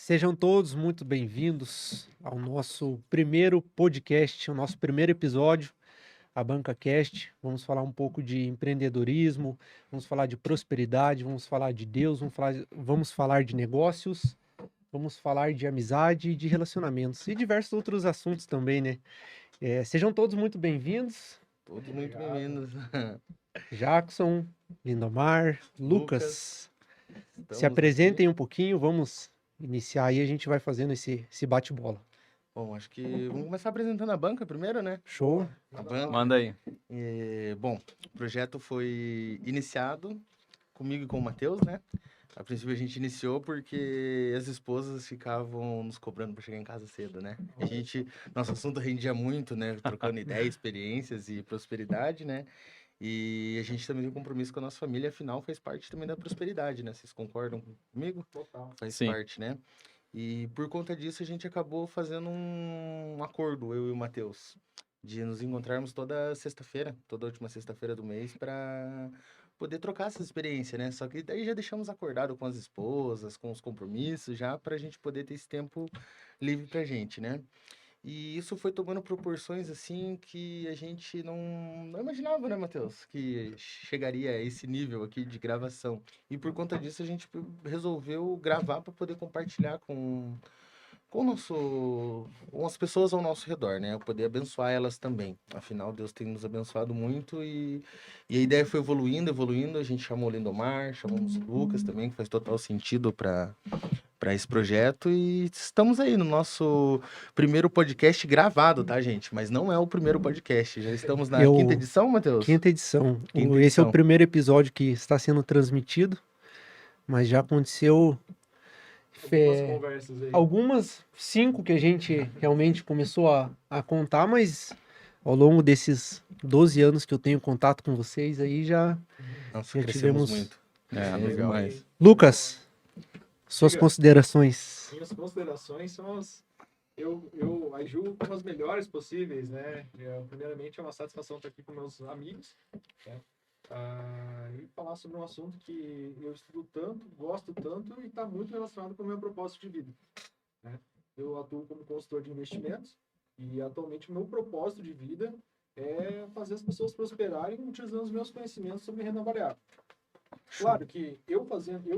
Sejam todos muito bem-vindos ao nosso primeiro podcast, ao nosso primeiro episódio, a BancaCast. Vamos falar um pouco de empreendedorismo, vamos falar de prosperidade, vamos falar de Deus, vamos falar de negócios, vamos falar de amizade e de relacionamentos e diversos outros assuntos também, né? Sejam todos muito bem-vindos. Todos muito bem-vindos. Jackson, Lindomar, Lucas, Lucas, se estamos apresentem aqui. um pouquinho, vamos iniciar aí, a gente vai fazendo esse bate-bola. Bom, acho que vamos começar apresentando a banca primeiro, né? Show? A banca. Manda aí. Bom, o projeto foi iniciado comigo e com o Matheus, né? A princípio a gente iniciou porque as esposas ficavam nos cobrando para chegar em casa cedo, né? Nosso assunto rendia muito, né? Trocando ideias, experiências e prosperidade, né? E a gente também tem um compromisso com a nossa família, afinal faz parte também da prosperidade, né? Vocês concordam comigo? Total. Faz Sim. parte, né? E por conta disso a gente acabou fazendo um acordo, eu e o Matheus, de nos encontrarmos toda sexta-feira, toda última sexta-feira do mês, para poder trocar essa experiência, né? Só que daí já deixamos acordado com as esposas, com os compromissos, já para a gente poder ter esse tempo livre pra gente, né? E isso foi tomando proporções assim que a gente não imaginava, né, Matheus? Que chegaria a esse nível aqui de gravação. E por conta disso a gente resolveu gravar para poder compartilhar com as pessoas ao nosso redor, né? Poder abençoar elas também. Afinal, Deus tem nos abençoado muito e a ideia foi evoluindo. A gente chamou o Lindomar, chamamos o Lucas também, que faz total sentido para esse projeto e estamos aí no nosso primeiro podcast gravado, tá, gente? Mas não é o primeiro podcast, já estamos na quinta edição, Matheus? Quinta edição. Quinta Esse é edição. o primeiro episódio que está sendo transmitido, mas já aconteceu Algumas conversas aí. algumas 5 que a gente realmente começou a contar, mas ao longo desses 12 anos que eu tenho contato com vocês aí já Nossa, já crescemos tivemos- muito. É, Crescemos legal. demais. Lucas, suas Diga. considerações. Minhas considerações são eu as julgo como as melhores possíveis, né? Primeiramente, é uma satisfação estar aqui com meus amigos, né? E falar sobre um assunto que eu estudo tanto, gosto tanto e está muito relacionado com o meu propósito de vida, né? Eu atuo como consultor de investimentos e atualmente o meu propósito de vida é fazer as pessoas prosperarem utilizando os meus conhecimentos sobre renda variável. Claro que eu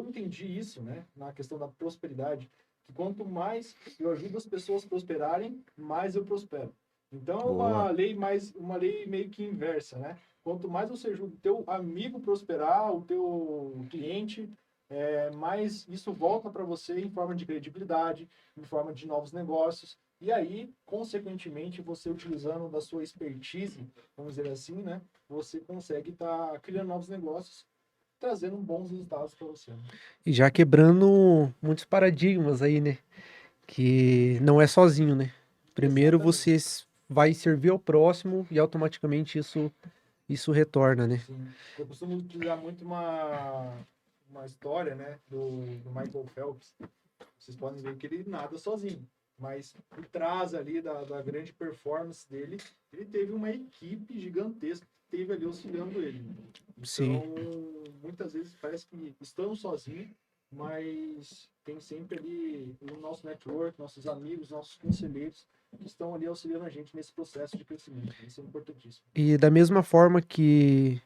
entendi isso, né, na questão da prosperidade, que quanto mais eu ajudo as pessoas a prosperarem, mais eu prospero. Então é uma lei meio que inversa, né? Quanto mais você ajuda o teu amigo prosperar, o teu cliente, mais isso volta para você em forma de credibilidade, em forma de novos negócios. E aí, consequentemente, você utilizando da sua expertise, vamos dizer assim, né, você consegue estar criando novos negócios, trazendo bons resultados para você. E já quebrando muitos paradigmas aí, né? Que não é sozinho, né? Primeiro você vai servir ao próximo e automaticamente isso retorna, né? Sim. Eu costumo utilizar muito uma história, né, do Michael Phelps. Vocês podem ver que ele nada sozinho, mas por trás ali da grande performance dele, ele teve uma equipe gigantesca que esteve ali auxiliando ele. Sim. Então, muitas vezes parece que estamos sozinhos, mas tem sempre ali o nosso network, nossos amigos, nossos conselheiros que estão ali auxiliando a gente nesse processo de crescimento. Isso é importantíssimo. E da mesma forma que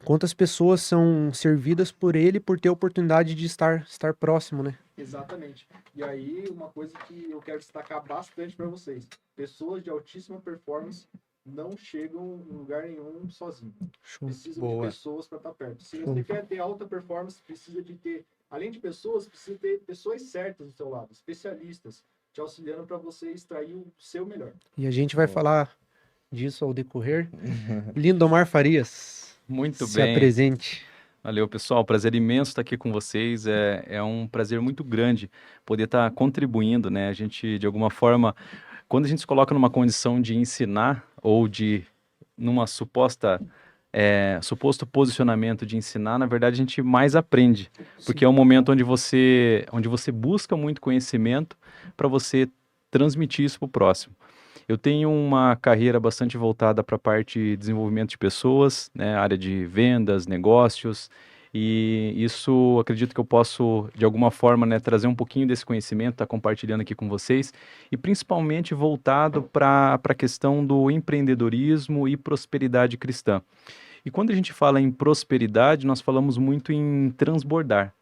quantas pessoas são servidas por ele por ter a oportunidade de estar próximo, né? Exatamente. E aí, uma coisa que eu quero destacar bastante para vocês: pessoas de altíssima performance não chegam em lugar nenhum sozinho. Show. Precisam Boa. de pessoas para estar perto. Se você quer ter alta performance, precisa de ter, além de pessoas, precisa ter pessoas certas do seu lado, especialistas, te auxiliando para você extrair o seu melhor. E a gente vai falar disso ao decorrer. Lindomar Farias, Muito se bem. apresente. Valeu, pessoal. Prazer imenso estar aqui com vocês. É um prazer muito grande poder estar contribuindo, né? A gente, de alguma forma, quando a gente se coloca numa condição de ensinar ou numa suposto posicionamento de ensinar, na verdade a gente mais aprende, porque é um momento onde você busca muito conhecimento para você transmitir isso para o próximo. Eu tenho uma carreira bastante voltada para a parte de desenvolvimento de pessoas, né, área de vendas, negócios, E isso acredito que eu posso, de alguma forma, né, trazer um pouquinho desse conhecimento, estar compartilhando aqui com vocês, e principalmente voltado para a questão do empreendedorismo e prosperidade cristã. E quando a gente fala em prosperidade, nós falamos muito em transbordar.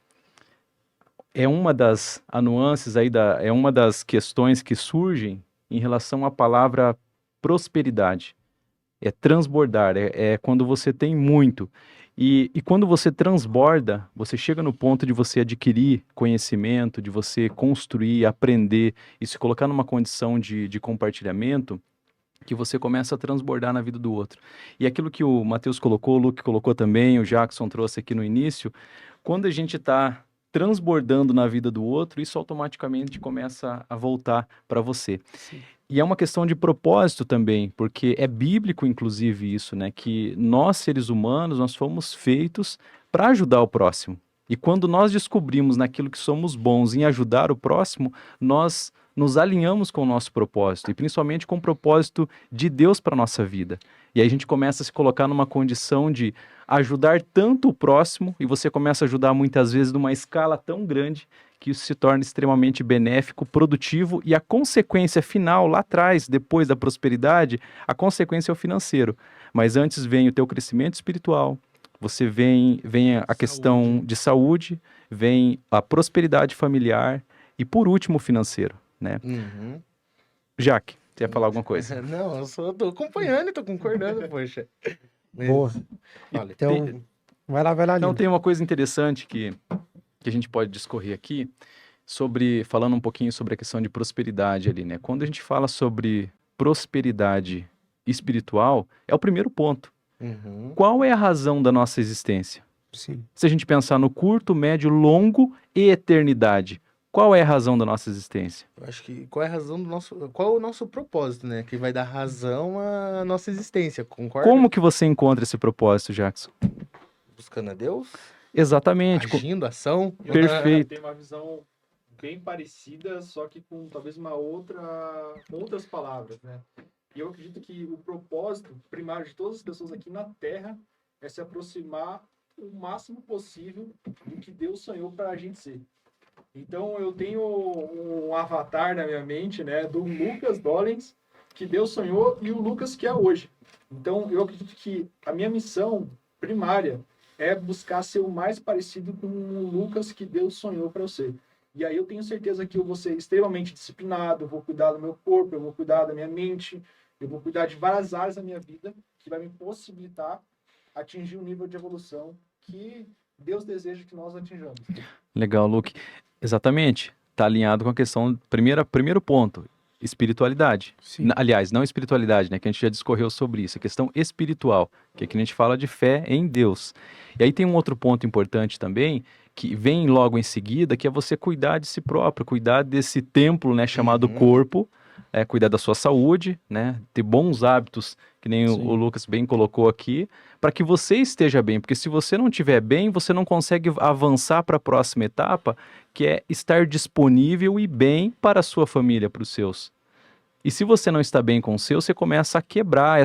É uma das nuances aí, é uma das questões que surgem em relação à palavra prosperidade. É transbordar, é quando você tem muito. E quando você transborda, você chega no ponto de você adquirir conhecimento, de você construir, aprender e se colocar numa condição de compartilhamento, que você começa a transbordar na vida do outro. E aquilo que o Matheus colocou, o Luke colocou também, o Jackson trouxe aqui no início, quando a gente está transbordando na vida do outro, isso automaticamente começa a voltar para você. Sim. E é uma questão de propósito também, porque é bíblico, inclusive, isso, né? Que nós, seres humanos, nós fomos feitos para ajudar o próximo. E quando nós descobrimos naquilo que somos bons em ajudar o próximo, nós nos alinhamos com o nosso propósito, e principalmente com o propósito de Deus para a nossa vida. E aí a gente começa a se colocar numa condição de ajudar tanto o próximo, e você começa a ajudar muitas vezes numa escala tão grande, que isso se torna extremamente benéfico, produtivo, e a consequência final, lá atrás, depois da prosperidade, a consequência é o financeiro. Mas antes vem o teu crescimento espiritual, você vem a questão de saúde, vem a prosperidade familiar e, por último, o financeiro, né? Uhum. Jaque, você ia falar alguma coisa? Não, eu só tô acompanhando e tô concordando, poxa. Mas, Boa. olha, Então, vai lá, Então Lino. tem uma coisa interessante que a gente pode discorrer aqui, falando um pouquinho sobre a questão de prosperidade ali, né? Quando a gente fala sobre prosperidade espiritual, é o primeiro ponto. uhum. Qual é a razão da nossa existência? Sim. Se a gente pensar no curto, médio, longo e eternidade, qual é a razão da nossa existência? Eu acho que qual é a razão do nosso, qual é o nosso propósito, né? Que vai dar razão à nossa existência, concorda? Como que você encontra esse propósito, Jackson? Buscando a Deus, Exatamente. agindo, ação. Eu Perfeito. tenho uma visão bem parecida, só que com talvez outras palavras, né? E eu acredito que o propósito primário de todas as pessoas aqui na Terra é se aproximar o máximo possível do que Deus sonhou para a gente ser. Então eu tenho um avatar na minha mente, né, do Lucas Dollens, que Deus sonhou, e o Lucas que é hoje. Então eu acredito que a minha missão primária é buscar ser o mais parecido com o Lucas que Deus sonhou para eu ser. E aí eu tenho certeza que eu vou ser extremamente disciplinado, eu vou cuidar do meu corpo, eu vou cuidar da minha mente, eu vou cuidar de várias áreas da minha vida que vai me possibilitar atingir um nível de evolução que Deus deseja que nós atinjamos. Legal, Luke. Exatamente. Está alinhado com a questão, primeiro ponto, espiritualidade. Sim. Aliás, não espiritualidade, né? Que a gente já discorreu sobre isso. A questão espiritual, que aqui a gente fala de fé em Deus. E aí tem um outro ponto importante também, que vem logo em seguida, que é você cuidar de si próprio, cuidar desse templo, né, chamado Uhum. corpo, cuidar da sua saúde, né? Ter bons hábitos, que nem Sim. o Lucas bem colocou aqui, para que você esteja bem. Porque se você não estiver bem, você não consegue avançar para a próxima etapa, que é estar disponível e bem para a sua família, para os seus. E se você não está bem com o seu, você começa a quebrar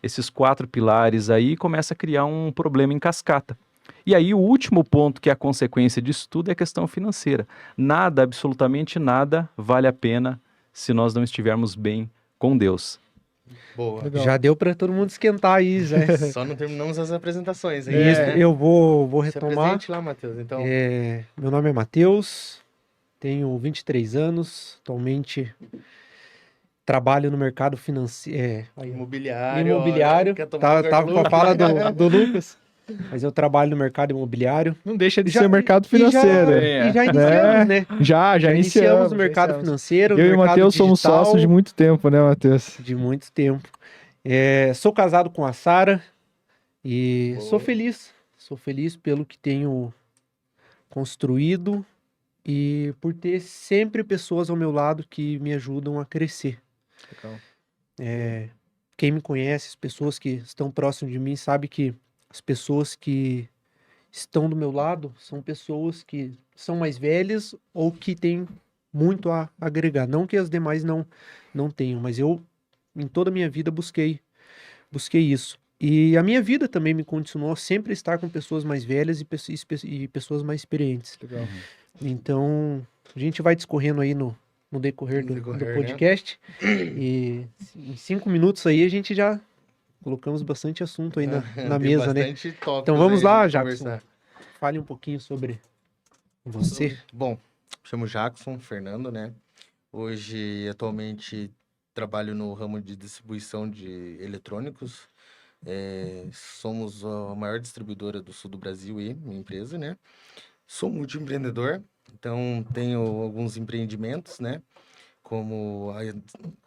esses 4 pilares aí e começa a criar um problema em cascata. E aí o último ponto, que é a consequência disso tudo, é a questão financeira. Nada, absolutamente nada, vale a pena se nós não estivermos bem com Deus. Boa. Legal. Já deu para todo mundo esquentar aí, né? Só não terminamos as apresentações ainda, Isso, né? eu vou Se retomar. apresente lá, Matheus, então. Meu nome é Matheus, tenho 23 anos, atualmente trabalho no mercado financeiro. Imobiliário. Imobiliário. olha, quer tomar lugar Tava do com a Lucas? fala do Lucas, mas eu trabalho no mercado imobiliário. Não deixa de Já- ser mercado E financeiro. já iniciamos, né? Já Iniciamos no mercado iniciamos. financeiro, Eu e o mercado Matheus somos digital, sócios de muito tempo, né, Matheus? de muito tempo. Sou casado com a Sara e Boa. sou feliz. Sou feliz pelo que tenho construído e por ter sempre pessoas ao meu lado que me ajudam a crescer. Quem me conhece, as pessoas que estão próximas de mim, sabe que as pessoas que estão do meu lado são pessoas que são mais velhas ou que têm muito a agregar. Não que as demais não tenham, mas eu, em toda a minha vida, busquei isso. E a minha vida também me condicionou a sempre estar com pessoas mais velhas e pessoas mais experientes. Legal. Então, a gente vai discorrendo aí no decorrer do Decorrer, podcast. E em 5 minutos aí a gente já colocamos bastante assunto aí na Tem mesa, né? bastante tópicos Então vamos aí pra lá, gente Jackson. conversar. Fale um pouquinho sobre você. Bom, chamo Jackson Fernando, né? Hoje, atualmente, trabalho no ramo de distribuição de eletrônicos. Somos a maior distribuidora do sul do Brasil e minha empresa, né? Sou multiempreendedor, então tenho alguns empreendimentos, né? Como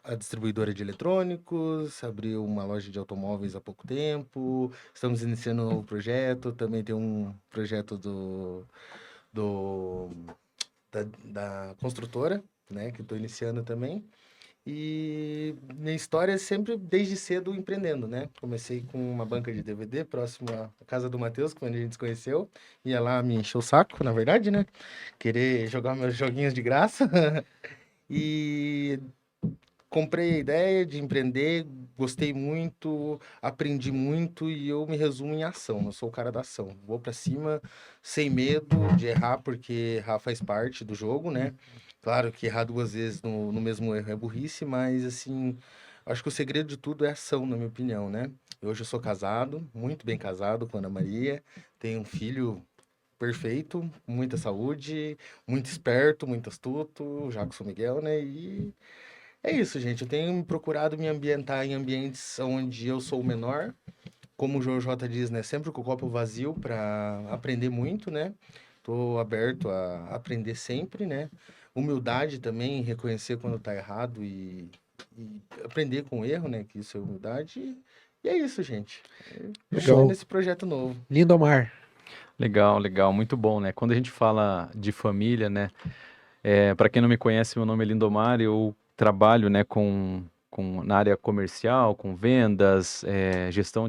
a distribuidora de eletrônicos, abriu uma loja de automóveis há pouco tempo, estamos iniciando um novo projeto, também tem um projeto da construtora, né, que estou iniciando também. E minha história é sempre, desde cedo, empreendendo, né? Comecei com uma banca de DVD próximo à casa do Matheus, quando a gente se conheceu. Ia lá me encher o saco, na verdade, né? Querer jogar meus joguinhos de graça. E comprei a ideia de empreender, gostei muito, aprendi muito e eu me resumo em ação. Eu sou o cara da ação. Vou pra cima sem medo de errar, porque errar faz parte do jogo, né? Claro que errar 2 vezes no mesmo erro é burrice, mas assim, acho que o segredo de tudo é ação, na minha opinião, né? Hoje eu sou casado, muito bem casado com a Ana Maria, tenho um filho perfeito, muita saúde, muito esperto, muito astuto, o Jackson Miguel, né? E é isso, gente. Eu tenho procurado me ambientar em ambientes onde eu sou o menor. Como o JJ diz, né? Sempre com o copo vazio para aprender muito, né? Tô aberto a aprender sempre, né? Humildade também, reconhecer quando tá errado e aprender com o erro, né? Que isso é humildade. E é isso, gente. Legal. Show nesse projeto novo. Lindomar. Legal, legal, muito bom, né? Quando a gente fala de família, né? Para quem não me conhece, meu nome é Lindomar, eu trabalho, né, na área comercial, com vendas, gestão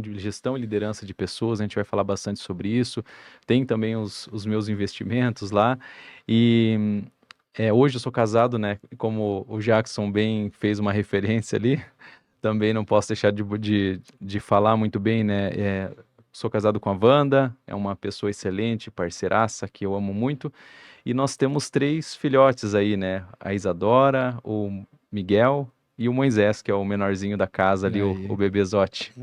e liderança de pessoas, a gente vai falar bastante sobre isso. Tem também os meus investimentos lá. E hoje eu sou casado, né? Como o Jackson bem fez uma referência ali, também não posso deixar de falar muito bem, né? Sou casado com a Wanda, é uma pessoa excelente, parceiraça, que eu amo muito. E nós temos 3 filhotes aí, né? A Isadora, o Miguel e o Moisés, que é o menorzinho da casa ali, Aí. o bebezote.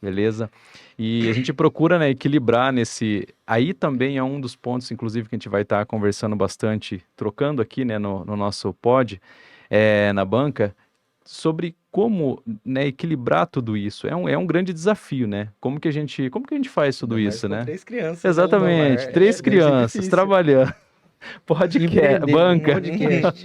Beleza? E a gente procura, né, equilibrar nesse... Aí também é um dos pontos, inclusive, que a gente vai estar conversando bastante, trocando aqui, né, no nosso pod, na banca, sobre como, né, equilibrar tudo isso. É um grande desafio, né? Como que a gente faz tudo Ainda mais isso, com né? 3 crianças, Exatamente, né, 3 deve ser crianças difícil. trabalhando. Podcast, Empreender, banca. podcast.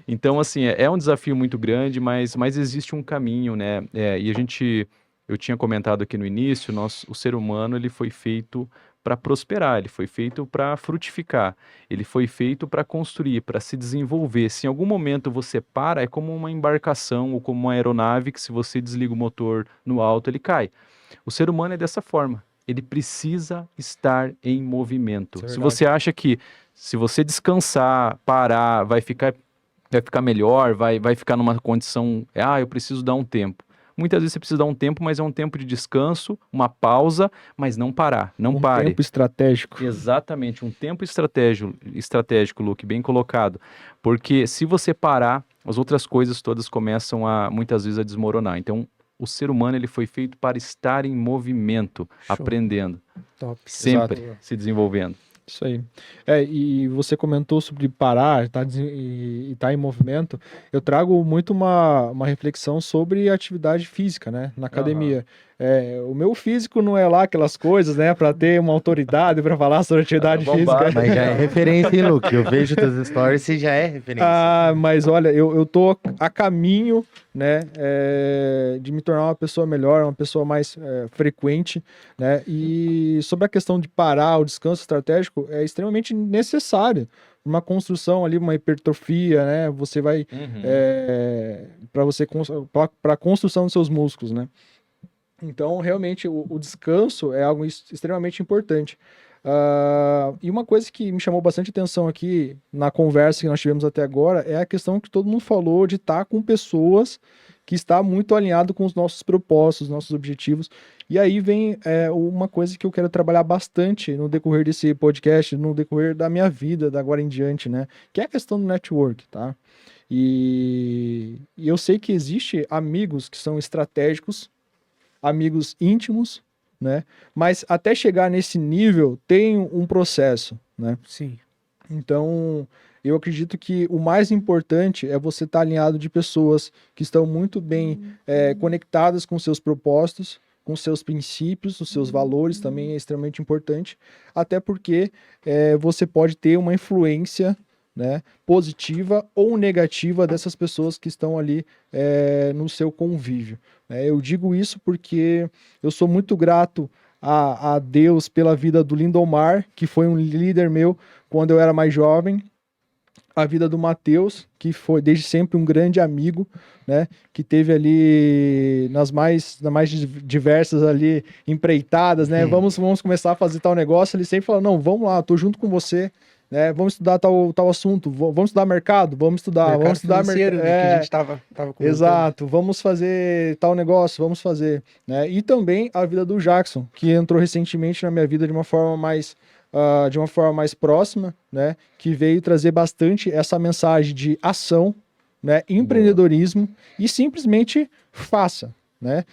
Então, assim, é um desafio muito grande, mas existe um caminho, né? E eu tinha comentado aqui no início, o ser humano, ele foi feito para prosperar, ele foi feito para frutificar, ele foi feito para construir, para se desenvolver. Se em algum momento você para, é como uma embarcação ou como uma aeronave que se você desliga o motor no alto, ele cai. O ser humano é dessa forma. Ele precisa estar em movimento. Isso é Se verdade. você acha que se você descansar, parar, vai ficar melhor, vai ficar numa condição, eu preciso dar um tempo. Muitas vezes você precisa dar um tempo, mas é um tempo de descanso, uma pausa, mas não parar, não Um pare. tempo estratégico. Exatamente, um tempo estratégico, Luke, bem colocado. Porque se você parar, as outras coisas todas começam muitas vezes a desmoronar. Então, o ser humano ele foi feito para estar em movimento, Show. aprendendo, Top. sempre Exato. se desenvolvendo. Isso aí. E você comentou sobre parar e tá em movimento. Eu trago muito uma reflexão sobre atividade física, né? Na academia. O meu físico não é lá aquelas coisas, né? Para ter uma autoridade para falar sobre atividade bombado. física. Mas já é referência, hein, Luke? Eu vejo teus stories e já é referência. Mas olha, eu tô a caminho, né, de me tornar uma pessoa melhor, uma pessoa mais frequente, né, e sobre a questão de parar, o descanso estratégico é extremamente necessário. Uma construção ali, uma hipertrofia, né, você vai, para a construção dos seus músculos, né. Então, realmente, o descanso é algo extremamente importante. E uma coisa que me chamou bastante atenção aqui na conversa que nós tivemos até agora é a questão que todo mundo falou de estar com pessoas que está muito alinhado com os nossos propósitos, nossos objetivos. E aí vem uma coisa que eu quero trabalhar bastante no decorrer desse podcast, no decorrer da minha vida, da agora em diante, né? Que é a questão do network, tá? E eu sei que existe amigos que são estratégicos, amigos íntimos, né? Mas até chegar nesse nível tem um processo, né? Sim. Então, eu acredito que o mais importante é você estar alinhado de pessoas que estão muito bem conectadas com seus propósitos, com seus princípios, os seus valores também é extremamente importante, até porque você pode ter uma influência, né, positiva ou negativa dessas pessoas que estão ali no seu convívio. Eu digo isso porque eu sou muito grato a Deus pela vida do Lindomar, que foi um líder meu quando eu era mais jovem, a vida do Matheus, que foi desde sempre um grande amigo, né, que teve ali nas mais diversas ali empreitadas, né, vamos começar a fazer tal negócio, ele sempre fala, não, vamos lá, tô junto com você, né, vamos estudar tal assunto, vamos estudar mercado, vamos estudar financeiro, né, que a gente tava comentando. Exato, vamos fazer tal negócio, vamos fazer, né, e também a vida do Jackson, que entrou recentemente na minha vida de uma forma mais próxima, né, que veio trazer bastante essa mensagem de ação, né, empreendedorismo e simplesmente faça, né.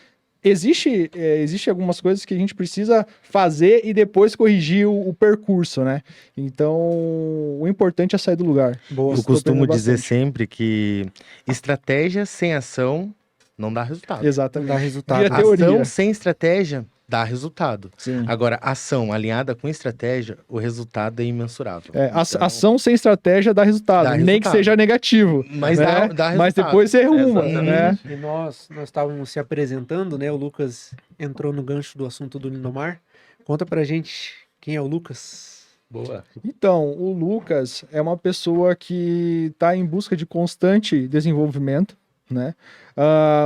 Existe algumas coisas que a gente precisa fazer e depois corrigir o percurso, né? Então, o importante é sair do lugar. Boa. Eu costumo dizer bastante. sempre que estratégia sem ação não dá resultado. Exatamente. Não dá resultado. Via teoria. Ação sem estratégia dá resultado. Sim. Agora, ação alinhada com estratégia, o resultado é imensurável. Então, Ação sem estratégia dá resultado, Dá nem que resultado. seja negativo. Mas né? dá resultado. Mas depois você arruma, Exatamente. né? E nós estávamos se apresentando, né? O Lucas entrou no gancho do assunto do Lindomar. Conta pra gente quem é o Lucas. Boa. Então, o Lucas é uma pessoa que está em busca de constante desenvolvimento, né?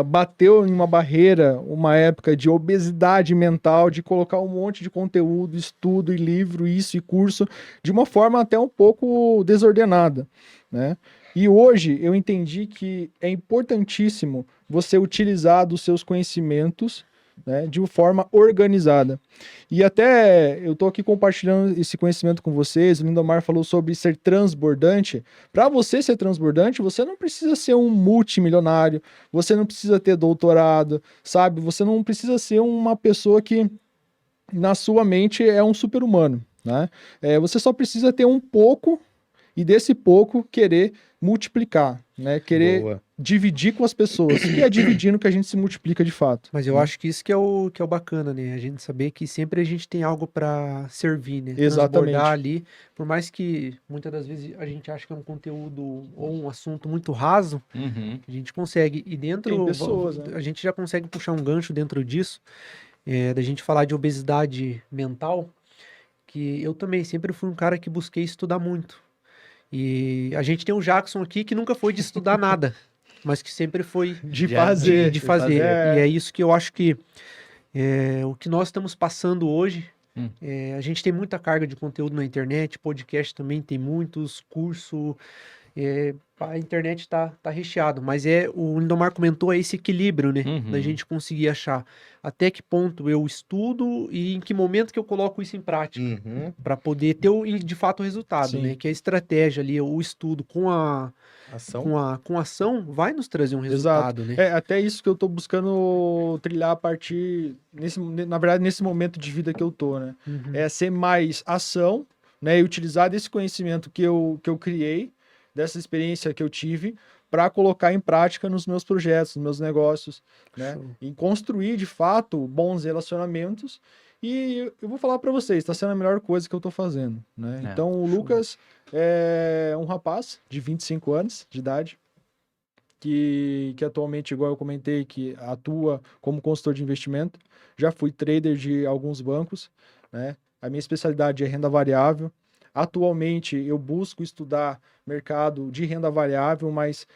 Bateu em uma barreira, uma época de obesidade mental, de colocar um monte de conteúdo, estudo e livro, isso e curso, de uma forma até um pouco desordenada, né? E hoje eu entendi que é importantíssimo você utilizar dos seus conhecimentos, né, de uma forma organizada. E até eu estou aqui compartilhando esse conhecimento com vocês. O Lindomar falou sobre ser transbordante. Para você ser transbordante, você não precisa ser um multimilionário, você não precisa ter doutorado, sabe? Você não precisa ser uma pessoa que na sua mente é um super-humano, né? Você só precisa ter um pouco e desse pouco querer multiplicar, né? Querer Boa. dividir com as pessoas, que é dividindo que a gente se multiplica de fato. Mas eu acho que isso que é o bacana, né? A gente saber que sempre a gente tem algo para servir, né? Exatamente. Transbordar ali, por mais que muitas das vezes a gente acha que é um conteúdo ou um assunto muito raso, Uhum. a gente consegue, e dentro, Tem pessoas, né? a gente já consegue puxar um gancho dentro disso, da gente falar de obesidade mental, que eu também sempre fui um cara que busquei estudar muito. E a gente tem o Jackson aqui que nunca foi de estudar nada, mas que sempre foi De De- fazer. de fazer. É. E é isso que eu acho que o que nós estamos passando hoje, Hum. a gente tem muita carga de conteúdo na internet, podcast também tem muitos, curso, a internet tá recheado, mas o Lindomar comentou esse equilíbrio, né? Uhum. Da gente conseguir achar até que ponto eu estudo e em que momento que eu coloco isso em prática, Uhum. para poder ter de fato o resultado, Sim. né? Que a estratégia ali, o estudo com a Ação. com a ação vai nos trazer um resultado, né? É até isso que eu tô buscando trilhar a partir, na verdade, nesse momento de vida que eu tô, né? Uhum. É ser mais ação, né? E utilizar desse conhecimento que eu criei, dessa experiência que eu tive, para colocar em prática nos meus projetos, nos meus negócios, né? Show. E construir, de fato, bons relacionamentos. E eu vou falar para vocês, está sendo a melhor coisa que eu tô fazendo, né? É, Então, o show. Lucas é um rapaz de 25 anos de idade, que atualmente, igual eu comentei, que atua como consultor de investimento. Já fui trader de alguns bancos, né? A minha especialidade é renda variável. Atualmente, eu busco estudar mercado de renda variável, mas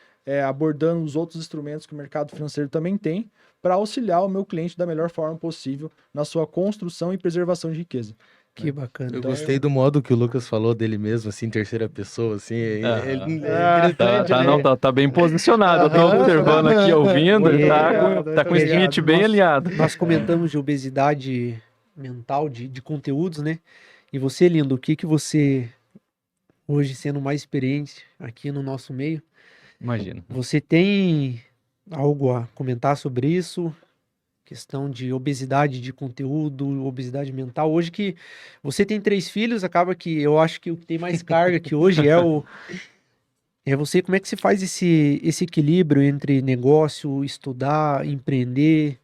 abordando os outros instrumentos que o mercado financeiro também tem, para auxiliar o meu cliente da melhor forma possível na sua construção e preservação de riqueza. Que bacana. Eu Então, gostei do modo que o Lucas falou dele mesmo, assim, em terceira pessoa, assim. Tá bem posicionado. Eu tô Aham. observando aqui, ouvindo. Muito Ele tá obrigado, tá com o muito speech obrigado. bem Nós- alinhado. Nós comentamos de obesidade mental, de conteúdos, né? E você, Lindo, o que que você, hoje sendo mais experiente aqui no nosso meio, Imagina. você tem algo a comentar sobre isso? Questão de obesidade de conteúdo, obesidade mental. Hoje que você tem 3 filhos, acaba que eu acho que o que tem mais carga que hoje é você, como é que você faz esse equilíbrio entre negócio, estudar, empreender,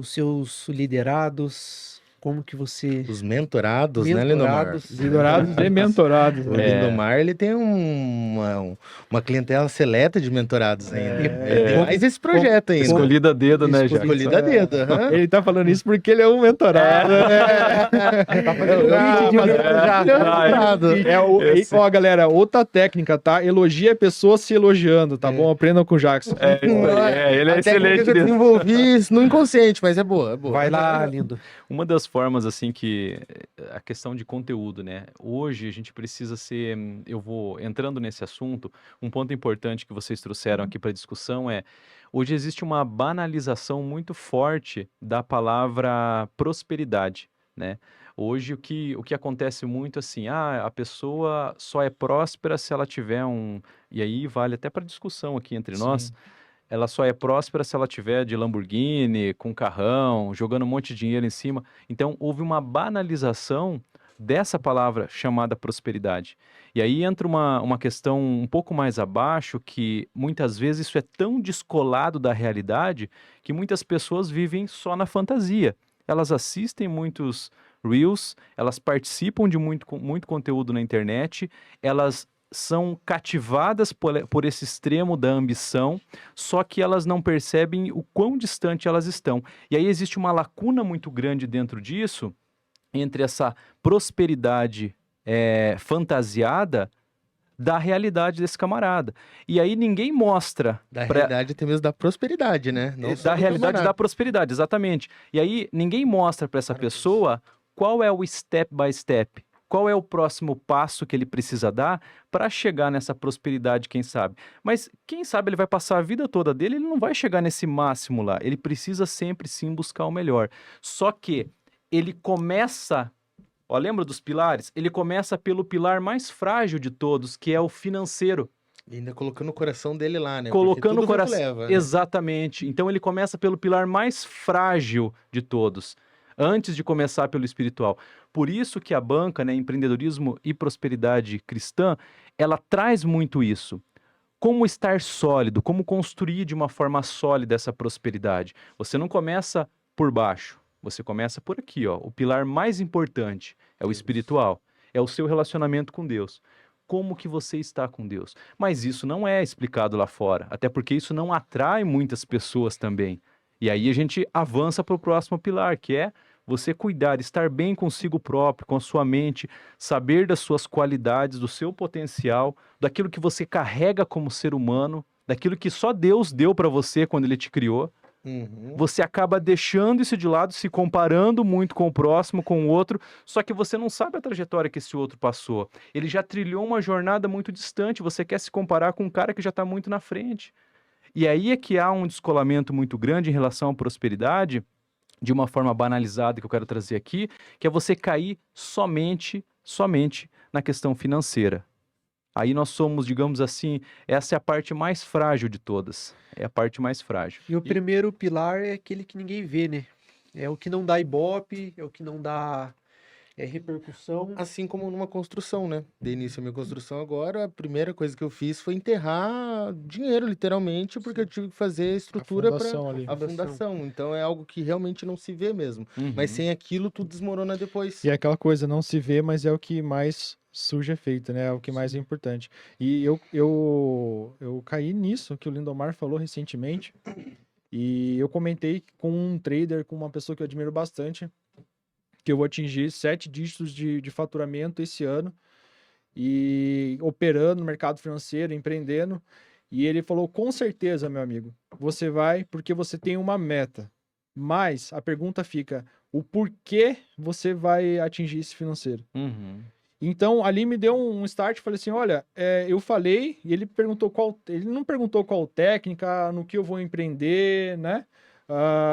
os seus liderados, como que você... Os mentorados, né, Lindomar? Mentorados. Lidorados e mentorados. O né? Lindomar, ele tem uma clientela seleta de mentorados ainda. Ele tem Como- mais esse projeto ainda. Escolhida a dedo, né, Jack? Escolhida a dedo. aham. Ele tá falando isso porque ele é um mentorado. Ó, galera, outra técnica, tá? Elogia a pessoa se elogiando, tá bom? Aprendam com o Jackson. Ele é A técnica excelente que eu nisso. desenvolvi no inconsciente, mas é boa, é boa. Vai lá, Lindo. Uma das formas, assim, que a questão de conteúdo, né? Hoje a gente precisa ser, eu vou entrando nesse assunto, um ponto importante que vocês trouxeram aqui para discussão é, hoje existe uma banalização muito forte da palavra prosperidade, né? Hoje o que acontece muito assim, a pessoa só é próspera se ela tiver e aí vale até para discussão aqui entre nós, ela só é próspera se ela tiver de Lamborghini, com carrão, jogando um monte de dinheiro em cima. Então, houve uma banalização dessa palavra chamada prosperidade. E aí entra uma questão um pouco mais abaixo, que muitas vezes isso é tão descolado da realidade que muitas pessoas vivem só na fantasia. Elas assistem muitos Reels, elas participam de muito conteúdo na internet, elas são cativadas por esse extremo da ambição, só que elas não percebem o quão distante elas estão. E aí existe uma lacuna muito grande dentro disso, entre essa prosperidade fantasiada da realidade desse camarada. E aí ninguém mostra... Da realidade até mesmo da prosperidade, né? Não só Da do realidade camarada. da prosperidade, exatamente. E aí ninguém mostra para essa pessoa qual é o step by step, qual é o próximo passo que ele precisa dar para chegar nessa prosperidade, quem sabe. Mas quem sabe ele vai passar a vida toda dele, ele não vai chegar nesse máximo lá. Ele precisa sempre sim buscar o melhor. Só que ele começa, ó, lembra dos pilares? Ele começa pelo pilar mais frágil de todos, que é o financeiro. E ainda colocando o coração dele lá, né? Colocando o Porque tudo coração. leva, né? Exatamente. Então ele começa pelo pilar mais frágil de todos, antes de começar pelo espiritual. Por isso que a banca, né, empreendedorismo e prosperidade cristã, ela traz muito isso. Como estar sólido, como construir de uma forma sólida essa prosperidade. Você não começa por baixo, você começa por aqui, ó. O pilar mais importante é o espiritual, é o seu relacionamento com Deus. Como que você está com Deus? Mas isso não é explicado lá fora, até porque isso não atrai muitas pessoas também. E aí a gente avança para o próximo pilar, que é você cuidar, estar bem consigo próprio, com a sua mente, saber das suas qualidades, do seu potencial, daquilo que você carrega como ser humano, daquilo que só Deus deu para você quando Ele te criou. Uhum. Você acaba deixando isso de lado, se comparando muito com o próximo, com o outro, só que você não sabe a trajetória que esse outro passou. Ele já trilhou uma jornada muito distante, você quer se comparar com um cara que já está muito na frente. E aí é que há um descolamento muito grande em relação à prosperidade, de uma forma banalizada que eu quero trazer aqui, que é você cair somente na questão financeira. Aí nós somos, digamos assim, essa é a parte mais frágil de todas. É a parte mais frágil. E o primeiro pilar é aquele que ninguém vê, né? É o que não dá ibope, é o que não dá repercussão. Assim como numa construção, né? Dei início à minha construção agora, a primeira coisa que eu fiz foi enterrar dinheiro, literalmente, porque eu tive que fazer a estrutura para fundação ali. a fundação. Então é algo que realmente não se vê mesmo. Mas Uhum. sem aquilo, tudo desmorona depois. E é aquela coisa, não se vê, mas é o que mais surge efeito, né? É o que mais é importante. E eu caí nisso que o Lindomar falou recentemente. E eu comentei com um trader, com uma pessoa que eu admiro bastante, que eu vou atingir 7 dígitos de faturamento esse ano. E operando no mercado financeiro, empreendendo. E ele falou, com certeza, meu amigo, você vai porque você tem uma meta. Mas a pergunta fica, o porquê você vai atingir esse financeiro. Uhum. Então, ali me deu um start, falei assim, olha, eu falei, e ele perguntou ele não perguntou qual técnica, no que eu vou empreender, né?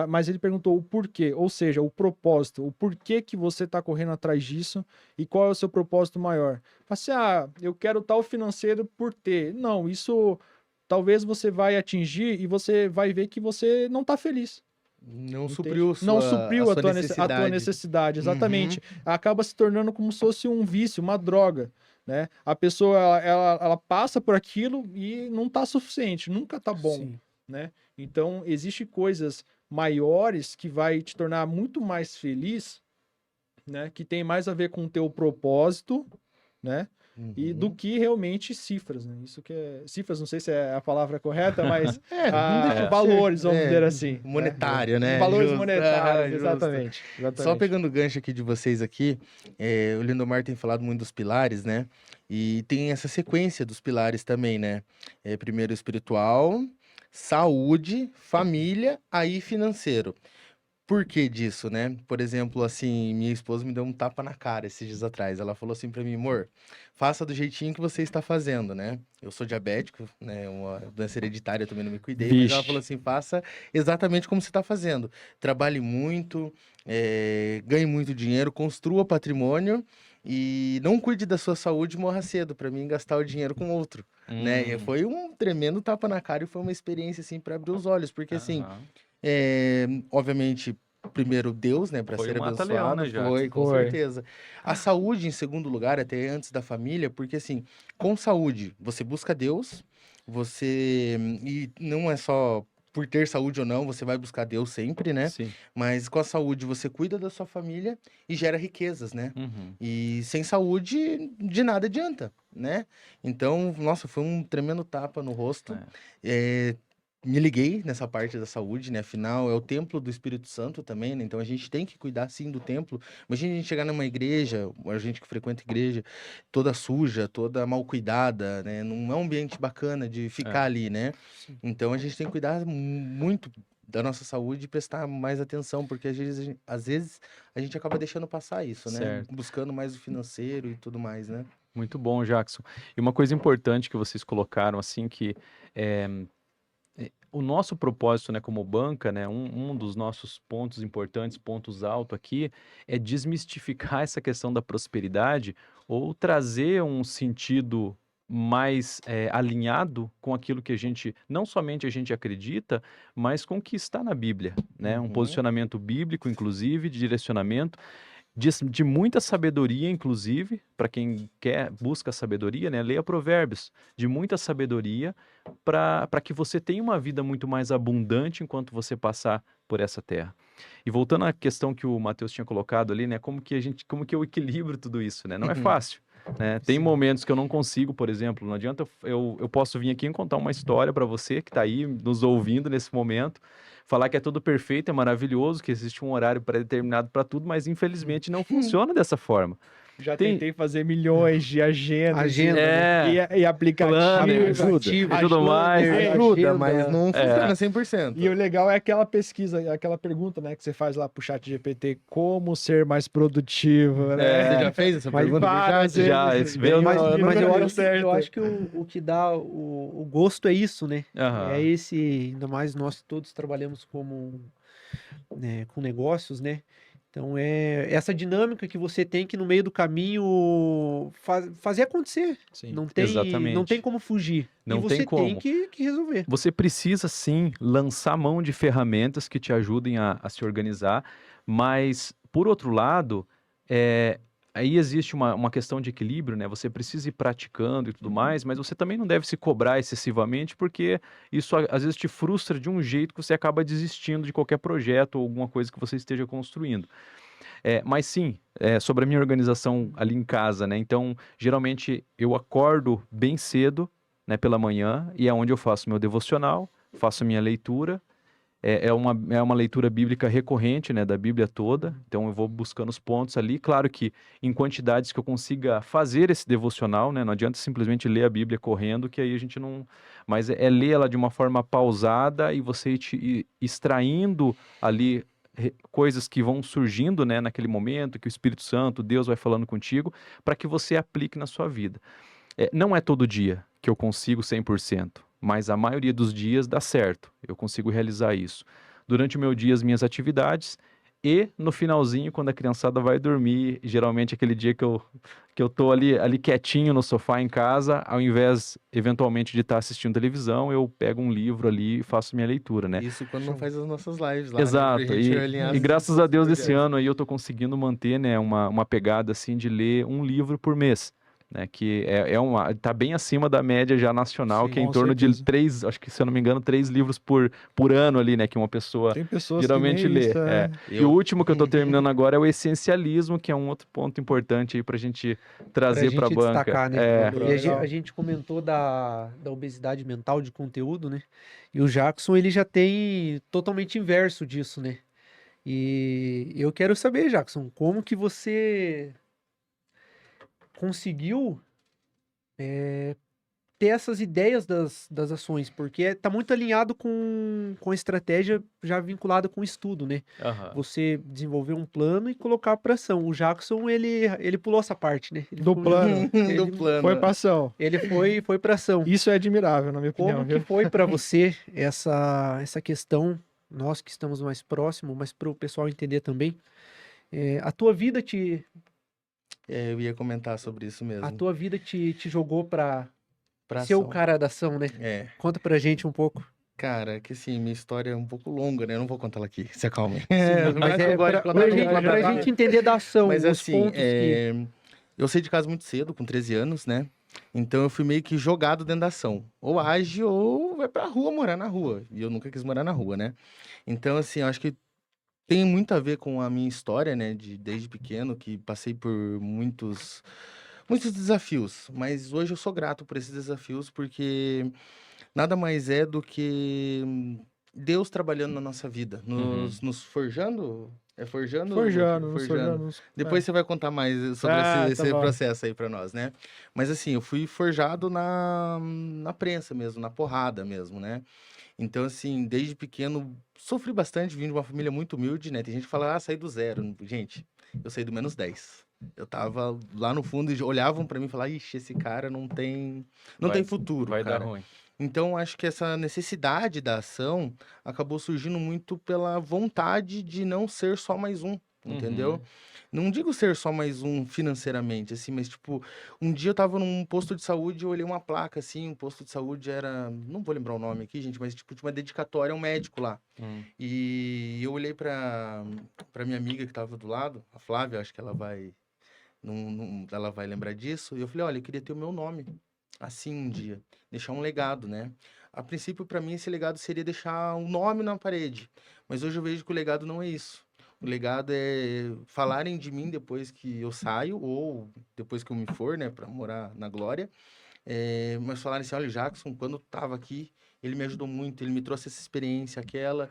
Mas ele perguntou o porquê, ou seja, o propósito, o porquê que você está correndo atrás disso e qual é o seu propósito maior. Falei assim, eu quero tal financeiro por ter. Não, isso talvez você vai atingir e você vai ver que você não está feliz. Não Entende? supriu Não a supriu a sua tua necessidade. necessidade, Uhum. exatamente. Acaba se tornando como se fosse um vício, uma droga, né? A pessoa, ela passa por aquilo e não tá suficiente, nunca tá bom, Sim. né? Então, existem coisas maiores que vai te tornar muito mais feliz, né? Que tem mais a ver com o teu propósito, né? E do Uhum. que realmente cifras, né? Isso que é... Cifras, não sei se é a palavra correta, mas Não deixa de valores, ser, vamos dizer assim. monetário, né? Valores Justo. monetários, Justo. exatamente. Só pegando o gancho aqui de vocês aqui, o Lindomar tem falado muito dos pilares, né? E tem essa sequência dos pilares também, né? Primeiro espiritual, saúde, família, aí financeiro. Por que disso, né? Por exemplo, assim, minha esposa me deu um tapa na cara esses dias atrás. Ela falou assim pra mim, amor, faça do jeitinho que você está fazendo, né? Eu sou diabético, né? Uma doença hereditária, eu também não me cuidei, mas ela Vixe. falou assim, faça exatamente como você está fazendo. Trabalhe muito, ganhe muito dinheiro, construa patrimônio e não cuide da sua saúde e morra cedo, pra mim gastar o dinheiro com outro, né? E foi um tremendo tapa na cara e foi uma experiência, assim, pra abrir os olhos, porque assim... Aham. obviamente, primeiro Deus, né, para Foi ser o mata-leão, abençoado, né, Jackson? foi, com Foi. certeza. A saúde em segundo lugar, até antes da família, porque assim, com saúde, você busca Deus, e não é só por ter saúde ou não, você vai buscar Deus sempre, né? Sim. Mas com a saúde você cuida da sua família e gera riquezas, né? Uhum. E sem saúde, de nada adianta, né? Então, nossa, foi um tremendo tapa no rosto. Me liguei nessa parte da saúde, né? Afinal, é o templo do Espírito Santo também, né? Então a gente tem que cuidar sim do templo. Imagina a gente chegar numa igreja, a gente que frequenta igreja, toda suja, toda mal cuidada, né? Não é um ambiente bacana de ficar ali, né? Sim. Então a gente tem que cuidar muito da nossa saúde e prestar mais atenção, porque às vezes a gente acaba deixando passar isso, né? Certo. Buscando mais o financeiro e tudo mais, né? Muito bom, Jackson. E uma coisa importante que vocês colocaram, assim, que o nosso propósito, né, como banca, né, um dos nossos pontos importantes, pontos altos aqui, é desmistificar essa questão da prosperidade ou trazer um sentido mais alinhado com aquilo que a gente, não somente a gente acredita, mas com o que está na Bíblia, né? Um Uhum. posicionamento bíblico, inclusive, de direcionamento, de muita sabedoria, inclusive, para quem busca sabedoria, né? Leia Provérbios, de muita sabedoria, para que você tenha uma vida muito mais abundante enquanto você passar por essa terra. E voltando à questão que o Matheus tinha colocado ali, né? Como que eu equilibro tudo isso, né? Não é fácil, né? Tem Sim. momentos que eu não consigo, por exemplo, não adianta eu posso vir aqui e contar uma história para você que está aí nos ouvindo nesse momento, falar que é tudo perfeito, é maravilhoso, que existe um horário pré-determinado para tudo, mas infelizmente não funciona dessa forma. Já Tem- tentei fazer milhões de agendas Agenda, e aplicativos. Plano, ajuda. e tudo mais. Ajuda, agenda. mas não funciona 100%. E o legal é aquela pesquisa, aquela pergunta, né, que você faz lá pro chat GPT, como ser mais produtivo, né? Você já fez essa Mas pergunta pro várias chat? Já, vezes. esse veio- Mas, Nunca mas deu certo. eu acho que o que dá o gosto é isso, né? Aham. É esse, ainda mais nós todos trabalhamos né, com negócios, né? Então é essa dinâmica que você tem que no meio do caminho fazer acontecer. Sim. Não tem Exatamente. como fugir. Não e você tem como. que resolver. Você precisa sim lançar mão de ferramentas que te ajudem a se organizar, mas por outro lado, aí existe uma questão de equilíbrio, né? Você precisa ir praticando e tudo mais, mas você também não deve se cobrar excessivamente, porque isso às vezes te frustra de um jeito que você acaba desistindo de qualquer projeto ou alguma coisa que você esteja construindo. Mas sim, sobre a minha organização ali em casa, né? Então, geralmente eu acordo bem cedo, né, pela manhã, e é onde eu faço meu devocional, faço a minha leitura. É uma leitura bíblica recorrente, né, da Bíblia toda. Então eu vou buscando os pontos ali. Claro que em quantidades que eu consiga fazer esse devocional, né? Não adianta simplesmente ler a Bíblia correndo, que aí a gente não... Mas é ler ela de uma forma pausada e você ir extraindo ali coisas que vão surgindo, né, naquele momento, que o Espírito Santo, Deus vai falando contigo, para que você aplique na sua vida. Não é todo dia que eu consigo 100%, mas a maioria dos dias dá certo, eu consigo realizar isso. Durante o meu dia, as minhas atividades, e no finalzinho, quando a criançada vai dormir, geralmente aquele dia que eu tô ali quietinho no sofá em casa, ao invés, eventualmente, de estar assistindo televisão, eu pego um livro ali e faço minha leitura, né? Isso quando não faz as nossas lives lá, né? Exato, Pra gente alinhar e as graças a Deus esse projetos. ano aí eu tô conseguindo manter, né, uma pegada assim de ler um livro por mês, né, que tá bem acima da média já nacional, Sim, que é em com torno de certeza. 3, acho que se eu não me engano, 3 livros por ano ali, né, que uma pessoa Tem pessoas geralmente que nem lê. isso, E o último que eu tô terminando agora é o Essencialismo, que é um outro ponto importante aí pra gente Pra trazer pra gente banca. destacar, né? Legal, E legal. a gente comentou da obesidade mental de conteúdo, né? E o Jackson, ele já tem totalmente inverso disso, né? E eu quero saber, Jackson, como que você conseguiu ter essas ideias das ações? Porque tá muito alinhado com a estratégia já vinculada com o estudo, né? Aham. Você desenvolver um plano e colocar para ação. O Jackson, ele pulou essa parte, né? Ele Do ficou- plano. Do ele- plano. Foi pra ação. Ele foi para ação. Isso é admirável, na minha opinião, Como que viu? foi para você essa questão, nós que estamos mais próximos, mas para o pessoal entender também, a tua vida Eu ia comentar sobre isso mesmo. te jogou para Pra ser o ação. cara da ação, né? É, Conta pra gente um pouco. cara, que assim, minha história é um pouco longa, né? Eu não vou contar ela aqui, se acalme. Sim, Não mas que eu é gosto de pra, contar, pra não gente, vou contar pra nada. gente entender da ação, Mas os assim, pontos que... eu saí de casa muito cedo, com 13 anos, né? Então eu fui meio que jogado dentro da ação. Ou age ou vai pra rua morar na rua. E eu nunca quis morar na rua, né? Então, assim, eu acho que tem muito a ver com a minha história, né? Desde pequeno, que passei por muitos desafios. Mas hoje eu sou grato por esses desafios, porque nada mais é do que Deus trabalhando na nossa vida, nos forjando. É forjando? Forjando, Luque? nos forjando. Depois você vai contar mais sobre Ah, esse tá bom. processo aí pra nós, né? Mas assim, eu fui forjado na prensa mesmo, na porrada mesmo, né? Então, assim, desde pequeno, sofri bastante, vim de uma família muito humilde, né? Tem gente que fala, saí do zero. Gente, eu saí do -10. Eu tava lá no fundo e olhavam pra mim e falavam, ixi, esse cara não tem futuro, Vai cara. dar ruim. Então, acho que essa necessidade da ação acabou surgindo muito pela vontade de não ser só mais um, entendeu? Não digo ser só mais um financeiramente, assim, mas, tipo, um dia eu tava num posto de saúde e eu olhei uma placa, assim, um posto de saúde era... Não vou lembrar o nome aqui, gente, mas, tipo, tinha uma dedicatória a um médico lá. E eu olhei pra minha amiga que tava do lado, a Flávia, acho que ela vai... ela vai lembrar disso. E eu falei, olha, eu queria ter o meu nome, assim, um dia. Deixar um legado, né? A princípio, para mim, esse legado seria deixar um nome na parede. Mas hoje eu vejo que o legado não é isso. O legado é falarem de mim depois que eu saio, ou depois que eu me for, né, para morar na glória. Mas falarem assim, olha, o Jackson, quando estava aqui, ele me ajudou muito, ele me trouxe essa experiência, aquela...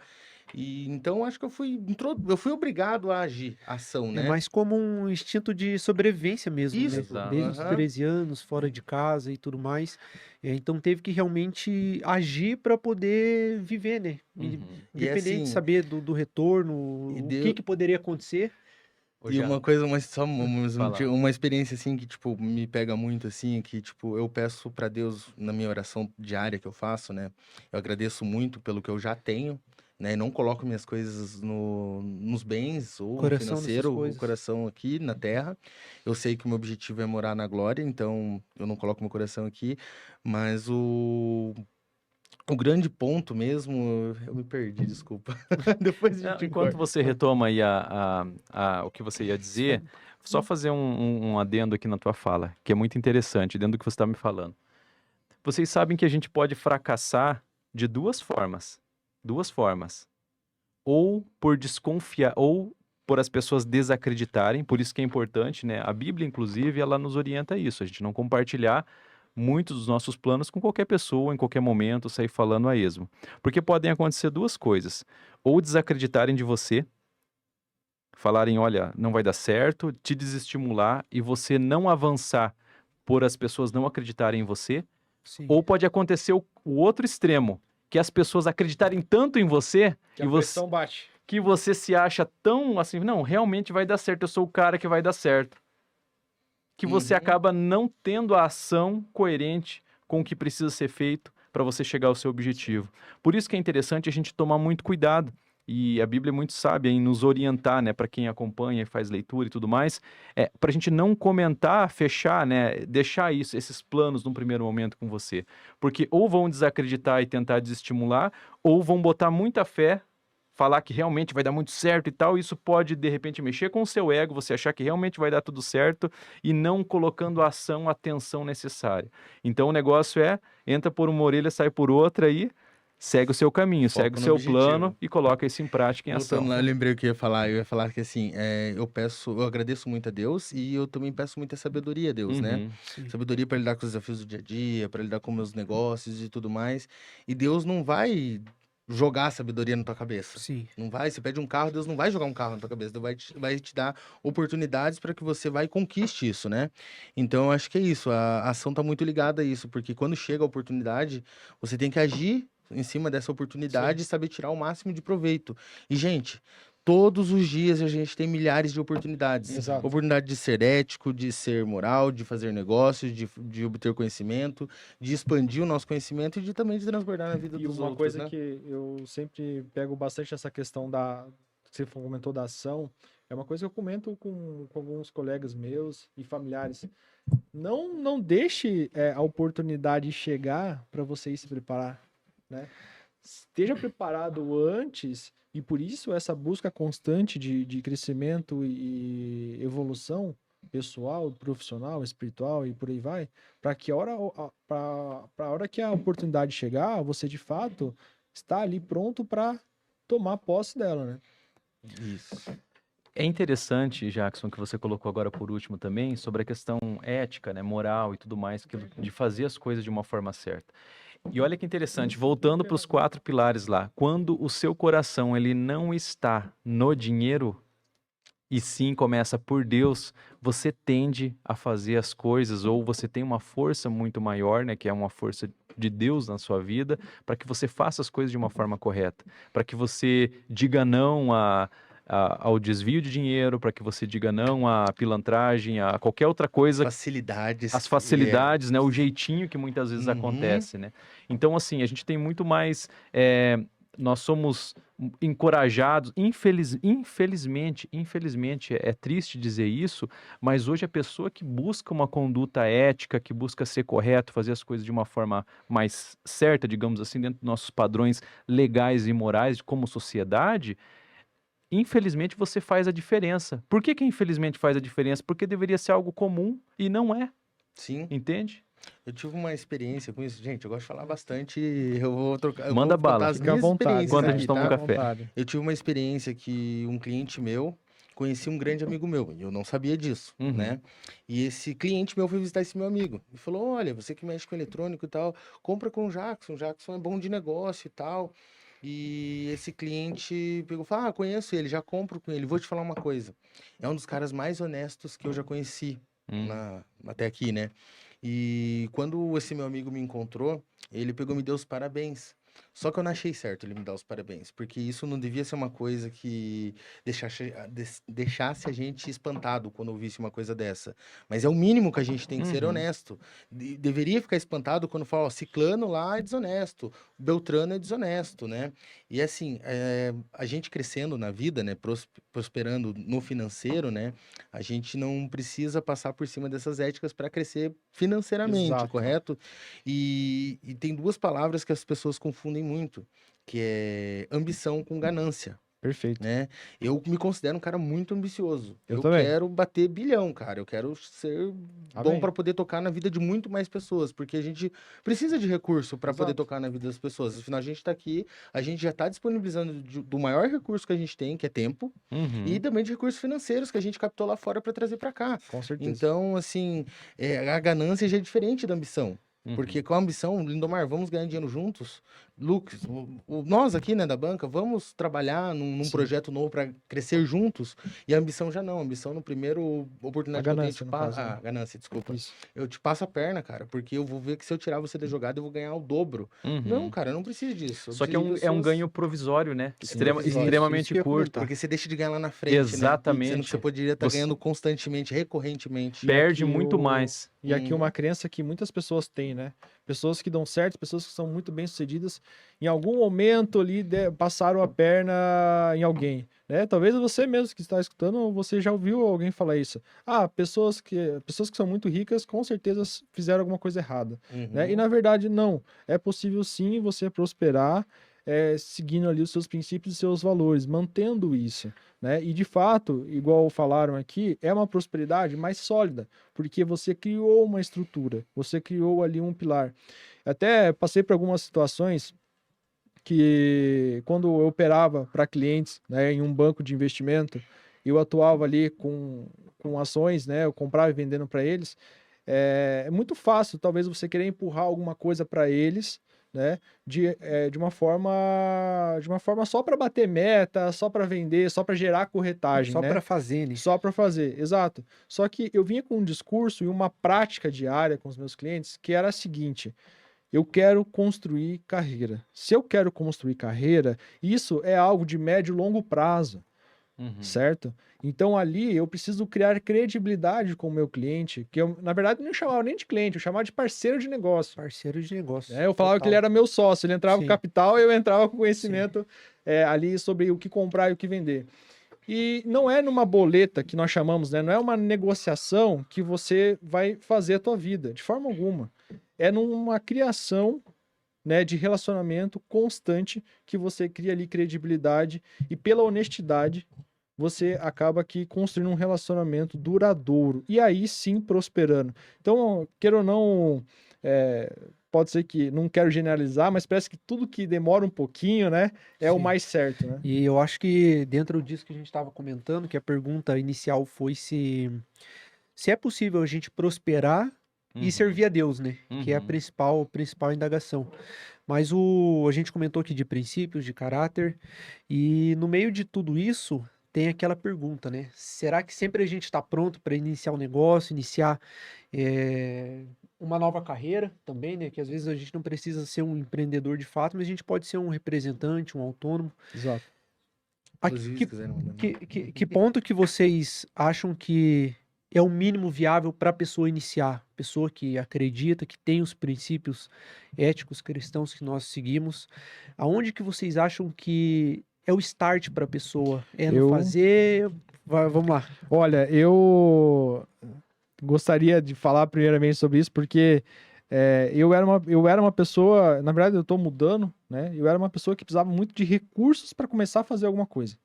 E então acho que eu fui obrigado a agir, ação, É né? mais como um instinto de sobrevivência mesmo, né? Isso, Exato. Desde os aham. 13 anos, fora de casa e tudo mais. Então teve que realmente agir para poder viver, né? Uhum. E Independente de assim, saber do retorno, e o deu- que poderia acontecer. E uma coisa, Fala. uma experiência assim que, tipo, me pega muito, assim, que, tipo, eu peço pra Deus na minha oração diária que eu faço, né? Eu agradeço muito pelo que eu já tenho, né? E não coloco minhas coisas nos bens ou no Coração nessas financeiro, o coisas. coração aqui na terra. Eu sei que o meu objetivo é morar na glória, então eu não coloco meu coração aqui, mas o grande ponto mesmo, eu me perdi, desculpa. Depois a Não, gente enquanto corta. você retoma aí o que você ia dizer, só fazer um adendo aqui na tua fala, que é muito interessante, dentro do que você está me falando. Vocês sabem que a gente pode fracassar de duas formas. Duas formas. Ou por desconfiar, ou por as pessoas desacreditarem, por isso que é importante, né? A Bíblia, inclusive, ela nos orienta a isso, a gente não compartilhar muitos dos nossos planos com qualquer pessoa, em qualquer momento, sair falando a esmo. Porque podem acontecer duas coisas. Ou desacreditarem de você, falarem, olha, não vai dar certo, te desestimular e você não avançar por as pessoas não acreditarem em você. Sim. Ou pode acontecer o outro extremo, que as pessoas acreditarem tanto em você Que e a você... pressão bate. que você se acha tão assim, não, realmente vai dar certo, eu sou o cara que vai dar certo. Que você Uhum. acaba não tendo a ação coerente com o que precisa ser feito para você chegar ao seu objetivo. Por isso que é interessante a gente tomar muito cuidado. E a Bíblia é muito sábia em nos orientar, né, para quem acompanha e faz leitura e tudo mais, para a gente não comentar, fechar, né, deixar esses planos num primeiro momento com você. Porque ou vão desacreditar e tentar desestimular, ou vão botar muita fé, falar que realmente vai dar muito certo e tal, isso pode, de repente, mexer com o seu ego, você achar que realmente vai dar tudo certo e não colocando a ação, a atenção necessária. Então, o negócio entra por uma orelha, sai por outra e segue o seu caminho, Foco segue o no seu objetivo. plano e coloca isso em prática, em ação. Voltando lá, eu lembrei o que eu ia falar que assim, eu agradeço muito a Deus e eu também peço muita sabedoria a Deus, né? Uhum. Sim. Sabedoria para lidar com os desafios do dia a dia, para lidar com meus negócios e tudo mais. E Deus não vai jogar sabedoria na tua cabeça. Sim. Não vai, você pede um carro, Deus não vai jogar um carro na tua cabeça, Deus vai te dar oportunidades para que você vai e conquiste isso, né? Então, eu acho que é isso, a ação tá muito ligada a isso, porque quando chega a oportunidade, você tem que agir em cima dessa oportunidade e saber tirar o máximo de proveito. E, gente, todos os dias a gente tem milhares de oportunidades. Exato. Oportunidade de ser ético, de ser moral, de fazer negócios, de obter conhecimento, de expandir o nosso conhecimento e também de transbordar na vida E dos uma outros, coisa né? que eu sempre pego bastante essa questão que você comentou da ação, é uma coisa que eu comento com alguns colegas meus e familiares. Não deixe a oportunidade chegar para você ir se preparar, né? Esteja preparado antes, e por isso essa busca constante de crescimento e evolução pessoal, profissional, espiritual e por aí vai, para que a hora que a oportunidade chegar, você de fato está ali pronto para tomar posse dela, né? Isso. É interessante, Jackson, que você colocou agora por último também, sobre a questão ética, né, moral e tudo mais, de fazer as coisas de uma forma certa. E olha que interessante, voltando para os 4 pilares lá, quando o seu coração ele não está no dinheiro, e sim começa por Deus, você tende a fazer as coisas, ou você tem uma força muito maior, né, que é uma força de Deus na sua vida, para que você faça as coisas de uma forma correta, para que você diga não ao desvio de dinheiro, para que você diga não à pilantragem, a qualquer outra coisa, Facilidades. as facilidades, né, o jeitinho que muitas vezes Uhum. acontece, né? Então, assim, a gente tem muito mais, nós somos encorajados, infelizmente, é triste dizer isso, mas hoje a pessoa que busca uma conduta ética, que busca ser correto, fazer as coisas de uma forma mais certa, digamos assim, dentro dos nossos padrões legais e morais como sociedade, infelizmente você faz a diferença. Por que que infelizmente faz a diferença? Porque deveria ser algo comum e não é, Sim. entende? Eu tive uma experiência com isso. Gente, eu gosto de falar bastante. Eu vou trocar. Eu Manda vou bala. contar as Fica à minhas vontade. experiências Enquanto a aqui, gente toma um tá? café. Eu tive uma experiência que um cliente meu conhecia um grande amigo meu. E eu não sabia disso, Uhum. né? E esse cliente meu foi visitar esse meu amigo. E falou: olha, você que mexe com eletrônico e tal, compra com o Jackson. O Jackson é bom de negócio e tal. E esse cliente pegou e falou: ah, conheço ele, já compro com ele. Vou te falar uma coisa. É um dos caras mais honestos que eu já conheci até aqui, né? E quando esse meu amigo me encontrou, ele pegou e me deu os parabéns. Só que eu não achei certo ele me dar os parabéns, porque isso não devia ser uma coisa que deixasse a gente espantado quando ouvisse uma coisa dessa. Mas é o mínimo que a gente tem que ser Uhum. honesto. Deveria ficar espantado quando fala, ó, ciclano lá é desonesto, Beltrano é desonesto, né? E assim, a gente crescendo na vida, né, prosperando no financeiro, né, a gente não precisa passar por cima dessas éticas para crescer financeiramente, Exato. correto? E tem duas palavras que as pessoas confundem muito, que é ambição com ganância, Perfeito. né? Eu me considero um cara muito ambicioso. Eu Eu também. quero bater bilhão, cara. Eu quero ser bom Amém. para poder tocar na vida de muito mais pessoas, porque a gente precisa de recurso para poder Exato. tocar na vida das pessoas. Afinal, a gente está aqui, a gente já está disponibilizando do maior recurso que a gente tem, que é tempo, Uhum. e também de recursos financeiros que a gente captou lá fora para trazer para cá. Com certeza. Então, assim, a ganância já é diferente da ambição. Porque com a ambição, Lindomar, vamos ganhar dinheiro juntos. Lucas, nós aqui, né, da banca, vamos trabalhar num projeto novo para crescer juntos. E a ambição já não. A ambição no primeiro oportunidade A que eu ganância, tenho, no caso, né? ganância, desculpa. Isso. Eu te passo a perna, cara, porque eu vou ver que se eu tirar você da jogada, eu vou ganhar o dobro. Não, cara, eu não preciso disso. Eu Só que é preciso de um pessoas- ganho provisório, né? Sim, provisório. Isso Extremamente que eu ia curto. comentar. Porque você deixa de ganhar lá na frente, Exatamente. né? Sendo que você poderia estar Você- ganhando constantemente, recorrentemente. Perde aqui muito o- mais. E aqui uma crença que muitas pessoas têm, né? Pessoas que dão certo, pessoas que são muito bem-sucedidas, em algum momento ali passaram a perna em alguém, né? Talvez você mesmo que está escutando, você já ouviu alguém falar isso. Ah, pessoas que são muito ricas com certeza fizeram alguma coisa errada, né? E na verdade não. É possível sim você prosperar seguindo ali os seus princípios e seus valores, mantendo isso, né? E de fato, igual falaram aqui, é uma prosperidade mais sólida, porque você criou uma estrutura, você criou ali um pilar. Até passei por algumas situações que quando eu operava para clientes, né, em um banco de investimento, eu atuava ali com ações, né, eu comprava e vendendo para eles. É muito fácil, talvez, você querer empurrar alguma coisa para eles, né, de uma forma só para bater meta, só para vender, só para gerar corretagem, Só né? para fazer, né? Só para fazer, exato. Só que eu vinha com um discurso e uma prática diária com os meus clientes que era a seguinte: eu quero construir carreira. Se eu quero construir carreira, isso é algo de médio e longo prazo, certo? Então ali eu preciso criar credibilidade com o meu cliente, que eu, na verdade, não chamava nem de cliente, eu chamava de parceiro de negócio. Parceiro de negócio. Eu falava que ele era meu sócio, ele entrava com Sim. capital e eu entrava com conhecimento ali sobre o que comprar e o que vender. E não é numa boleta que nós chamamos, né? Não é uma negociação que você vai fazer a tua vida, de forma alguma. É numa criação, né, de relacionamento constante que você cria ali credibilidade e pela honestidade você acaba aqui construindo um relacionamento duradouro e aí sim prosperando. Então, queira ou não, pode ser que, não quero generalizar, mas parece que tudo que demora um pouquinho, né, é o Sim. mais certo, né? E eu acho que dentro disso que a gente estava comentando, que a pergunta inicial foi se é possível a gente prosperar e servir a Deus, né? Que é a principal indagação. Mas a gente comentou aqui de princípios, de caráter, e no meio de tudo isso tem aquela pergunta, né? Será que sempre a gente está pronto para iniciar um negócio, iniciar uma nova carreira também, né? Que às vezes a gente não precisa ser um empreendedor de fato, mas a gente pode ser um representante, um autônomo. Exato. Inclusive, se quiser, não manda, não. Que ponto que vocês acham que é o mínimo viável para a pessoa iniciar? Pessoa que acredita, que tem os princípios éticos cristãos que nós seguimos. Aonde que vocês acham que é o start para a pessoa? É no fazer? Vamos lá. Olha, eu gostaria de falar primeiramente sobre isso, porque eu era uma pessoa, na verdade eu estou mudando, né? Eu era uma pessoa que precisava muito de recursos para começar a fazer alguma coisa.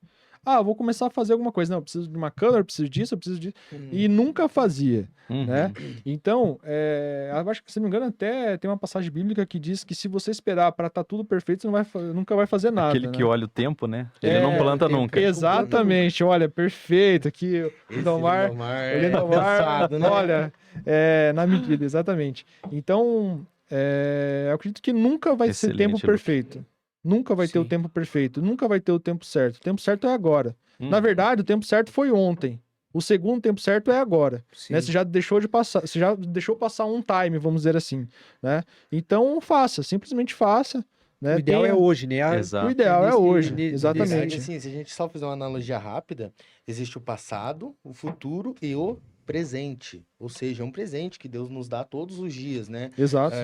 Ah, vou começar a fazer alguma coisa. Não, eu preciso de uma câmera, eu preciso disso, eu preciso disso. E nunca fazia, né? Então, eu acho que, se não me engano, até tem uma passagem bíblica que diz que se você esperar para estar tudo perfeito, você nunca vai fazer nada. Aquele né? que olha o tempo, né? Ele não planta nunca. Exatamente, olha, perfeito. Aqui, o Lindomar, cansado, né? olha, na medida, exatamente. Então, eu acredito que nunca vai ser Excelente, tempo Lucas. perfeito. Nunca vai ter o Sim. tempo perfeito, nunca vai ter o tempo certo. O tempo certo é agora. Uhum. Na verdade, o tempo certo foi ontem. O segundo tempo certo é agora. Sim. Né? Você já deixou passar um time, vamos dizer assim, né? Então faça, simplesmente faça. Né? O ideal é hoje, né? Exato. O ideal é Nesse- hoje, nesse- exatamente. Assim, se a gente só fizer uma analogia rápida, existe o passado, o futuro e o presente. Ou seja, é um presente que Deus nos dá todos os dias, né? Exato.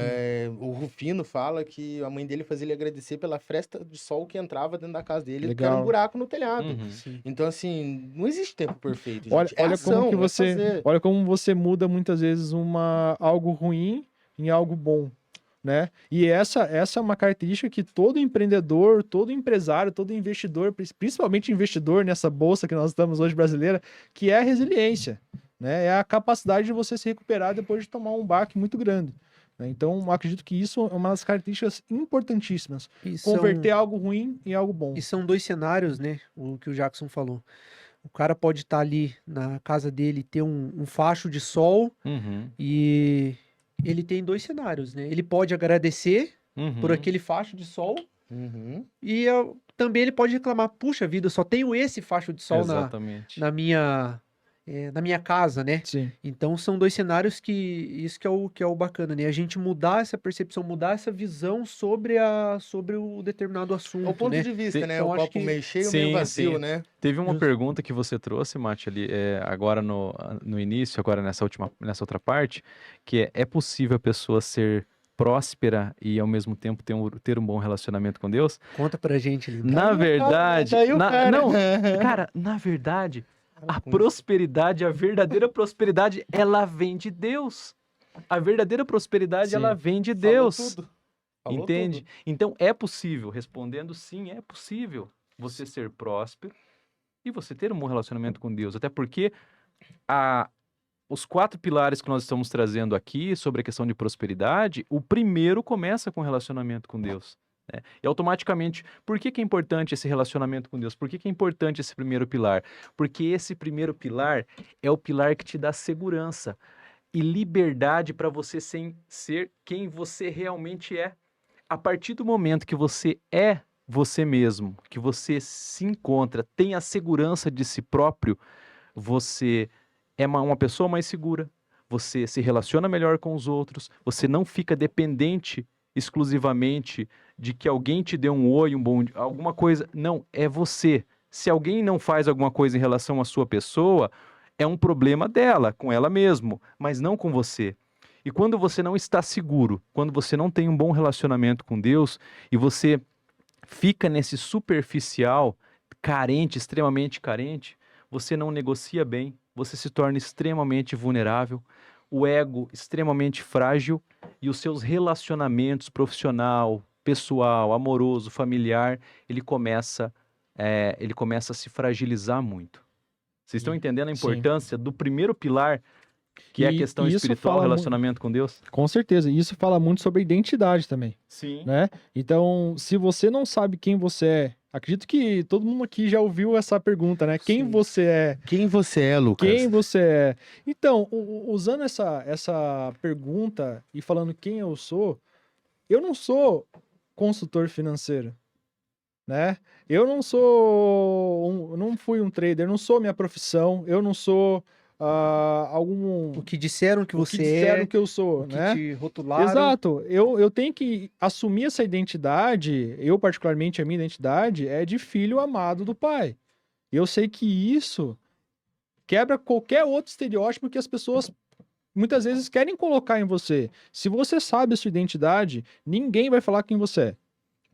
O Rufino fala que a mãe dele fazia ele agradecer pela fresta de sol que entrava dentro da casa dele, porque era um Legal. buraco no telhado. Uhum. Sim. Então, assim, não existe tempo perfeito, Olha, gente. É olha ação, como que é você, fazer. olha como você muda muitas vezes algo ruim em algo bom, né? E essa é uma característica que todo empreendedor, todo empresário, todo investidor, principalmente investidor nessa bolsa que nós estamos hoje brasileira, que é a resiliência, né? É a capacidade de você se recuperar depois de tomar um baque muito grande. Né? Então, eu acredito que isso é uma das características importantíssimas. E Converter algo ruim em algo bom. E são dois cenários, né? O que o Jackson falou. O cara pode estar ali na casa dele, ter um facho de sol Uhum. e ele tem dois cenários, né? Ele pode agradecer por Uhum. aquele facho de sol Uhum. e também ele pode reclamar, puxa vida, eu só tenho esse facho de sol Exatamente. na minha casa, né? Sim. Então são dois cenários isso que é o bacana, né? A gente mudar essa percepção, mudar essa visão sobre o determinado assunto, É o ponto né? de vista, né? Então, O acho copo que- meio cheio, Sim, meio vazio, sim. né? Teve uma Justo. pergunta que você trouxe, Mate, ali, agora no início, agora nessa outra parte, que é possível a pessoa ser próspera e ao mesmo tempo ter um bom relacionamento com Deus? Conta pra gente, Lindo. Na verdade, daí o cara. não, cara, na verdade, a Com isso. prosperidade, a verdadeira prosperidade, ela vem de Deus. A verdadeira prosperidade, Sim. ela vem de Falou Deus. tudo. Falou Entende? tudo. Então é possível, respondendo sim, é possível você ser próspero e você ter um bom relacionamento com Deus. Até porque os 4 pilares que nós estamos trazendo aqui sobre a questão de prosperidade, o primeiro começa com relacionamento com Deus, né? E automaticamente, por que é importante esse relacionamento com Deus? Por que é importante esse primeiro pilar? Porque esse primeiro pilar é o pilar que te dá segurança e liberdade para você ser quem você realmente é. A partir do momento que você é você mesmo, que você se encontra, tem a segurança de si próprio, você é uma pessoa mais segura, você se relaciona melhor com os outros, você não fica dependente exclusivamente de que alguém te dê um oi, alguma coisa. Não, é você. Se alguém não faz alguma coisa em relação à sua pessoa, é um problema dela, com ela mesmo, mas não com você. E quando você não está seguro, quando você não tem um bom relacionamento com Deus e você fica nesse superficial, carente, extremamente carente, você não negocia bem, você se torna extremamente vulnerável, o ego extremamente frágil e os seus relacionamentos profissional, pessoal, amoroso, familiar, ele começa a se fragilizar muito. Vocês estão entendendo a Sim. importância do primeiro pilar, que é a E questão isso espiritual, fala relacionamento com Deus? Com certeza. E isso fala muito sobre identidade também, Sim. né? Então, se você não sabe quem você é, acredito que todo mundo aqui já ouviu essa pergunta, né? Quem Sim. você é? Quem você é, Lucas? Quem você é? Então, usando essa pergunta e falando quem eu não sou consultor financeiro, né? Eu não não fui um trader, eu não sou minha profissão, eu não sou O que disseram que o você que disseram é, que eu sou, o que né? te rotularam. Exato. Eu tenho que assumir essa identidade, eu particularmente, a minha identidade é de filho amado do Pai. Eu sei que isso quebra qualquer outro estereótipo que as pessoas muitas vezes querem colocar em você. Se você sabe a sua identidade, ninguém vai falar quem você é.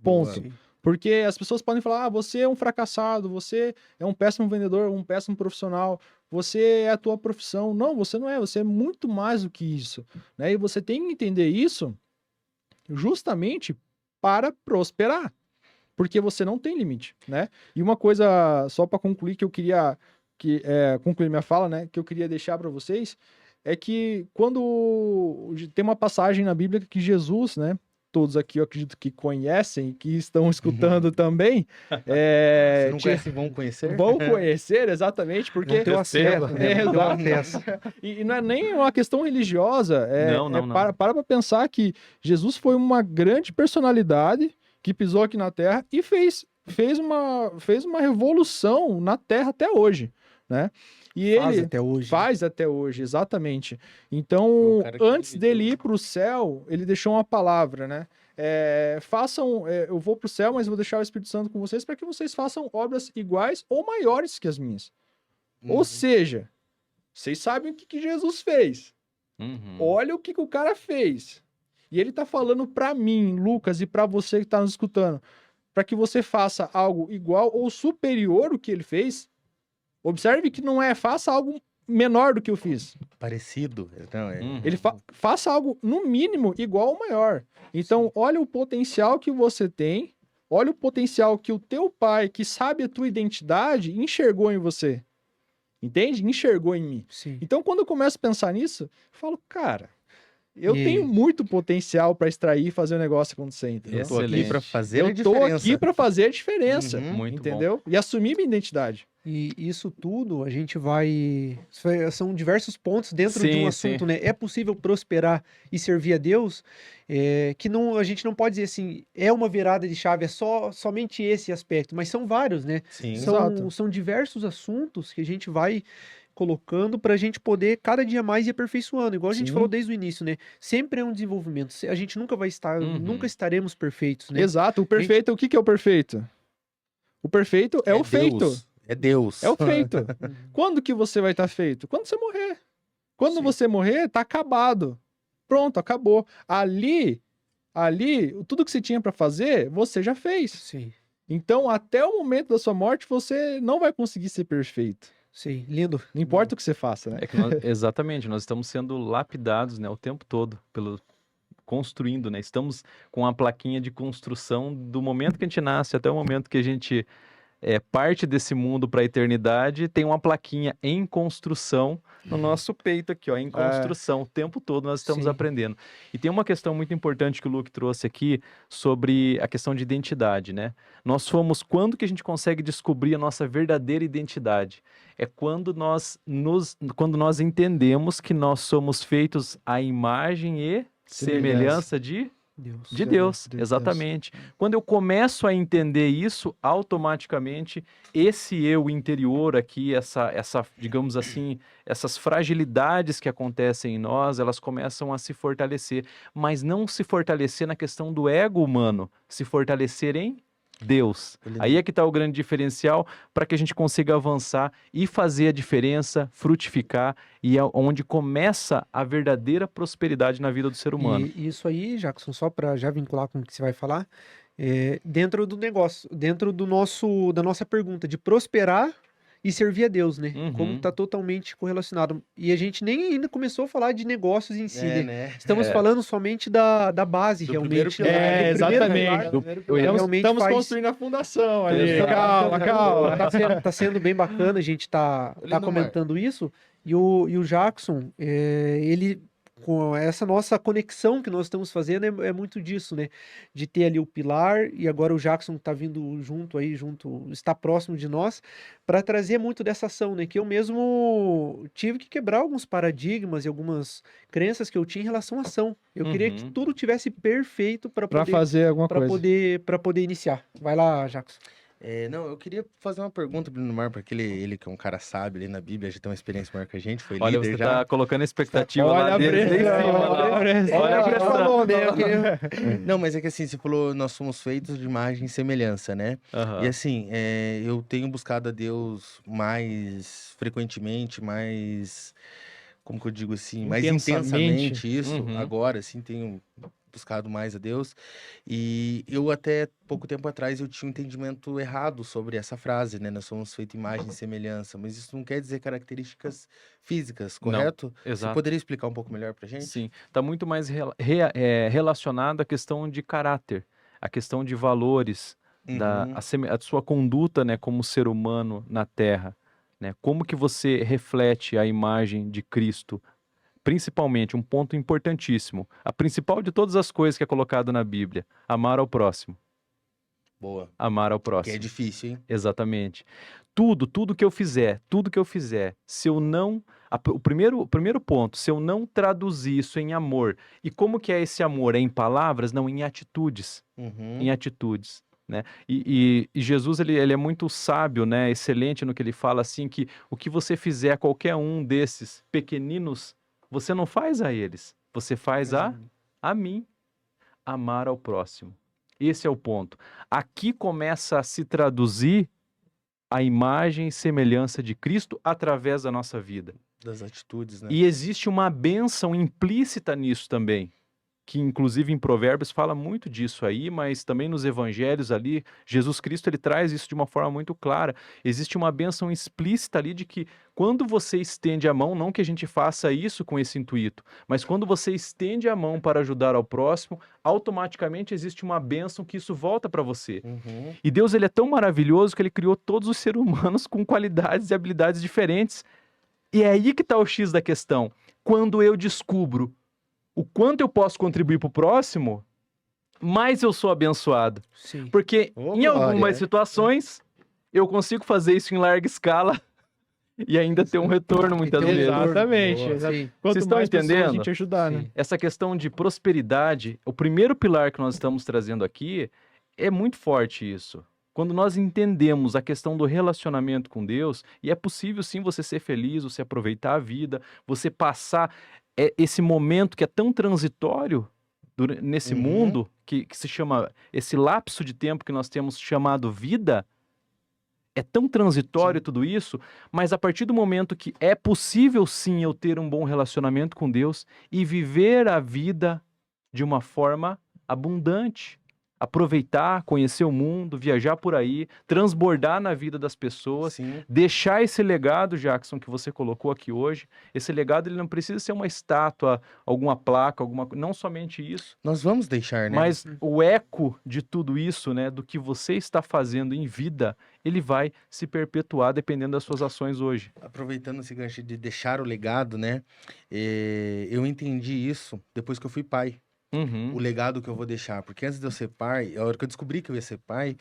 Ponto. Sim. Porque as pessoas podem falar, você é um fracassado, você é um péssimo vendedor, um péssimo profissional, você é a tua profissão. Não, você não é, você é muito mais do que isso, né? E você tem que entender isso justamente para prosperar, porque você não tem limite, né? E uma coisa, só para concluir, que eu queria concluir minha fala, né? Que eu queria deixar para vocês, é que quando tem uma passagem na Bíblia que Jesus, né? Todos aqui eu acredito que conhecem, que estão escutando também. Se não tinha- conhecem, vão conhecer? Vão conhecer, exatamente, porque. Não teu acesso, né? Não teu Exato. acesso. E não é nem uma questão religiosa. Não. Para pensar que Jesus foi uma grande personalidade que pisou aqui na Terra e fez uma revolução na Terra até hoje, né? E Faz ele até hoje. faz até hoje, exatamente. Então, Foi o cara que antes dividiu. dele ir para o céu, ele deixou uma palavra, né? Eu vou para o céu, mas vou deixar o Espírito Santo com vocês para que vocês façam obras iguais ou maiores que as minhas. Uhum. Ou seja, vocês sabem o que Jesus fez. Uhum. Olha o que o cara fez. E ele tá falando para mim, Lucas, e para você que tá nos escutando, para que você faça algo igual ou superior ao que ele fez. Observe que não faça algo menor do que eu fiz. Parecido. Não, Uhum. Ele faça algo, no mínimo, igual ou maior. Então, olha o potencial que você tem, olha o potencial que o teu pai, que sabe a tua identidade, enxergou em você. Entende? Enxergou em mim. Sim. Então, quando eu começo a pensar nisso, eu falo, cara, eu E- tenho muito potencial para extrair e fazer o negócio acontecer, entendeu? Eu tô aqui Excelente. para fazer a Eu tô diferença. aqui para fazer a diferença, Uhum. Muito bom. entendeu? E assumir minha identidade. E isso tudo a gente vai. São diversos pontos dentro de Sim, um sim. assunto, né? É possível prosperar e servir a Deus? Que não, a gente não pode dizer assim, é uma virada de chave, é somente esse aspecto, mas são vários, né? Sim. Exato. São diversos assuntos que a gente vai colocando para a gente poder cada dia mais ir aperfeiçoando, igual a gente Sim. falou desde o início, né? Sempre é um desenvolvimento. A gente nunca vai estar, Uhum. nunca estaremos perfeitos, né? Exato. O perfeito, o que que é o perfeito? O perfeito é o feito. Deus. É Deus. É o feito. Uhum. Quando que você vai estar feito? Quando você morrer. Quando Sim. você morrer, tá acabado. Pronto, acabou. Ali, tudo que você tinha para fazer, você já fez. Sim, Então, até o momento da sua morte, você não vai conseguir ser perfeito. sim, lindo. Não importa o que você faça, né? É que exatamente, nós estamos sendo lapidados, né, o tempo todo, construindo, né? Estamos com a plaquinha de construção do momento que a gente nasce até o momento que a gente parte desse mundo para a eternidade, tem uma plaquinha em construção no nosso peito aqui, ó, em construção. O tempo todo nós estamos Sim. aprendendo. E tem uma questão muito importante que o Luke trouxe aqui sobre a questão de identidade, né? Quando que a gente consegue descobrir a nossa verdadeira identidade? É quando quando nós entendemos que nós somos feitos à imagem e semelhança de Deus. Deus, Deus. exatamente. Quando eu começo a entender isso, automaticamente esse eu interior aqui, digamos assim, essas fragilidades que acontecem em nós, elas começam a se fortalecer, mas não se fortalecer na questão do ego humano, se fortalecer em Deus. Aí é que está o grande diferencial para que a gente consiga avançar e fazer a diferença, frutificar, e é onde começa a verdadeira prosperidade na vida do ser humano. E isso aí, Jackson, só para já vincular com o que você vai falar, dentro do negócio, dentro da nossa pergunta de prosperar e servir a Deus, né? Como Uhum. está totalmente correlacionado. E a gente nem ainda começou a falar de negócios em si, né? né? Estamos falando somente da base, Do realmente. primeiro pilar. né? Do primeiro exatamente. pilar, realmente Estamos faz- construindo a fundação ali. Exato. Calma. Tá sendo bem bacana a gente tá Lindomar. comentando isso. E o Jackson, ele, com essa nossa conexão que nós estamos fazendo, é muito disso, né? De ter ali o pilar, e agora o Jackson tá vindo junto, está próximo de nós, para trazer muito dessa ação, né? Que eu mesmo tive que quebrar alguns paradigmas e algumas crenças que eu tinha em relação à ação. Eu queria que Uhum. tudo tivesse perfeito para Pra poder fazer alguma para coisa. poder iniciar. Vai lá, Jackson. Não, eu queria fazer uma pergunta pro Lindomar, porque ele que é um cara sábio ali na Bíblia, já tem uma experiência maior que a gente, foi Olha, líder você já. tá colocando a expectativa Olha lá a dele, pressão, lá em cima, lá. olha a pressão. Olha a Olha, pressão. falou, né? Eu queria- Não, mas é que assim, você falou, nós somos feitos de imagem e semelhança, né? Aham. E assim, eu tenho buscado a Deus mais frequentemente, mais, como que eu digo assim, mais Intensamente. intensamente isso. Uhum. Agora, assim, tenho buscado mais a Deus. E eu até pouco tempo atrás eu tinha um entendimento errado sobre essa frase, né? Nós somos feitos imagem e semelhança, mas isso não quer dizer características físicas, Não, correto? Você exato. poderia explicar um pouco melhor pra gente? Sim, está muito mais relacionado à questão de caráter, à questão de valores, Uhum. a sua conduta, né, como ser humano na Terra, né? Como que você reflete a imagem de Cristo, principalmente um ponto importantíssimo, a principal de todas as coisas que é colocado na Bíblia, amar ao próximo, Boa. amar ao Que próximo. é difícil, hein? Exatamente. Tudo que eu fizer, se eu não. O primeiro ponto, se eu não traduzir isso em amor. E como que é esse amor? É em palavras? Não, em atitudes. Uhum. Em atitudes. Né? E Jesus, ele é muito sábio, né? Excelente no que ele fala, assim, que o que você fizer a qualquer um desses pequeninos, você não faz a eles. Você faz a mim. Amar ao próximo. Esse é o ponto. Aqui começa a se traduzir a imagem e semelhança de Cristo através da nossa vida. Das atitudes, né? E existe uma bênção implícita nisso também, que inclusive em Provérbios fala muito disso aí, mas também nos evangelhos ali, Jesus Cristo ele traz isso de uma forma muito clara. Existe uma bênção explícita ali de que quando você estende a mão, não que a gente faça isso com esse intuito, mas quando você estende a mão para ajudar ao próximo, automaticamente existe uma bênção que isso volta para você. Uhum. E Deus ele é tão maravilhoso que ele criou todos os seres humanos com qualidades e habilidades diferentes. E é aí que está o X da questão. Quando eu descubro o quanto eu posso contribuir para o próximo, mais eu sou abençoado. Sim. Porque Ô, em glória. algumas situações eu consigo fazer isso em larga escala e ainda ter um retorno muitas ter um vezes. retorno. Exatamente. Boa, Exato. sim. Quanto Vocês estão mais pessoas a entendendo? gente ajudar, né? Sim. Essa questão de prosperidade, o primeiro pilar que nós estamos trazendo aqui é muito forte isso. Quando nós entendemos a questão do relacionamento com Deus, e é possível sim você ser feliz, você aproveitar a vida, você passar esse momento que é tão transitório nesse Uhum. mundo, que se chama, esse lapso de tempo que nós temos chamado vida, é tão transitório tudo isso, mas a partir do momento que é possível sim eu ter um bom relacionamento com Deus e viver a vida de uma forma abundante, aproveitar, conhecer o mundo, viajar por aí, transbordar na vida das pessoas, Sim. deixar esse legado, Jackson, que você colocou aqui hoje. Esse legado ele não precisa ser uma estátua, alguma placa, não somente isso, Nós vamos deixar, né? mas o eco de tudo isso, né, do que você está fazendo em vida, ele vai se perpetuar dependendo das suas ações hoje. Aproveitando esse gancho de deixar o legado, né? Eu entendi isso depois que eu fui pai. O legado que eu vou deixar. Porque antes de eu ser pai, a hora que eu descobri que eu ia ser pai,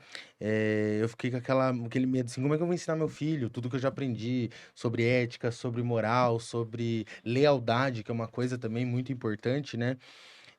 eu fiquei com aquele medo, assim, como é que eu vou ensinar meu filho? Tudo que eu já aprendi sobre ética, sobre moral, sobre lealdade, que é uma coisa também muito importante, né?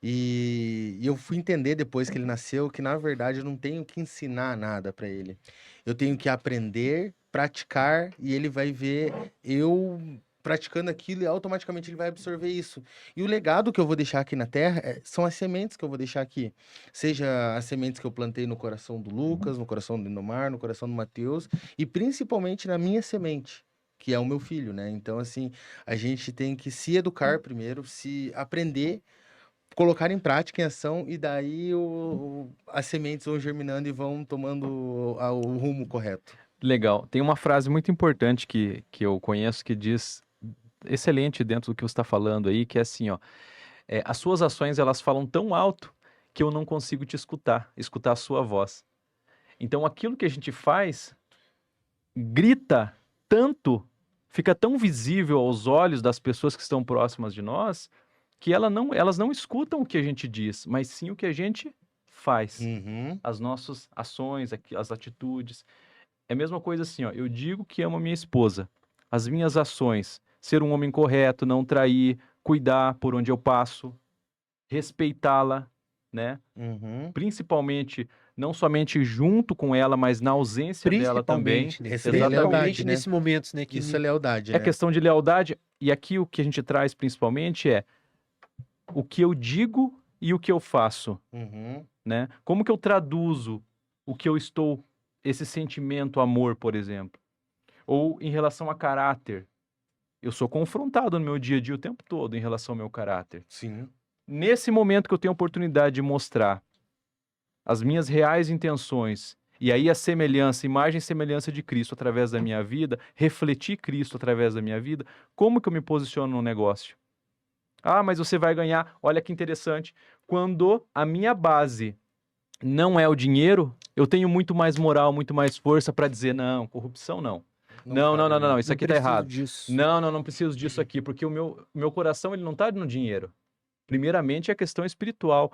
E eu fui entender depois que ele nasceu que, na verdade, eu não tenho que ensinar nada para ele. Eu tenho que aprender, praticar, e ele vai ver eu praticando aquilo e automaticamente ele vai absorver isso. E o legado que eu vou deixar aqui na Terra são as sementes que eu vou deixar aqui. Seja as sementes que eu plantei no coração do Lucas, no coração do Lindomar, no coração do Mateus, e principalmente na minha semente, que é o meu filho, né? Então, assim, a gente tem que se educar primeiro, se aprender, colocar em prática, em ação, e daí as sementes vão germinando e vão tomando o rumo correto. Legal. Tem uma frase muito importante que eu conheço que diz, excelente dentro do que você está falando aí, que é assim, ó, as suas ações elas falam tão alto que eu não consigo te escutar a sua voz. Então aquilo que a gente faz grita tanto, fica tão visível aos olhos das pessoas que estão próximas de nós, que elas não escutam o que a gente diz, mas sim o que a gente faz. Uhum. As nossas ações, as atitudes. É a mesma coisa assim, ó, eu digo que amo a minha esposa. As minhas ações, ser um homem correto, não trair, cuidar por onde eu passo, respeitá-la, né? Uhum. Principalmente, não somente junto com ela, mas na ausência dela também. Principalmente, né? Receber Exatamente, lealdade, né? Nesses momentos, né? Isso é lealdade, É né? questão de lealdade, e aqui o que a gente traz principalmente é o que eu digo e o que eu faço, Uhum. né? Como que eu traduzo o que eu estou, esse sentimento, amor, por exemplo? Ou em relação a caráter. Eu sou confrontado no meu dia a dia o tempo todo em relação ao meu caráter. Sim. Nesse momento que eu tenho a oportunidade de mostrar as minhas reais intenções, e aí a semelhança, imagem e semelhança de Cristo através da minha vida, refletir Cristo através da minha vida, como que eu me posiciono no negócio? Ah, mas você vai ganhar, olha que interessante, quando a minha base não é o dinheiro, eu tenho muito mais moral, muito mais força para dizer, não, corrupção não. Não, isso aqui tá errado. Disso. Não preciso disso aqui, porque o meu coração ele não tá no dinheiro. Primeiramente é a questão espiritual.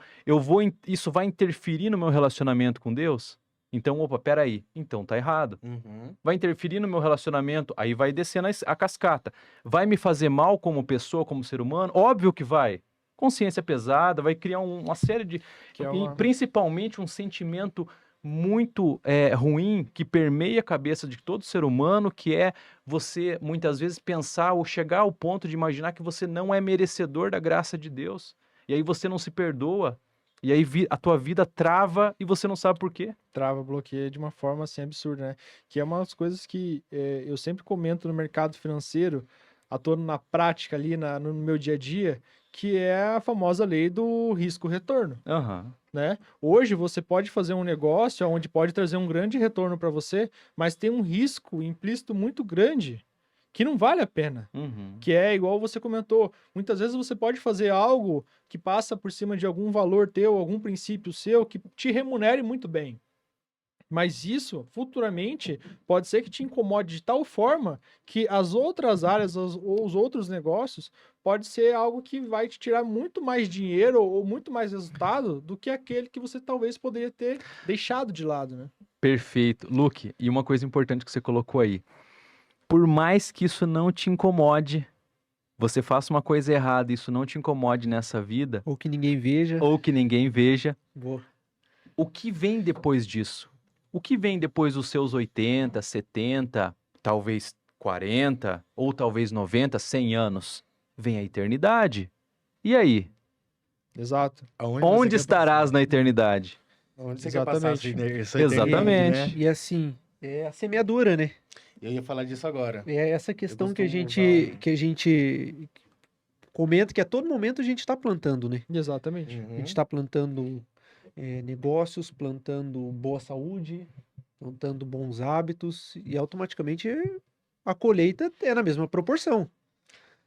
Isso vai interferir no meu relacionamento com Deus? Então, opa, peraí, então tá errado. Uhum. Vai interferir no meu relacionamento? Aí vai descendo a cascata. Vai me fazer mal como pessoa, como ser humano? Óbvio que vai. Consciência pesada, vai criar uma série de... Que é E uma- principalmente um sentimento muito ruim que permeia a cabeça de todo ser humano, que é você, muitas vezes, pensar ou chegar ao ponto de imaginar que você não é merecedor da graça de Deus. E aí você não se perdoa. E aí a tua vida trava e você não sabe por quê. Trava, bloqueia de uma forma assim absurda, né? Que é uma das coisas que eu sempre comento no mercado financeiro, atuando na prática ali no meu dia a dia, que é a famosa lei do risco-retorno, Aham. né? Hoje você pode fazer um negócio onde pode trazer um grande retorno para você, mas tem um risco implícito muito grande que não vale a pena. Uhum. Que é igual você comentou, muitas vezes você pode fazer algo que passa por cima de algum valor teu, algum princípio seu, que te remunere muito bem. Mas isso, futuramente, pode ser que te incomode de tal forma que as outras áreas ou os outros negócios pode ser algo que vai te tirar muito mais dinheiro ou muito mais resultado do que aquele que você talvez poderia ter deixado de lado, né? Perfeito. Luke, e uma coisa importante que você colocou aí. Por mais que isso não te incomode, você faça uma coisa errada e isso não te incomode nessa vida, Ou que ninguém veja. ou que ninguém veja, Boa. o que vem depois disso? O que vem depois dos seus 80, 70, talvez 40, ou talvez 90, 100 anos? Vem a eternidade. E aí? Exato. Onde estarás na eternidade? Onde você quer passar Exatamente. essa eternidade, Exatamente. né? E assim, é a semeadura, né? Eu ia falar disso agora. É essa questão que a costumo gente, usar- que a gente comenta que a todo momento a gente está plantando, né? Exatamente. A Uhum. gente está plantando negócios, plantando boa saúde, plantando bons hábitos e automaticamente a colheita é na mesma proporção.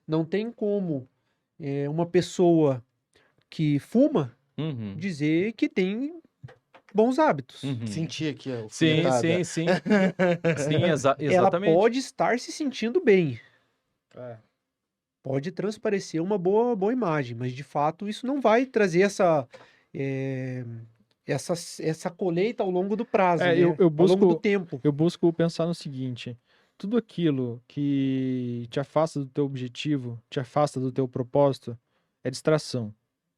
Não tem como uma pessoa que fuma Uhum. dizer que tem bons hábitos. Uhum. Senti aqui, ó. Sim, alfinetada. sim, sim. Sim, Ela exatamente. pode estar se sentindo bem, É. pode transparecer uma boa imagem, mas de fato isso não vai trazer eh, essa colheita ao longo do prazo, É, né? eu Ao longo do busco- tempo. Eu busco pensar no seguinte: tudo aquilo que te afasta do teu objetivo, te afasta do teu propósito, é distração.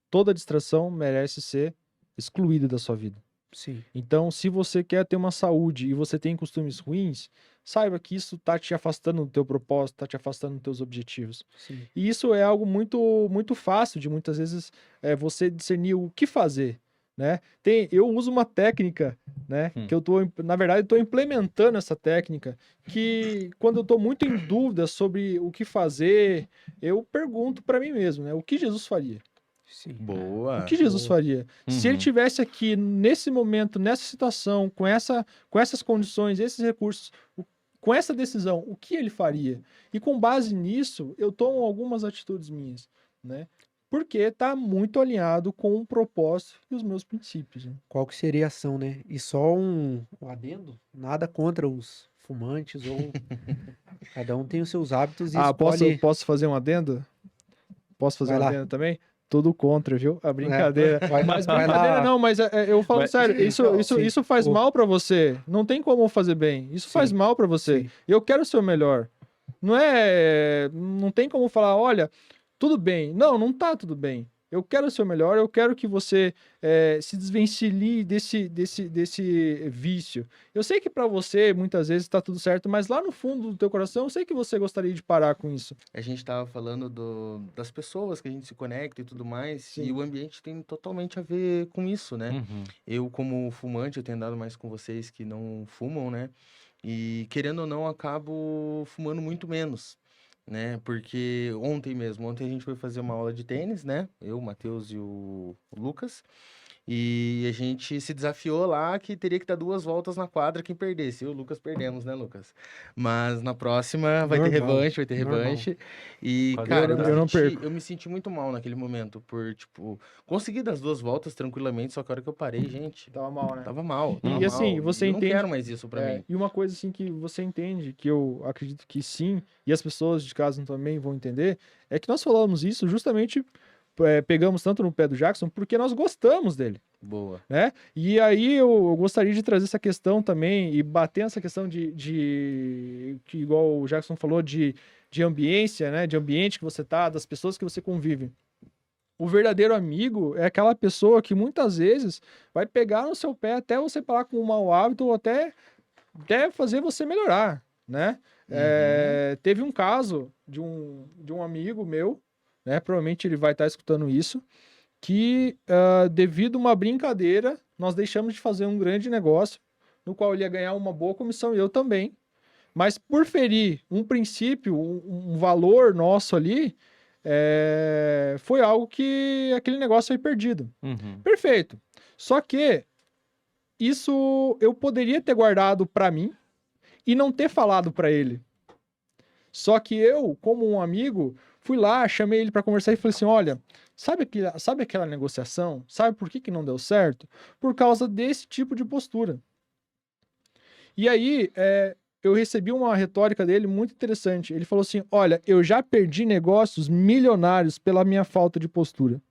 Toda distração merece ser excluída da sua vida. Sim, Então, se você quer ter uma saúde e você tem costumes ruins, saiba que isso tá te afastando do teu propósito, tá te afastando dos teus objetivos. sim. E isso é algo muito fácil de muitas vezes você discernir o que fazer, né? Eu uso uma técnica, né? Que na verdade, eu tô implementando essa técnica, que quando eu tô muito em dúvida sobre o que fazer, eu pergunto para mim mesmo, né? O que Jesus faria? Sim. Boa. O que Jesus faria? Se ele Uhum. tivesse aqui nesse momento, nessa situação, com essas condições, esses recursos, com essa decisão, o que ele faria? E com base nisso, eu tomo algumas atitudes minhas, né? Porque está muito alinhado com o propósito e os meus princípios, né? Qual que seria a ação, né? E só um adendo, nada contra os fumantes ou cada um tem os seus hábitos e escolhe. Posso fazer um adendo? Posso fazer Vai um lá. adendo também? Tudo contra, viu? A brincadeira. Mas vai brincadeira lá. não, mas eu falo Mas- sério, Sim. isso faz O- mal pra você. Não tem como fazer bem. Isso faz Sim. mal pra você. Sim. Eu quero ser o melhor. Não tem como falar, olha, tudo bem. Não tá tudo bem. Eu quero ser o melhor, eu quero que você se desvencilhe desse vício. Eu sei que pra você, muitas vezes, tá tudo certo, mas lá no fundo do teu coração, eu sei que você gostaria de parar com isso. A gente tava falando das pessoas que a gente se conecta e tudo mais, Sim. e o ambiente tem totalmente a ver com isso, né? Uhum. Eu, como fumante, eu tenho andado mais com vocês que não fumam, né? E, querendo ou não, acabo fumando muito menos, né? Porque ontem a gente foi fazer uma aula de tênis, né? Eu, o Matheus e o Lucas. E a gente se desafiou lá que teria que dar 2 voltas na quadra quem perdesse. Eu e o Lucas perdemos, né, Lucas? Mas na próxima vai ter Normal, revanche, vai ter normal. revanche. E, Quase cara, verdade. Eu não perco. eu me senti muito mal naquele momento por, tipo, conseguir dar as 2 voltas tranquilamente, só que a hora que eu parei, gente, Tava mal, né? tava mal, tava E assim, mal. você eu entende- não quero mais isso pra mim. E uma coisa assim que você entende, que eu acredito que sim, e as pessoas de casa também vão entender, é que nós falamos isso justamente, pegamos tanto no pé do Jackson, porque nós gostamos dele, Boa. né? E aí eu gostaria de trazer essa questão também, e bater essa questão que igual o Jackson falou, de ambiência, né? De ambiente que você tá, das pessoas que você convive. O verdadeiro amigo é aquela pessoa que muitas vezes vai pegar no seu pé até você parar com um mau hábito ou até fazer você melhorar, né? Teve um caso de um amigo meu, né? Provavelmente ele vai estar escutando isso, que devido a uma brincadeira, nós deixamos de fazer um grande negócio, no qual ele ia ganhar uma boa comissão e eu também. Mas por ferir um princípio, um valor nosso ali, foi algo que aquele negócio foi perdido. Uhum. Perfeito. Só que isso eu poderia ter guardado pra mim e não ter falado pra ele. Só que eu, como um amigo, fui lá, chamei ele pra conversar e falei assim: olha, sabe aquela negociação? Sabe por que não deu certo? Por causa desse tipo de postura. E aí, eu recebi uma retórica dele muito interessante. Ele falou assim: olha, eu já perdi negócios milionários pela minha falta de postura.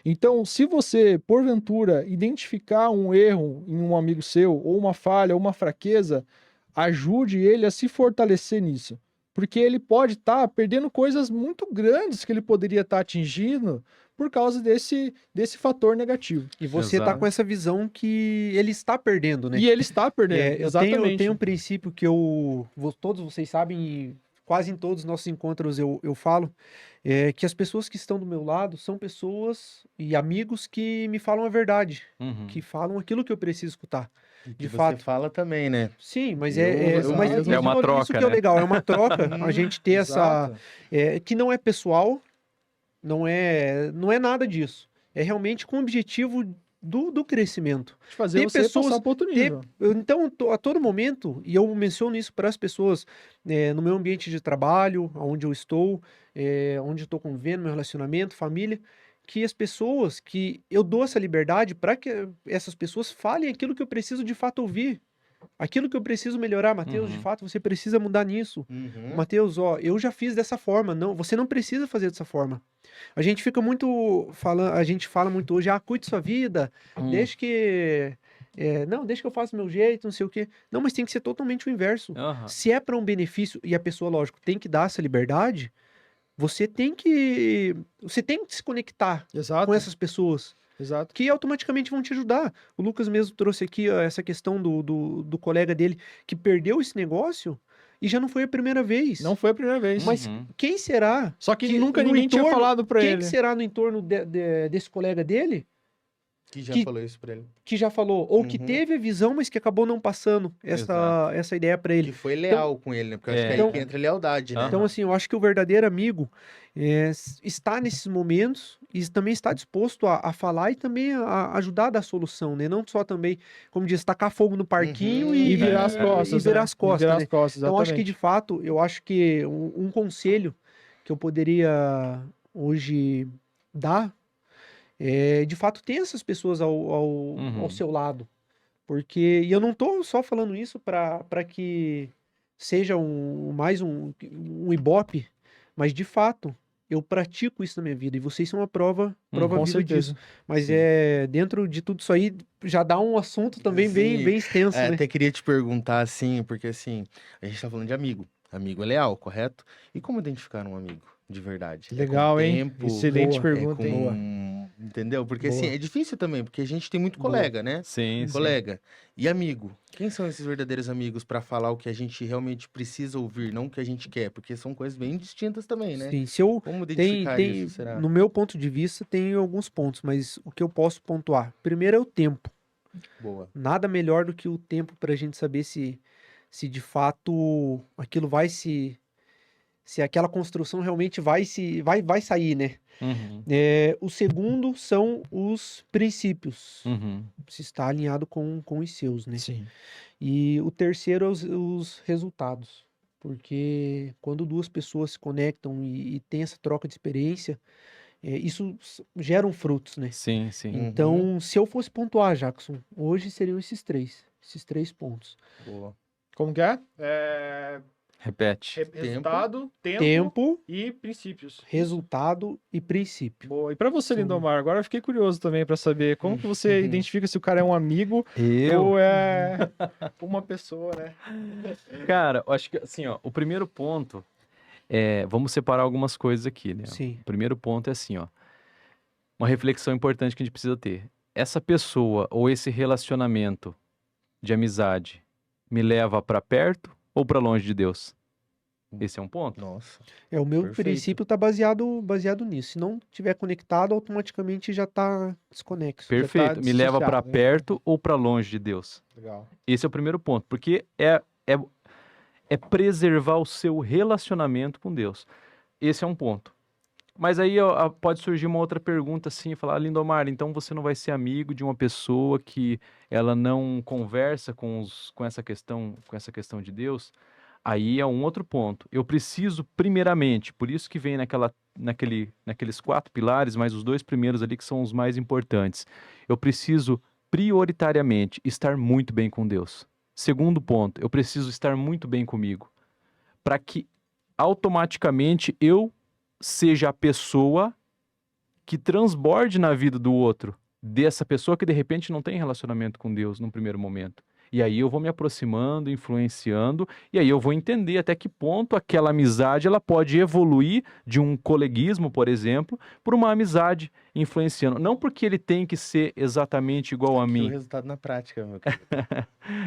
Então, se você, porventura, identificar um erro em um amigo seu, ou uma falha, ou uma fraqueza, ajude ele a se fortalecer nisso. Porque ele pode estar perdendo coisas muito grandes que ele poderia estar atingindo por causa desse fator negativo. E você tá Exato. com essa visão que ele está perdendo, né? E ele está perdendo, É, eu exatamente. tenho um princípio que todos vocês sabem, e quase em todos os nossos encontros eu falo, que as pessoas que estão do meu lado são pessoas e amigos que me falam a verdade, Uhum. que falam aquilo que eu preciso escutar. Que De você fato. fala também, né? Sim, mas Eu mas mesmo- É uma isso troca, que é o né? legal, é uma troca, a gente ter essa, Exato. que não é pessoal, não é nada disso. É realmente com o objetivo do crescimento. De fazer Tem você pessoas- passar para outro nível. Então, a todo momento, e eu menciono isso para as pessoas, no meu ambiente de trabalho, onde eu estou, onde eu estou convivendo, meu relacionamento, família, que as pessoas, que eu dou essa liberdade para que essas pessoas falem aquilo que eu preciso de fato ouvir. Aquilo que eu preciso melhorar, Mateus, de Uhum. fato, você precisa mudar nisso. Uhum. Mateus, ó, eu já fiz dessa forma, não, você não precisa fazer dessa forma. A gente fica muito falando, a gente fala muito hoje, cuide sua vida, deixa que deixa que eu faça do meu jeito, não sei o quê. Não, mas tem que ser totalmente o inverso. Aham. Se é para um benefício e a pessoa, lógico, tem que dar essa liberdade, você tem que se conectar Exato. com essas pessoas Exato. que automaticamente vão te ajudar. O Lucas mesmo trouxe aqui ó, essa questão do colega dele que perdeu esse negócio e já não foi a primeira vez. Não foi a primeira vez. Mas Uhum. quem será? Só que que nunca no ninguém tinha entorno- falado pra Quem ele. que será no entorno desse colega dele Que já que- falou isso pra ele. que já falou? Ou que Uhum. teve a visão, mas que acabou não passando essa ideia para ele? Que foi leal com ele, né? Porque eu acho que é Então- aí que entra a lealdade, né? Aham. Então, assim, eu acho que o verdadeiro amigo está nesses momentos e também está disposto a falar e também a ajudar a dar solução, né? Não só também, como diz, tacar fogo no parquinho Uhum. e virar as É, costas. e virar né? as costas, virar né? as costas, Então, acho que exatamente. de fato, eu acho que um conselho que eu poderia hoje dar é, de fato, ter essas pessoas ao seu lado. Porque, e eu não tô só falando isso para que seja mais um ibope, mas de fato, eu pratico isso na minha vida e vocês são uma prova Com viva disso. certeza. Mas Sim. dentro de tudo isso aí, já dá um assunto também bem, Sim. bem extenso, né? Até queria te perguntar assim, porque assim, a gente tá falando de amigo. Amigo é leal, correto? E como identificar um amigo de verdade? Legal, com hein? tempo, Excelente boa, pergunta, é hein? com... Entendeu? Porque assim, Boa. é difícil também, porque a gente tem muito Boa. colega, né? Sim, sim. Colega. E amigo? Quem são esses verdadeiros amigos pra falar o que a gente realmente precisa ouvir, não o que a gente quer? Porque são coisas bem distintas também, né? Sim, se eu Como identificar tem, isso, será? no meu ponto de vista, tem alguns pontos, mas o que eu posso pontuar? Primeiro é o tempo. Boa. Nada melhor do que o tempo para a gente saber se de fato aquilo se aquela construção realmente vai sair, né? Uhum. O segundo são os princípios, Uhum. se está alinhado com os seus, né? Sim. E o terceiro é os resultados, porque quando duas pessoas se conectam e tem essa troca de experiência, isso gera frutos, né? Sim, sim. Uhum. Então, se eu fosse pontuar, Jackson, hoje seriam esses três pontos. Boa. Como que é? Repete. Resultado, Tempo, e princípios. resultado e princípio. Boa. E pra você, São- Lindomar, agora eu fiquei curioso também pra saber como que você identifica se o cara é um amigo ou é uma pessoa, né? Cara, eu acho que assim, ó, o primeiro ponto vamos separar algumas coisas aqui, né? Sim. O primeiro ponto é assim, ó, uma reflexão importante que a gente precisa ter. Essa pessoa ou esse relacionamento de amizade me leva pra perto ou pra longe de Deus? Esse é um ponto. Nossa. O meu Perfeito. princípio está baseado nisso. Se não tiver conectado, automaticamente já está desconexo. Perfeito. Me leva pra dissociado, né? perto ou pra longe de Deus? Legal. Esse é o primeiro ponto, porque é preservar o seu relacionamento com Deus. Esse é um ponto. Mas aí ó, pode surgir uma outra pergunta assim, falar, Lindomar, então você não vai ser amigo de uma pessoa que ela não conversa com essa questão de Deus? Aí é um outro ponto. Eu preciso, primeiramente, por isso que vem naqueles 4 pilares, mas os 2 primeiros ali que são os mais importantes. Eu preciso, prioritariamente, estar muito bem com Deus. Segundo ponto, eu preciso estar muito bem comigo. Para que automaticamente eu seja a pessoa que transborde na vida do outro, dessa pessoa que de repente não tem relacionamento com Deus num primeiro momento. E aí eu vou me aproximando, influenciando, e aí eu vou entender até que ponto aquela amizade ela pode evoluir de um coleguismo, por exemplo, por uma amizade influenciando. Não porque ele tem que ser exatamente igual a O mim. resultado na prática, meu querido.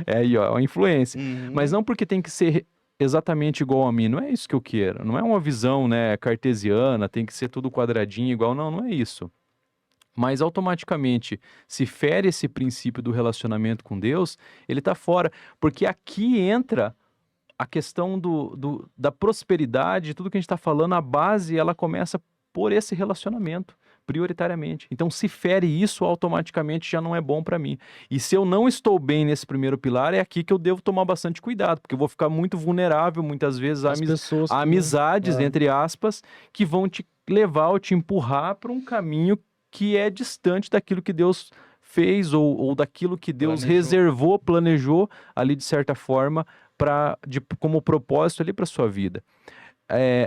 É aí, ó, a influência. Uhum. Mas não porque tem que ser exatamente igual a mim. Não é isso que eu quero. Não é uma visão, né, cartesiana, tem que ser tudo quadradinho igual. Não, não é isso. Mas automaticamente, se fere esse princípio do relacionamento com Deus, ele está fora. Porque aqui entra a questão da prosperidade, tudo que a gente está falando, a base, ela começa por esse relacionamento, prioritariamente. Então, se fere isso, automaticamente já não é bom para mim. E se eu não estou bem nesse primeiro pilar, é aqui que eu devo tomar bastante cuidado, porque eu vou ficar muito vulnerável, muitas vezes, a pessoas a amizades, entre aspas, que vão te levar ou te empurrar para um caminho que é distante daquilo que Deus fez ou daquilo que Deus Planejou. reservou, planejou ali de certa forma como propósito ali para sua vida.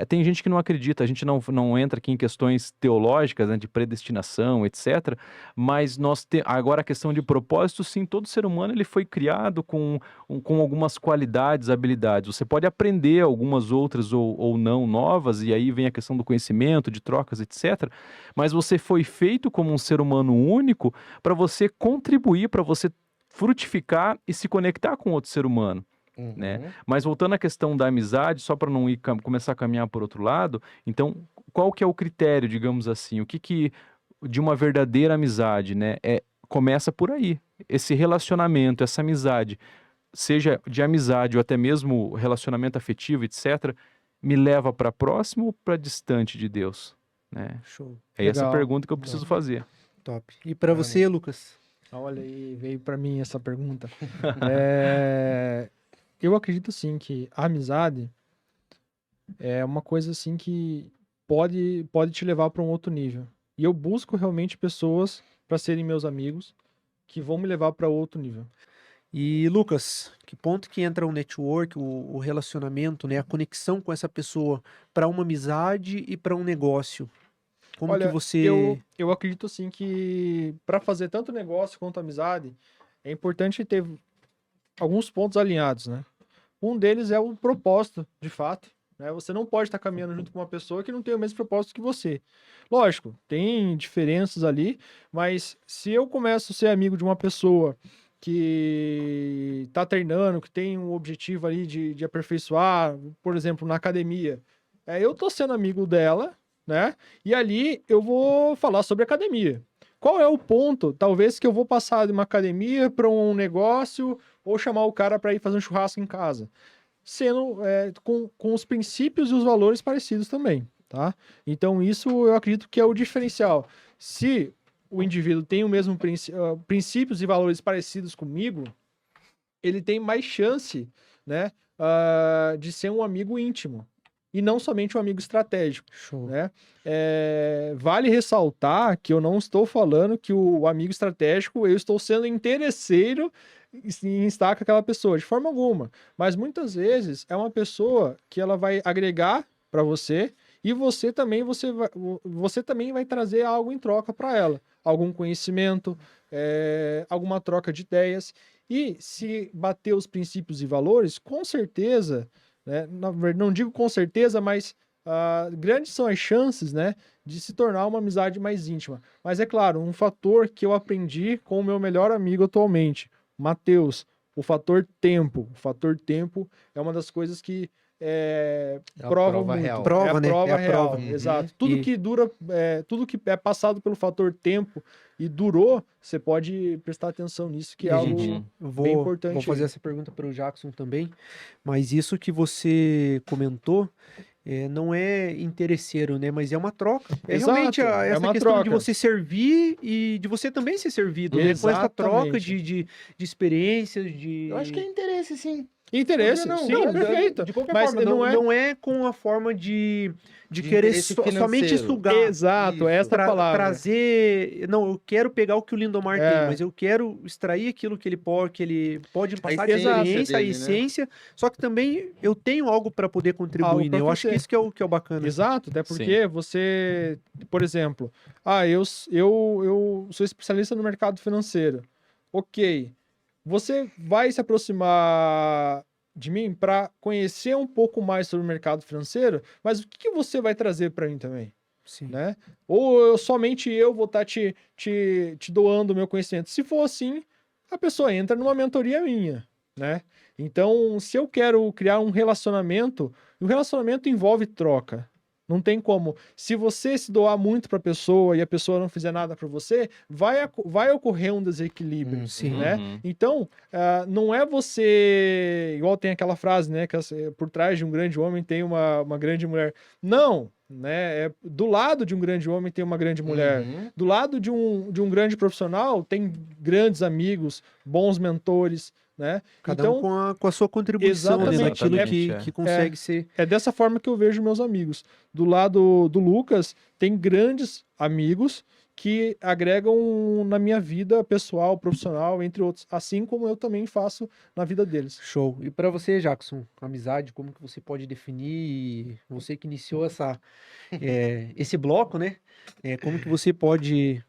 Tem gente que não acredita, a gente não entra aqui em questões teológicas, né, de predestinação, etc. Mas agora a questão de propósito, sim, todo ser humano ele foi criado com algumas qualidades, habilidades. Você pode aprender algumas outras ou não novas, e aí vem a questão do conhecimento, de trocas, etc. Mas você foi feito como um ser humano único para você contribuir, para você frutificar e se conectar com outro ser humano. Uhum. Né? Mas voltando à questão da amizade, só para não começar a caminhar por outro lado, então qual que é o critério, digamos assim, o que de uma verdadeira amizade, né? Começa por aí, esse relacionamento, essa amizade, seja de amizade ou até mesmo relacionamento afetivo, etc., me leva para próximo ou para distante de Deus, né? Show. É essa Legal. pergunta que eu preciso fazer. Top. E para você, Lucas? Olha aí, veio para mim essa pergunta. Eu acredito sim que a amizade é uma coisa assim que pode te levar para um outro nível. E eu busco realmente pessoas para serem meus amigos que vão me levar para outro nível. E Lucas, que ponto que entra o network, o relacionamento, né, a conexão com essa pessoa para uma amizade e para um negócio? Como Olha, que você... eu acredito assim que para fazer tanto negócio quanto amizade, é importante ter alguns pontos alinhados, né? Um deles é o propósito, de fato, né? Você não pode estar caminhando junto com uma pessoa que não tem o mesmo propósito que você. Lógico, tem diferenças ali, mas se eu começo a ser amigo de uma pessoa que está treinando, que tem um objetivo ali de aperfeiçoar, por exemplo, na academia, eu tô sendo amigo dela, né? E ali eu vou falar sobre academia. Qual é o ponto, talvez, que eu vou passar de uma academia para um negócio ou chamar o cara para ir fazer um churrasco em casa? Sendo com os princípios e os valores parecidos também, tá? Então, isso eu acredito que é o diferencial. Se o indivíduo tem o mesmo princípios e valores parecidos comigo, ele tem mais chance, né, de ser um amigo íntimo. E não somente um amigo estratégico. Show. Né? Vale ressaltar que eu não estou falando que o amigo estratégico, eu estou sendo interesseiro em estar com aquela pessoa, de forma alguma. Mas muitas vezes é uma pessoa que ela vai agregar para você e você também vai trazer algo em troca para ela. Algum conhecimento, alguma troca de ideias. E se bater os princípios e valores, com certeza... né? Não digo com certeza, mas grandes são as chances, né, de se tornar uma amizade mais íntima. Mas é claro, um fator que eu aprendi com o meu melhor amigo atualmente, Matheus, o fator tempo. O fator tempo é uma das coisas que prova muito. Real. Prova, né? Prova É a real, prova. Uhum. exato. Tudo que dura, tudo que é passado pelo fator tempo e durou, você pode prestar atenção nisso, que E, é algo gente, bem importante. Vou fazer essa pergunta para o Jackson também, mas isso que você comentou não é interesseiro, né? Mas é uma troca. É Exato, realmente é essa uma questão de troca. você servir e de você também ser servido, né? Com essa troca Exatamente. de experiências, de... Eu acho que é interesse, sim. Interesse, Não, sim, não, perfeito. De qualquer Mas forma, não é... não é com a forma de De querer interesse somente financeiro. sugar. Exato, é Isso. essa palavra. Trazer. Não, eu quero pegar o que o Lindomar É. tem, mas eu quero extrair aquilo que ele pode passar de essência experiência, a dele, né? essência. Só que também eu tenho algo para poder Algo contribuir, né? pra Eu acho que fazer. isso que é o bacana. Exato, até porque você, por exemplo, eu sou especialista no mercado financeiro. Ok, você vai se aproximar de mim para conhecer um pouco mais sobre o mercado financeiro, mas o que que você vai trazer para mim também, Sim. né? Ou somente eu vou estar te doando o meu conhecimento. Se for assim, a pessoa entra numa mentoria minha, né? Então, se eu quero criar um relacionamento, o relacionamento envolve troca. Não tem como. Se você se doar muito para a pessoa e a pessoa não fizer nada para você, vai ocorrer um desequilíbrio, Sim. né? Uhum. Então, não é você... Igual tem aquela frase, né? Que por trás de um grande homem tem uma grande mulher. Não, né? Do lado de um grande homem tem uma grande mulher. Uhum. Do lado de um grande profissional tem grandes amigos, bons mentores, né? Cada Então, um com a sua contribuição, né? exatamente. Naquilo Exatamente, que consegue ser. é dessa forma que eu vejo meus amigos. Do lado do Lucas, tem grandes amigos que agregam na minha vida pessoal, profissional, entre outros, assim como eu também faço na vida deles. Show. E para você, Jackson, amizade, como que você pode definir? Você que iniciou esse bloco, né? Como que você pode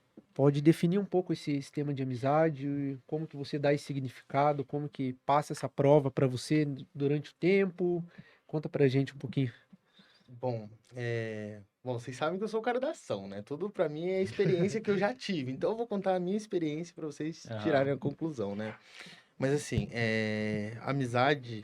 definir um pouco esse tema de amizade? E como que você dá esse significado? Como que passa essa prova para você durante o tempo? Conta pra gente um pouquinho. Bom, vocês sabem que eu sou o cara da ação, né? Tudo pra mim é experiência que eu já tive. Então eu vou contar a minha experiência pra vocês tirarem a conclusão, né? Mas assim, amizade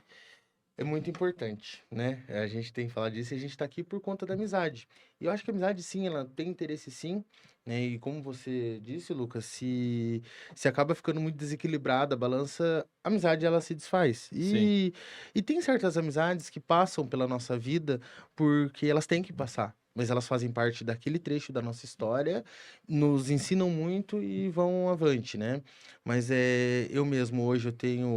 é muito importante, né? A gente tem que falar disso e a gente tá aqui por conta da amizade. E eu acho que a amizade, sim, ela tem interesse, sim, né? E como você disse, Lucas, se acaba ficando muito desequilibrada, a balança, a amizade, ela se desfaz. E tem certas amizades que passam pela nossa vida porque elas têm que passar. Mas elas fazem parte daquele trecho da nossa história, nos ensinam muito e vão avante, né? Mas eu mesmo hoje eu tenho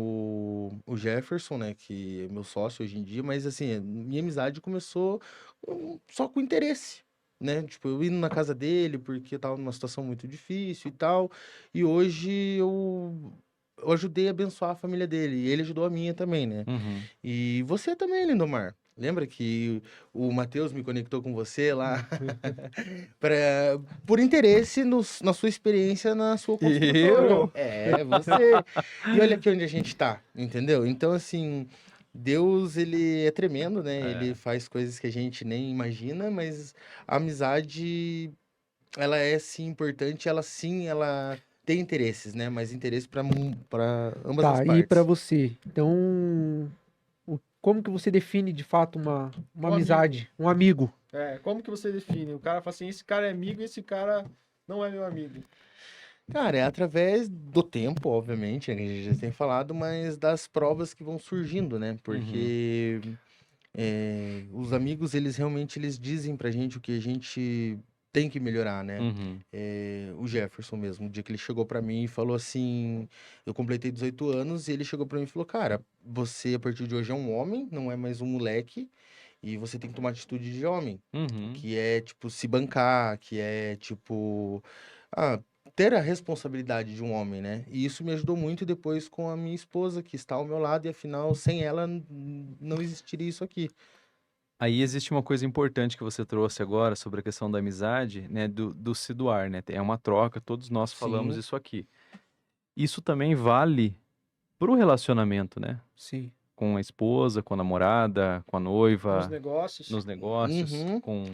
o Jefferson, né, que é meu sócio hoje em dia, mas assim, minha amizade começou só com interesse, né? Tipo, eu indo na casa dele porque eu tava numa situação muito difícil e tal, e hoje eu ajudei a abençoar a família dele, e ele ajudou a minha também, né? Uhum. E você também, Lindomar. Lembra que o Matheus me conectou com você lá por interesse na sua experiência, na sua construção. Eu? Você. E olha aqui onde a gente tá, entendeu? Então, assim, Deus, ele é tremendo, né? Ele faz coisas que a gente nem imagina, mas a amizade, ela é sim importante, ela tem interesses, né? Mas interesse para ambas as Tá, e partes. pra você? Então, como que você define de fato uma Um amizade, um amigo? Como que você define? O cara fala assim, esse cara é amigo e esse cara não é meu amigo. Cara, é através do tempo, obviamente, né, que a gente já tem falado, mas das provas que vão surgindo, né? Porque os amigos, eles realmente dizem pra gente o que a gente tem que melhorar, né? Uhum. O Jefferson mesmo, o dia que ele chegou pra mim e falou assim, eu completei 18 anos e ele chegou pra mim e falou, cara, você a partir de hoje é um homem, não é mais um moleque, e você tem que tomar atitude de homem. Uhum. Que é, tipo, se bancar, que é, tipo, ter a responsabilidade de um homem, né? E isso me ajudou muito depois com a minha esposa, que está ao meu lado, e afinal, sem ela, não existiria isso aqui. Aí existe uma coisa importante que você trouxe agora sobre a questão da amizade, né, do se doar, né? É uma troca, todos nós falamos Sim. isso aqui. Isso também vale pro relacionamento, né? Sim. Com a esposa, com a namorada, com a noiva, Nos negócios. nos negócios, Uhum. com...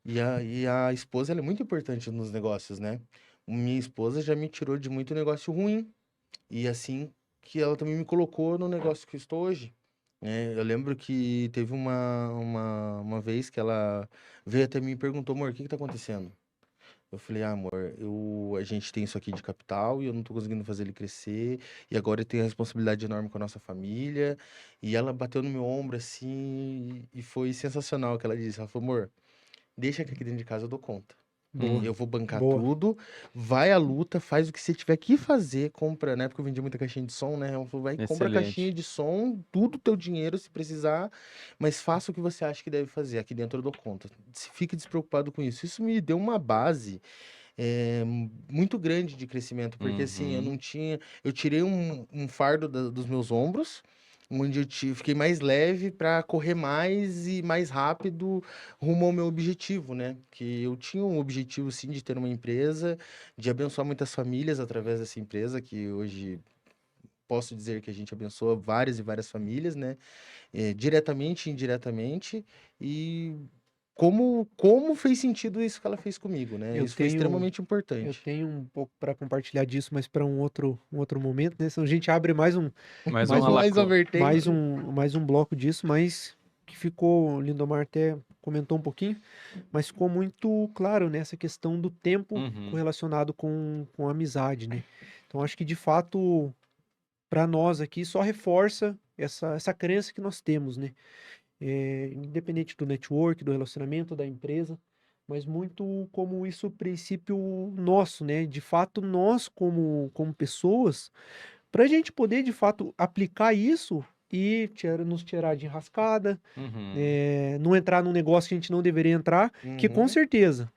E a esposa, ela é muito importante nos negócios, né? Minha esposa já me tirou de muito negócio ruim. E assim que ela também me colocou no negócio que eu estou hoje. Né? Eu lembro que teve uma vez que ela veio até mim e perguntou, amor, o que tá acontecendo? Eu falei, amor, a gente tem isso aqui de capital e eu não tô conseguindo fazer ele crescer. E agora eu tenho a responsabilidade enorme com a nossa família. E ela bateu no meu ombro assim e foi sensacional o que ela disse. Ela falou, amor, deixa que aqui dentro de casa eu dou conta. Boa. Eu vou bancar Boa. tudo, vai à luta, faz o que você tiver que fazer, compra, né? Porque eu vendi muita caixinha de som, né? Eu falei, vai, compra Excelente. caixinha de som, tudo teu dinheiro se precisar, mas faça o que você acha que deve fazer. Aqui dentro eu dou conta. Fique despreocupado com isso. Isso me deu uma base muito grande de crescimento, porque assim, eu Uhum. não tinha. Eu tirei um fardo dos meus ombros, onde fiquei mais leve para correr mais e mais rápido rumo ao meu objetivo, né? Que eu tinha um objetivo, sim, de ter uma empresa, de abençoar muitas famílias através dessa empresa, que hoje posso dizer que a gente abençoa várias e várias famílias, né? Diretamente e indiretamente. E como fez sentido isso que ela fez comigo, né? Eu Isso foi tenho- extremamente Eu importante. tenho um pouco para compartilhar disso, mas para um outro momento, né? Senão a gente abre mais um, Mais Mais uma um- Mais uma lacu- vertente. mais um bloco disso, mas que ficou, o Lindomar até comentou um pouquinho, mas ficou muito claro nessa questão do tempo Uhum. correlacionado com a amizade, né? Então acho que de fato, para nós aqui, só reforça essa crença que nós temos, né? Independente do network, do relacionamento, da empresa, mas muito como isso princípio nosso, né? De fato, nós como pessoas, para a gente poder de fato aplicar isso e nos tirar de enrascada, Uhum. não entrar num negócio que a gente não deveria entrar, que com Uhum. certeza,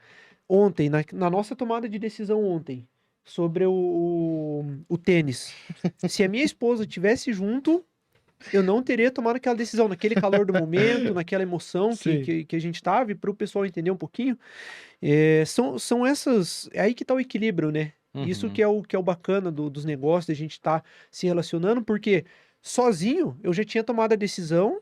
ontem, na nossa tomada de decisão ontem, sobre o tênis, se a minha esposa tivesse junto, eu não teria tomado aquela decisão, naquele calor do momento, naquela emoção Sim. que a gente tava, para o pessoal entender um pouquinho, são essas, é aí que tá o equilíbrio, né? Isso Uhum. que é o bacana dos negócios, da gente estar se relacionando, porque sozinho eu já tinha tomado a decisão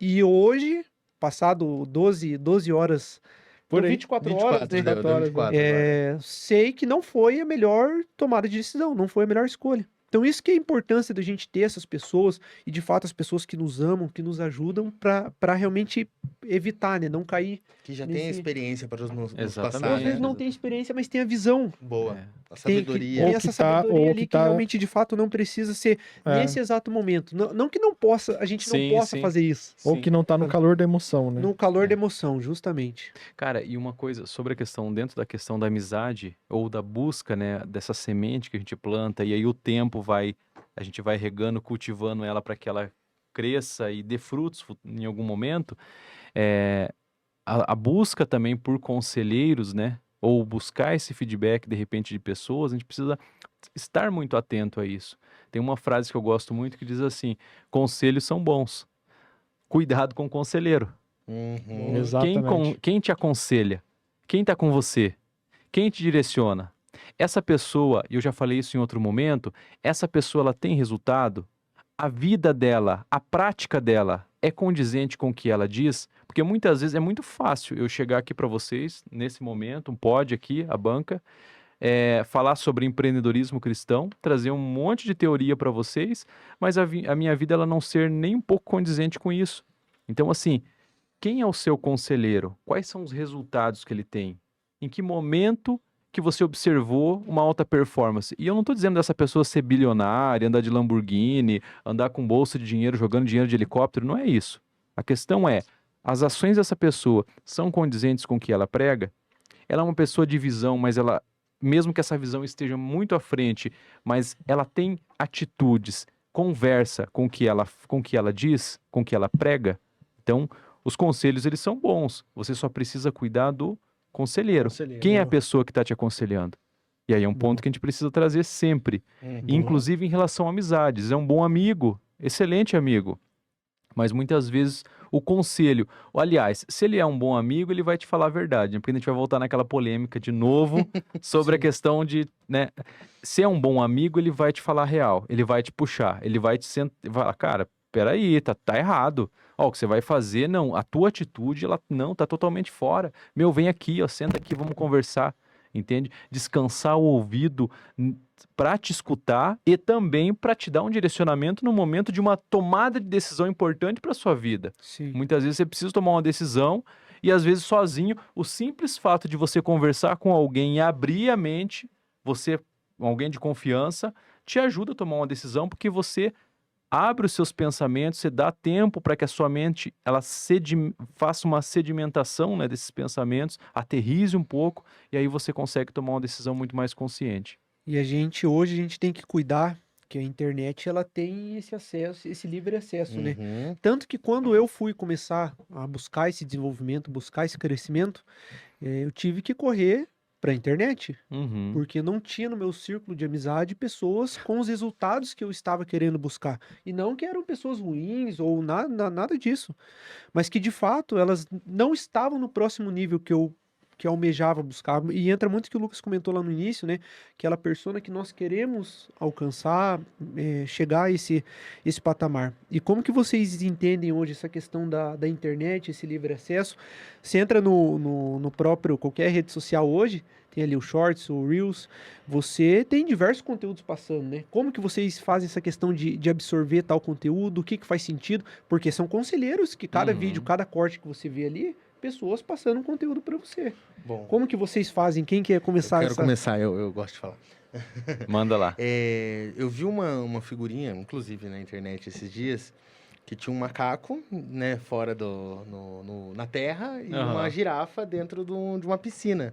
e hoje, passado 12 horas, Por deu aí. 24 horas, 24, né? deu 24 horas, 24 agora. Sei que não foi a melhor tomada de decisão, não foi a melhor escolha. Então, isso que é a importância da gente ter essas pessoas e, de fato, as pessoas que nos amam, que nos ajudam para realmente evitar, né? Não cair Que já tem a nesse... experiência para nos Exatamente. passar, Ou às vezes né? não tem experiência, mas tem a visão. Boa. É. A Tem sabedoria. Ou essa que tá- sabedoria ou ali que que tá- realmente, de fato, não precisa ser nesse exato momento. Não que não possa, a gente não Sim, possa sim. fazer isso. Ou Sim. que não tá no calor da emoção, né? No calor É. da emoção, justamente. Cara, e uma coisa sobre a questão, dentro da questão da amizade ou da busca, né, dessa semente que a gente planta, e aí o tempo a gente vai regando, cultivando ela para que ela cresça e dê frutos em algum momento, a busca também por conselheiros, né, ou buscar esse feedback de repente de pessoas, a gente precisa estar muito atento a isso. Tem uma frase que eu gosto muito que diz assim: conselhos são bons, cuidado com o conselheiro. Uhum. Exatamente. Quem te aconselha? Quem está com você? Quem te direciona? Essa pessoa, e eu já falei isso em outro momento, essa pessoa ela tem resultado? A vida dela, a prática dela é condizente com o que ela diz? Porque muitas vezes é muito fácil eu chegar aqui para vocês, nesse momento, um pod aqui, a banca, falar sobre empreendedorismo cristão, trazer um monte de teoria para vocês, mas a minha vida ela não ser nem um pouco condizente com isso. Então, assim, quem é o seu conselheiro? Quais são os resultados que ele tem? Em que momento que você observou uma alta performance? E eu não estou dizendo dessa pessoa ser bilionária, andar de Lamborghini, andar com bolsa de dinheiro, jogando dinheiro de helicóptero, não é isso. A questão é, as ações dessa pessoa são condizentes com o que ela prega? Ela é uma pessoa de visão, mas ela, mesmo que essa visão esteja muito à frente, mas ela tem atitudes, conversa com o que ela diz, com o que ela prega? Então, os conselhos, eles são bons. Você só precisa cuidar do conselheiro. Conselheiro. Quem é a pessoa que está te aconselhando? E aí é um ponto que a gente precisa trazer sempre. Uhum. Inclusive em relação a amizades. É um bom amigo, excelente amigo. Mas muitas vezes o conselho... Aliás, se ele é um bom amigo, ele vai te falar a verdade. Né? Porque a gente vai voltar naquela polêmica de novo sobre a questão de... Né? Se é um bom amigo, ele vai te falar a real. Ele vai te puxar. Ele vai te falar, cara, peraí, tá errado. Ó, o que você vai fazer, não, a tua atitude, ela não, tá totalmente fora. Meu, vem aqui, ó, senta aqui, vamos conversar, entende? Descansar o ouvido para te escutar e também para te dar um direcionamento no momento de uma tomada de decisão importante para sua vida. Sim. Muitas vezes você precisa tomar uma decisão e às vezes sozinho, o simples fato de você conversar com alguém e abrir a mente, alguém de confiança, te ajuda a tomar uma decisão porque você abre os seus pensamentos, você dá tempo para que a sua mente ela faça uma sedimentação, né, desses pensamentos, aterrize um pouco, e aí você consegue tomar uma decisão muito mais consciente. E hoje a gente tem que cuidar que a internet ela tem esse acesso, esse livre acesso, né? Uhum. Tanto que quando eu fui começar a buscar esse desenvolvimento, buscar esse crescimento, eu tive que correr para a internet, Uhum. porque não tinha no meu círculo de amizade pessoas com os resultados que eu estava querendo buscar. E não que eram pessoas ruins ou nada disso, mas que de fato elas não estavam no próximo nível que eu almejava buscar. E entra muito o que o Lucas comentou lá no início, né? Aquela persona que nós queremos alcançar, chegar a esse patamar. E como que vocês entendem hoje essa questão da internet, esse livre acesso? Você entra no próprio, qualquer rede social hoje, tem ali o Shorts, o Reels, você tem diversos conteúdos passando, né? Como que vocês fazem essa questão de absorver tal conteúdo? O que faz sentido? Porque são conselheiros que cada vídeo, cada corte que você vê ali, pessoas passando um conteúdo para você. Bom, Como que vocês fazem? Quem quer começar? eu quero começar, eu gosto de falar. Manda lá. Eu vi uma figurinha, inclusive na internet esses dias, que tinha um macaco, né, fora na terra e uma girafa dentro de uma piscina.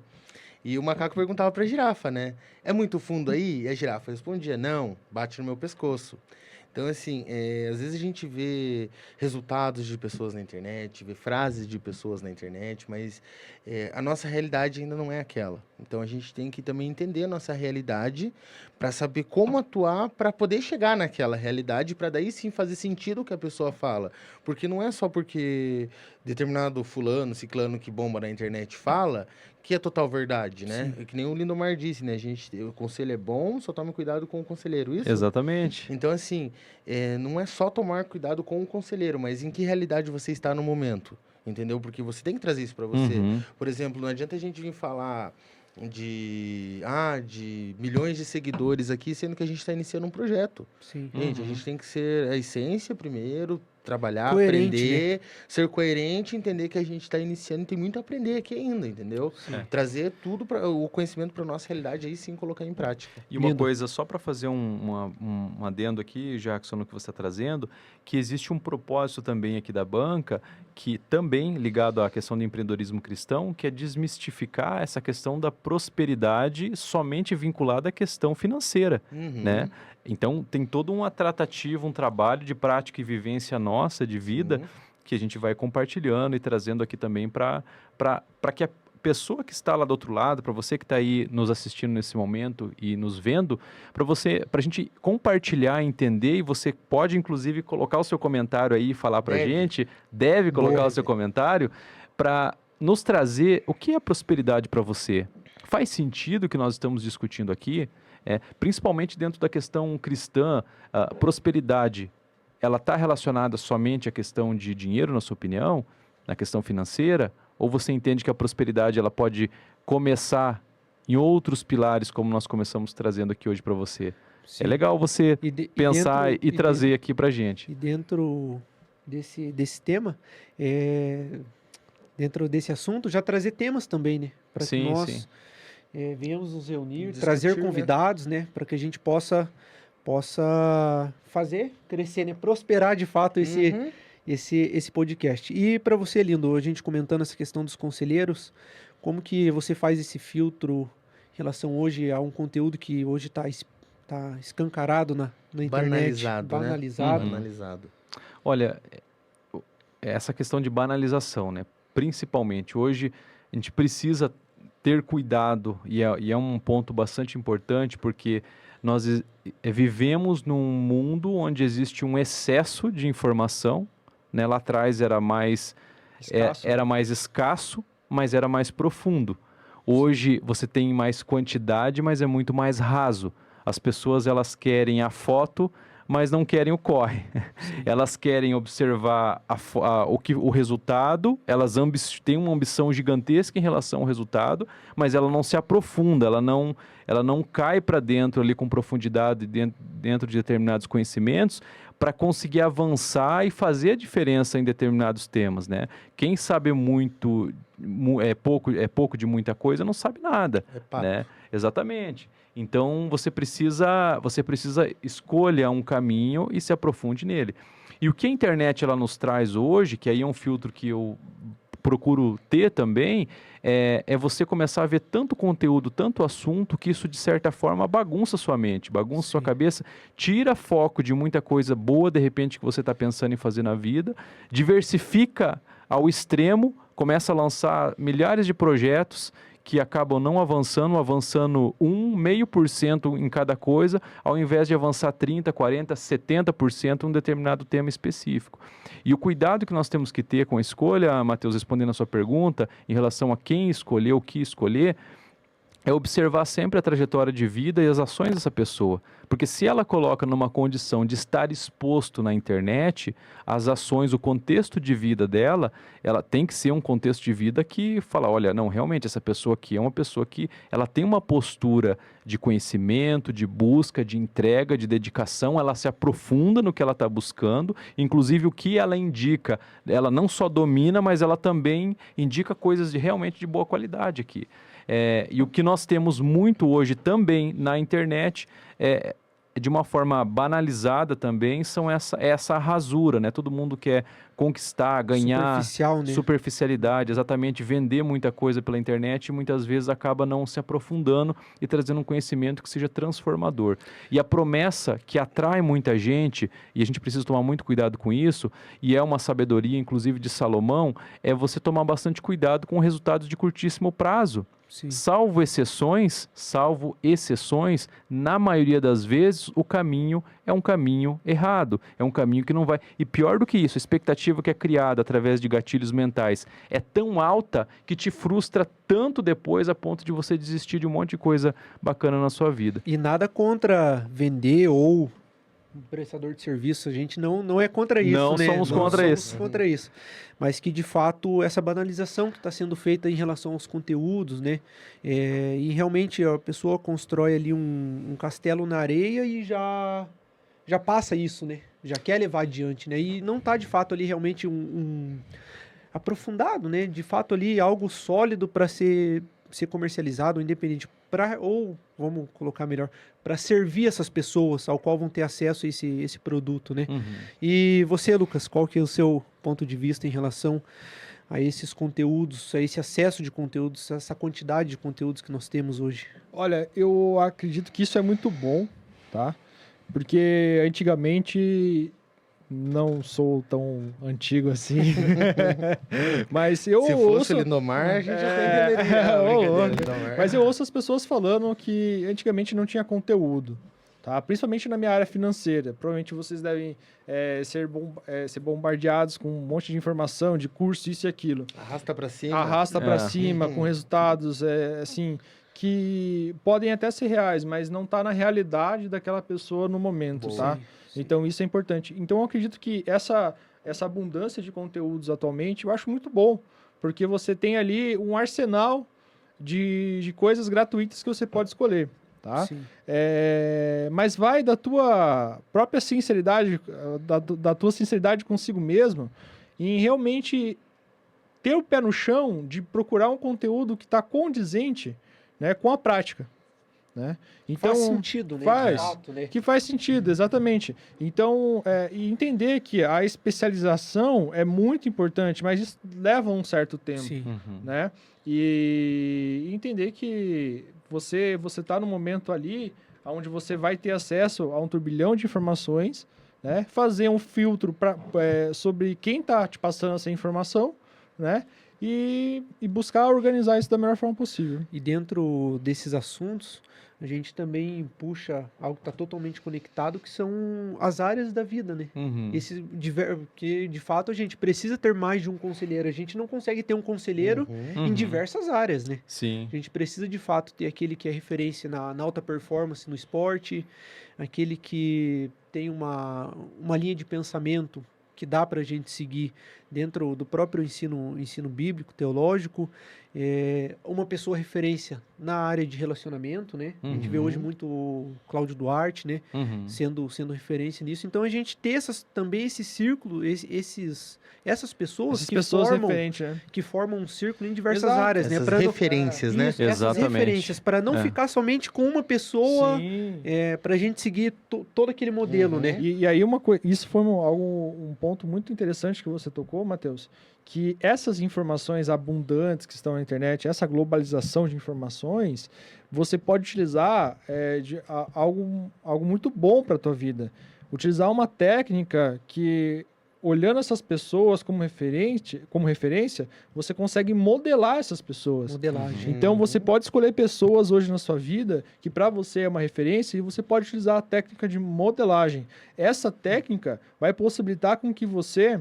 E o macaco perguntava pra girafa, né? É muito fundo aí? E a girafa respondia, não, bate no meu pescoço. Então, assim, às vezes a gente vê resultados de pessoas na internet, vê frases de pessoas na internet, mas a nossa realidade ainda não é aquela. Então, a gente tem que também entender a nossa realidade para saber como atuar para poder chegar naquela realidade, para daí sim fazer sentido o que a pessoa fala. Porque não é só porque determinado fulano, ciclano que bomba na internet fala que é total verdade, né? É que nem o Lindomar disse, né? O conselho é bom, só tome cuidado com o conselheiro, isso? Exatamente. Então, assim, não é só tomar cuidado com o conselheiro, mas em que realidade você está no momento, entendeu? Porque você tem que trazer isso para você. Uhum. Por exemplo, não adianta a gente vir falar de milhões de seguidores aqui, sendo que a gente está iniciando um projeto. Sim. Gente, a gente tem que ser a essência primeiro, trabalhar, Coerente, aprender, ser coerente, entender que a gente está iniciando e tem muito a aprender aqui ainda, entendeu? É. Trazer tudo, o conhecimento para nossa realidade, aí sim colocar em prática. E uma Lindo. coisa, só para fazer um adendo aqui, Jackson, no que você está trazendo, que existe um propósito também aqui da banca, que também ligado à questão do empreendedorismo cristão, que é desmistificar essa questão da prosperidade somente vinculada à questão financeira, né? Então, tem toda uma tratativa, um trabalho de prática e vivência nossa, de vida, que a gente vai compartilhando e trazendo aqui também para que a pessoa que está lá do outro lado, para você que está aí nos assistindo nesse momento e nos vendo, para a gente compartilhar, entender, e você pode inclusive colocar o seu comentário aí e falar para a gente, deve colocar o seu comentário, para nos trazer o que é prosperidade para você. Faz sentido o que nós estamos discutindo aqui? Principalmente dentro da questão cristã, a prosperidade, ela está relacionada somente à questão de dinheiro, na sua opinião? Na questão financeira? Ou você entende que a prosperidade ela pode começar em outros pilares, como nós começamos trazendo aqui hoje para você? Sim. É legal você pensar e trazer aqui para a gente. E dentro desse tema, dentro desse assunto, já trazer temas também, né? Para que nós venhamos nos reunir, Discutir, trazer convidados, né? Para que a gente possa fazer crescer, né? Prosperar de fato esse podcast. E para você, Lindo, a gente comentando essa questão dos conselheiros, como que você faz esse filtro em relação hoje a um conteúdo que hoje está escancarado na internet, banalizado. Banalizado. Olha, essa questão de banalização, né? Principalmente hoje a gente precisa ter cuidado e é um ponto bastante importante porque nós vivemos num mundo onde existe um excesso de informação, né? Lá atrás era mais escasso, mas era mais profundo. Hoje você tem mais quantidade, mas é muito mais raso. As pessoas elas querem a foto, mas não querem o corre. Elas querem observar o resultado, elas têm uma ambição gigantesca em relação ao resultado, mas ela não se aprofunda, ela não cai para dentro ali com profundidade dentro de determinados conhecimentos para conseguir avançar e fazer a diferença em determinados temas, né? Quem sabe muito, pouco de muita coisa, não sabe nada, É papo. né? Exatamente. Então, você precisa escolha um caminho e se aprofunde nele. E o que a internet ela nos traz hoje, que aí é um filtro que eu procuro ter também, é você começar a ver tanto conteúdo, tanto assunto, que isso de certa forma bagunça sua mente, bagunça sua cabeça, tira foco de muita coisa boa, de repente, que você está pensando em fazer na vida, diversifica ao extremo, começa a lançar milhares de projetos que acabam não avançando 0,5% em cada coisa, ao invés de avançar 30%, 40%, 70% em um determinado tema específico. E o cuidado que nós temos que ter com a escolha, Matheus, respondendo a sua pergunta, em relação a quem escolher, o que escolher, é observar sempre a trajetória de vida e as ações dessa pessoa. Porque se ela coloca numa condição de estar exposto na internet, as ações, o contexto de vida dela, ela tem que ser um contexto de vida que fala, olha, não, realmente essa pessoa aqui é uma pessoa que ela tem uma postura de conhecimento, de busca, de entrega, de dedicação, ela se aprofunda no que ela está buscando, inclusive o que ela indica, ela não só domina, mas ela também indica coisas realmente de boa qualidade aqui. E o que nós temos muito hoje também na internet, de uma forma banalizada também, são essa rasura, né? Todo mundo quer conquistar, ganhar, Superficial, né? superficialidade, exatamente, vender muita coisa pela internet e muitas vezes acaba não se aprofundando e trazendo um conhecimento que seja transformador. E a promessa que atrai muita gente, e a gente precisa tomar muito cuidado com isso, e é uma sabedoria, inclusive, de Salomão, é você tomar bastante cuidado com resultados de curtíssimo prazo. Sim. Salvo exceções, na maioria das vezes, o caminho é um caminho errado. É um caminho que não vai... E pior do que isso, a expectativa que é criada através de gatilhos mentais é tão alta que te frustra tanto depois a ponto de você desistir de um monte de coisa bacana na sua vida. E nada contra vender ou um prestador de serviço, a gente não é contra isso, Não né? somos contra isso. Contra isso. Mas que, de fato, essa banalização que está sendo feita em relação aos conteúdos, né? E realmente a pessoa constrói ali um castelo na areia e já passa isso, né? Já quer levar adiante, né? E não está, de fato, ali realmente um aprofundado, né? De fato, ali algo sólido para ser comercializado, independente, ou, vamos colocar melhor, para servir essas pessoas ao qual vão ter acesso a esse produto, né? Uhum. E você, Lucas, qual que é o seu ponto de vista em relação a esses conteúdos, a esse acesso de conteúdos, essa quantidade de conteúdos que nós temos hoje? Olha, eu acredito que isso é muito bom, tá? Porque antigamente, não sou tão antigo assim, mas eu Se ouço... fosse Lindomar, a gente já entenderia. Lindomar. Mas eu ouço as pessoas falando que antigamente não tinha conteúdo, tá? Principalmente na minha área financeira. Provavelmente vocês devem ser bombardeados com um monte de informação, de curso, isso e aquilo. Arrasta pra cima. Arrasta para cima, com resultados, assim, que podem até ser reais, mas não tá na realidade daquela pessoa no momento, tá? Então isso é importante. Então eu acredito que essa abundância de conteúdos atualmente eu acho muito bom, porque você tem ali um arsenal de coisas gratuitas que você pode escolher, tá? Mas vai da tua própria sinceridade, da tua sinceridade consigo mesmo, em realmente ter o pé no chão de procurar um conteúdo que está condizente, né, com a prática. Né? Então, faz sentido, né? Faz, de fato, né? que faz sentido, exatamente. Então, e entender que a especialização é muito importante, mas isso leva um certo tempo. Sim. Né? E entender que você está no momento ali onde você vai ter acesso a um turbilhão de informações, né? Fazer um filtro sobre quem está te passando essa informação, né? E buscar organizar isso da melhor forma possível. E dentro desses assuntos, a gente também puxa algo que está totalmente conectado, que são as áreas da vida, né? Que, de fato, a gente precisa ter mais de um conselheiro. A gente não consegue ter um conselheiro em diversas áreas, né? Sim. A gente precisa, de fato, ter aquele que é referência na alta performance, no esporte, aquele que tem uma linha de pensamento que dá para a gente seguir dentro do próprio ensino bíblico, teológico, uma pessoa referência na área de relacionamento, né? A gente vê hoje muito o Cláudio Duarte, né? Uhum. Sendo referência nisso. Então a gente ter também esse círculo, essas pessoas Essas pessoas formam, referentes, né? que formam um círculo em diversas Exato. áreas, né? Essas Pra não- referências, né? Isso, essas Exatamente. referências, para não É. ficar somente com uma pessoa, Sim. para a gente seguir todo aquele modelo, né? E aí isso foi um ponto muito interessante que você tocou, Matheus, que essas informações abundantes que estão na internet, essa globalização de informações, você pode utilizar algo muito bom para a tua vida. Utilizar uma técnica que, olhando essas pessoas como referência, você consegue modelar essas pessoas. Modelagem. Então você pode escolher pessoas hoje na sua vida que para você é uma referência e você pode utilizar a técnica de modelagem. Essa técnica vai possibilitar com que você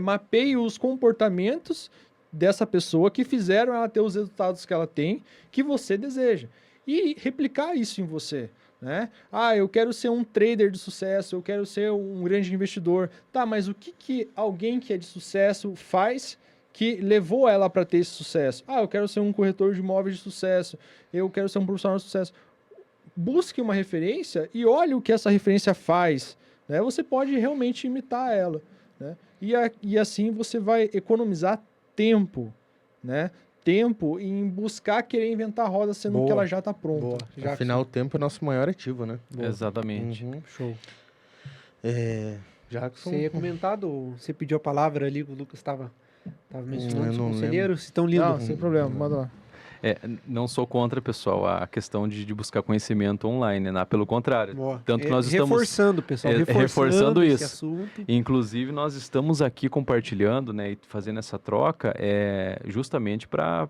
mapeie os comportamentos dessa pessoa que fizeram ela ter os resultados que ela tem, que você deseja. E replicar isso em você. Né? Eu quero ser um trader de sucesso, eu quero ser um grande investidor. Tá, mas o que alguém que é de sucesso faz que levou ela para ter esse sucesso? Eu quero ser um corretor de imóveis de sucesso, eu quero ser um profissional de sucesso. Busque uma referência e olhe o que essa referência faz. Né? Você pode realmente imitar ela. Né? E assim você vai economizar tempo, né? Tempo em buscar querer inventar a roda, sendo Boa. que ela já está pronta. Boa. Já Afinal, o tempo é nosso maior ativo, né? Exatamente. Uhum. Show. Jackson. Você ia comentado, você pediu a palavra ali, o Lucas estava mencionando eu os não conselheiros, estão lindo. Não, sem problema, manda lá. Não sou contra, pessoal, a questão de buscar conhecimento online, né? Pelo contrário. Boa. Tanto que nós estamos reforçando, pessoal, reforçando esse isso. assunto. Inclusive, nós estamos aqui compartilhando, né, e fazendo essa troca justamente para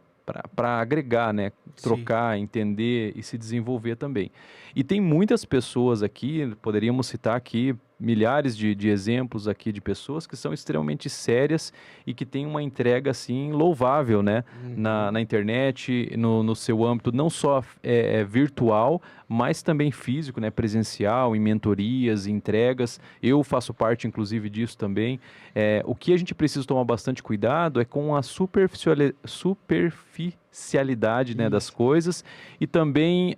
agregar, né, trocar, entender e se desenvolver também. E tem muitas pessoas aqui, poderíamos citar aqui milhares de exemplos aqui de pessoas que são extremamente sérias e que têm uma entrega assim louvável, né, na internet, no seu âmbito não só virtual, mas também físico, né, presencial, em mentorias, em entregas. Eu faço parte, inclusive, disso também. O que a gente precisa tomar bastante cuidado é com a superficialidade, né, das coisas e também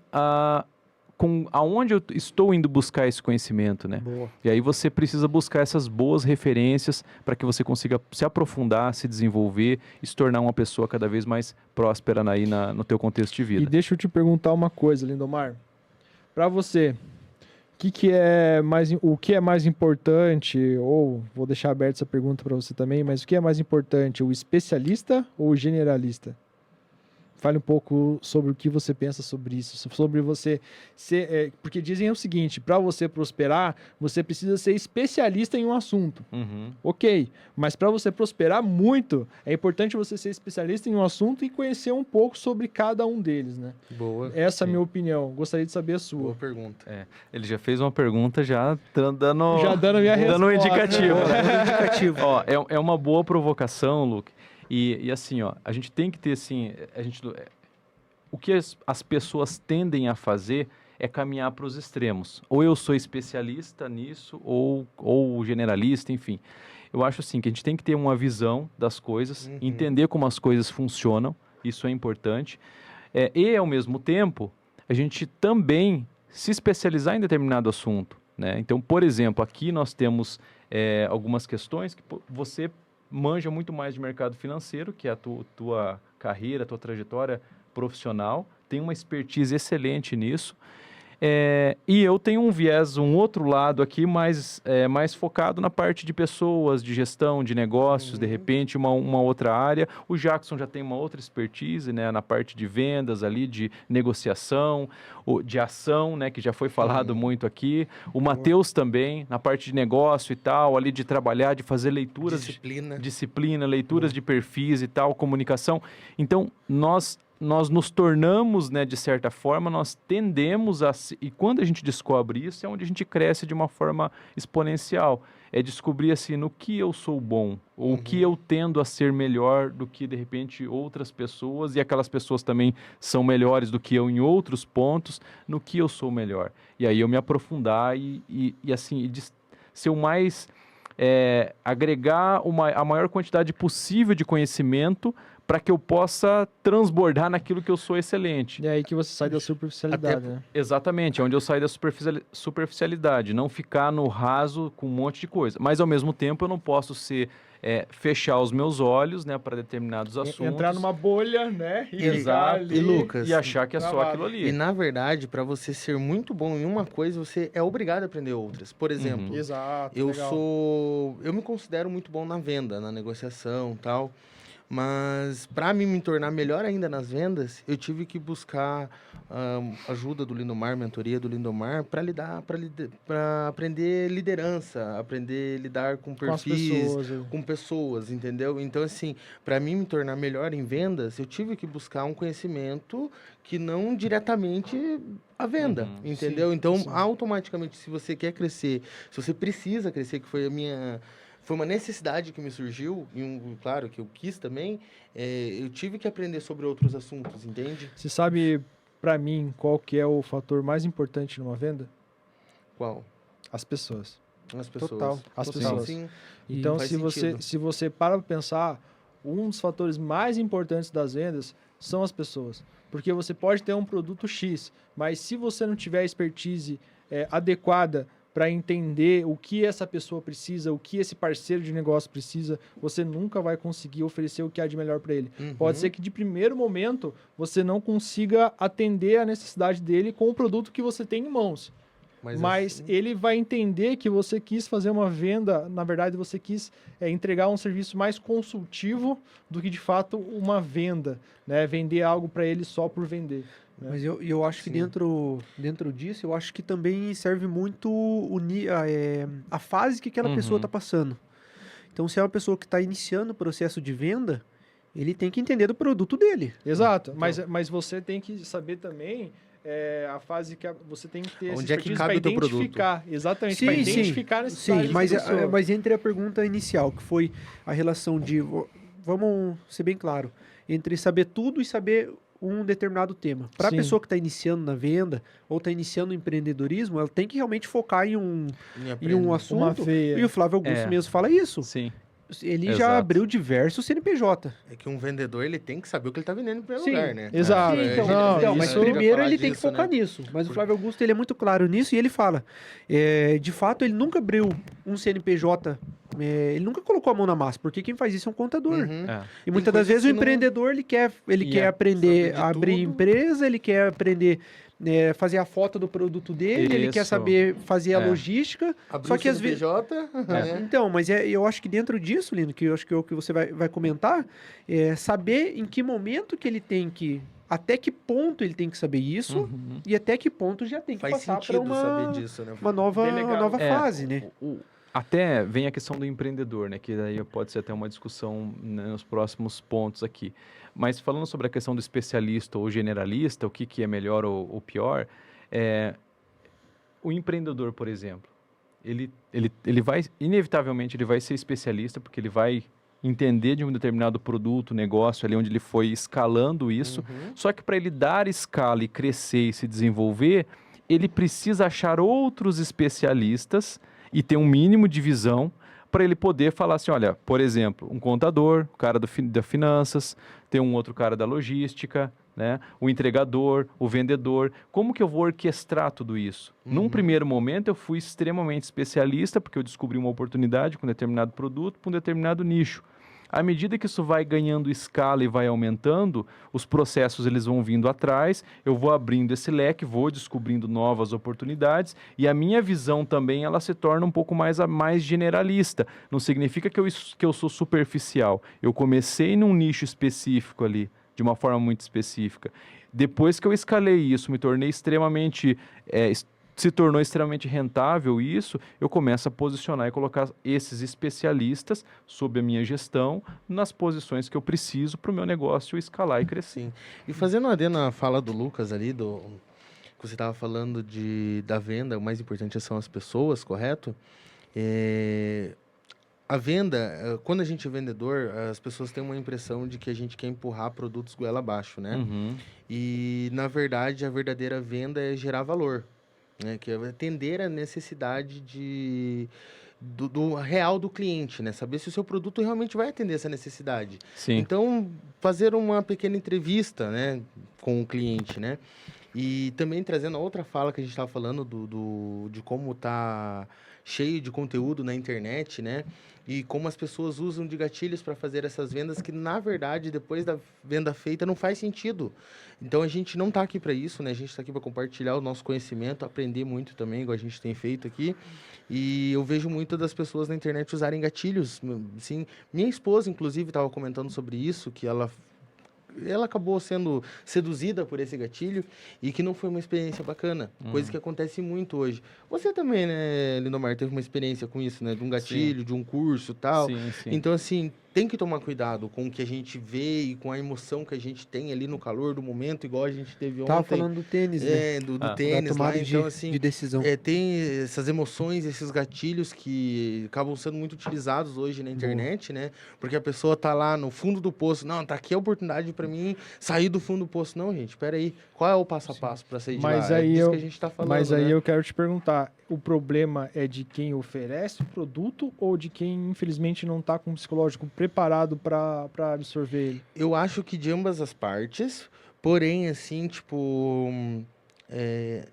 com aonde eu estou indo buscar esse conhecimento, né? Boa. E aí você precisa buscar essas boas referências para que você consiga se aprofundar, se desenvolver e se tornar uma pessoa cada vez mais próspera aí no teu contexto de E vida. deixa eu te perguntar uma coisa, Lindomar. Para você, o que é mais importante, ou vou deixar aberta essa pergunta para você também, mas o que é mais importante, o especialista ou o generalista? Fale um pouco sobre o que você pensa sobre isso, sobre você ser... porque dizem o seguinte, para você prosperar, você precisa ser especialista em um assunto. Uhum. Ok, mas para você prosperar muito, é importante você ser especialista em um assunto e conhecer um pouco sobre cada um deles, né? Boa. Essa é a Sim. minha opinião. Gostaria de saber a sua. Boa pergunta. Ele já fez uma pergunta já dando Já dando a minha dando um resposta. indicativo. né? Indicativo. Ó, é uma boa provocação, Luke. E assim, ó, a gente tem que ter assim, o que as pessoas tendem a fazer é caminhar para os extremos. Ou eu sou especialista nisso, ou generalista, enfim. Eu acho assim que a gente tem que ter uma visão das coisas, entender como as coisas funcionam, isso é importante. E, ao mesmo tempo, a gente também se especializar em determinado assunto, né? Então, por exemplo, aqui nós temos algumas questões que você manja muito mais de mercado financeiro, que é a tua carreira, a tua trajetória profissional, tem uma expertise excelente nisso. E eu tenho um outro lado aqui mais focado na parte de pessoas, de gestão, de negócios, de repente uma outra área. O Jackson já tem uma outra expertise, né, na parte de vendas ali, de negociação, de ação, né, que já foi falado muito aqui. O Matheus também, na parte de negócio e tal, ali de trabalhar, de fazer leituras. Disciplina, leituras de perfis e tal, comunicação. Então, nós nos tornamos, né, de certa forma, nós tendemos e quando a gente descobre isso, é onde a gente cresce de uma forma exponencial. É descobrir, assim, no que eu sou bom, ou o que eu tendo a ser melhor do que, de repente, outras pessoas, e aquelas pessoas também são melhores do que eu em outros pontos, no que eu sou melhor. E aí eu me aprofundar e ser o mais agregar a maior quantidade possível de conhecimento para que eu possa transbordar naquilo que eu sou excelente. E é aí que você sai da superficialidade, né? Exatamente, é onde eu saio da superficialidade, não ficar no raso com um monte de coisa. Mas, ao mesmo tempo, eu não posso fechar os meus olhos, né, para determinados assuntos. Entrar numa bolha, né? E Exato. ficar ali. E Lucas, E achar que é só travado. aquilo ali. E na verdade, para você ser muito bom em uma coisa, você é obrigado a aprender outras. Por exemplo, Exato, eu legal. eu me considero muito bom na venda, na negociação, tal. Mas para mim me tornar melhor ainda nas vendas, eu tive que buscar ajuda do Lindomar, mentoria do Lindomar, para aprender liderança, aprender a lidar com Com as perfis, pessoas. com pessoas, entendeu? Então, assim, para mim me tornar melhor em vendas, eu tive que buscar um conhecimento que não diretamente a venda, Uhum. entendeu? Sim, Então, sim. automaticamente, se você quer crescer, se você precisa crescer, que foi uma necessidade que me surgiu, e claro, que eu quis também, eu tive que aprender sobre outros assuntos, entende? Você sabe, pra mim, qual que é o fator mais importante numa venda? Qual? As pessoas. As pessoas. Total. As Sim, pessoas. sim. Então, faz se sentido. você para pra pensar, um dos fatores mais importantes das vendas são as pessoas. Porque você pode ter um produto X, mas se você não tiver a expertise adequada para entender o que essa pessoa precisa, o que esse parceiro de negócio precisa, você nunca vai conseguir oferecer o que há de melhor para ele. Uhum. Pode ser que de primeiro momento você não consiga atender a necessidade dele com o produto que você tem em mãos. Mas assim, ele vai entender que você quis fazer uma venda, na verdade você quis entregar um serviço mais consultivo do que de fato uma venda, né? Vender algo para ele só por vender. Né? Mas eu acho que Sim. dentro disso, eu acho que também serve muito a fase que aquela pessoa Uhum. está passando. Então, se é uma pessoa que está iniciando o processo de venda, ele tem que entender do produto dele. Exato, Então. mas você tem que saber também a fase que você tem que ter essa Onde é que expertise cabe pra o teu produto? identificar. Exatamente, para identificar a necessidade sim, mas, da pessoa. mas entre a pergunta inicial, que foi a relação de, vamos ser bem claro, entre saber tudo e saber um determinado tema. Para a Sim. pessoa que está iniciando na venda ou está iniciando no empreendedorismo, ela tem que realmente focar em um Uma assunto. veia. E o Flávio Augusto É. mesmo fala isso. Sim. Ele já Exato. abriu diversos CNPJ. É que um vendedor, ele tem que saber o que ele tá vendendo em primeiro Sim. lugar, né? Exato. Sim, então, Não, então, mas isso- primeiro ele falar tem que disso, focar né? nisso. Mas o Flávio Augusto ele é muito claro nisso e ele fala, de fato ele nunca abriu um CNPJ, ele nunca colocou a mão na massa, porque quem faz isso é um contador. Uhum. É. E muitas coisas das vezes o que não- empreendedor ele quer E aprender saber de a abrir tudo. empresa, ele quer aprender fazer a foto do produto dele, ele quer Isso. saber fazer a É. logística. Abriu Só o que às vezes CNPJ, né? então, mas eu acho que dentro disso, Lino, que eu acho que é o que você vai comentar, é saber em que momento que ele tem que, até que ponto ele tem que saber isso Uhum. e até que ponto já tem que Faz passar para sentido saber disso, né? uma nova Delegado. fase, né? Até vem a questão do empreendedor, né? Que daí pode ser até uma discussão, né, nos próximos pontos aqui. Mas falando sobre a questão do especialista ou generalista, o que é melhor ou pior, o empreendedor, por exemplo, ele vai, inevitavelmente, ele vai ser especialista, porque ele vai entender de um determinado produto, negócio, ali onde ele foi escalando isso. Uhum. Só que para ele dar escala e crescer e se desenvolver, ele precisa achar outros especialistas e ter um mínimo de visão para ele poder falar assim, olha, por exemplo, um contador, o cara da finanças, tem um outro cara da logística, né? O entregador, o vendedor. Como que eu vou orquestrar tudo isso? Num primeiro momento, eu fui extremamente especialista, porque eu descobri uma oportunidade com um determinado produto para um determinado nicho. À medida que isso vai ganhando escala e vai aumentando, os processos eles vão vindo atrás, eu vou abrindo esse leque, vou descobrindo novas oportunidades e a minha visão também ela se torna um pouco mais generalista. Não significa que eu sou superficial. Eu comecei num nicho específico ali, de uma forma muito específica. Depois que eu escalei isso, me tornei extremamente... se tornou extremamente rentável isso, eu começo a posicionar e colocar esses especialistas sob a minha gestão nas posições que eu preciso para o meu negócio escalar e crescer. Sim. E fazendo um adendo à fala do Lucas ali, que você estava falando da venda, o mais importante são as pessoas, correto? A venda, quando a gente é vendedor, as pessoas têm uma impressão de que a gente quer empurrar produtos goela abaixo, né? Uhum. E, na verdade, a verdadeira venda é gerar valor, né? Que é atender a necessidade do real do cliente, né? Saber se o seu produto realmente vai atender essa necessidade. Sim. Então, fazer uma pequena entrevista, né, com o cliente, né? E também trazendo a outra fala que a gente estava falando de como tá cheio de conteúdo na internet, né? E como as pessoas usam de gatilhos para fazer essas vendas que, na verdade, depois da venda feita, não faz sentido. Então, a gente não está aqui para isso, né? A gente está aqui para compartilhar o nosso conhecimento, aprender muito também, igual a gente tem feito aqui. E eu vejo muito das pessoas na internet usarem gatilhos. Assim, minha esposa, inclusive, estava comentando sobre isso, que ela acabou sendo seduzida por esse gatilho e que não foi uma experiência bacana, coisa que acontece muito hoje. Você também, né, Lindomar, teve uma experiência com isso, né, de um gatilho, de um curso e tal. Sim, sim. Então, assim, tem que tomar cuidado com o que a gente vê e com a emoção que a gente tem ali no calor do momento, igual a gente teve ontem. Tava falando do tênis, né? É, do Ah. Da tênis lá. tomada Então, assim, de decisão. tem essas emoções, esses gatilhos que acabam sendo muito utilizados hoje na internet, né? Porque a pessoa tá lá no fundo do poço. Não, tá aqui a oportunidade para mim sair do fundo do poço. Não, gente, espera aí. Qual é o passo a passo para sair de Mas lá? aí É disso eu- que a gente tá falando, Mas aí né? eu quero te perguntar, o problema é de quem oferece o produto ou de quem, infelizmente, não está com o psicológico preparado para absorver ele? Eu acho que de ambas as partes, porém, assim, tipo,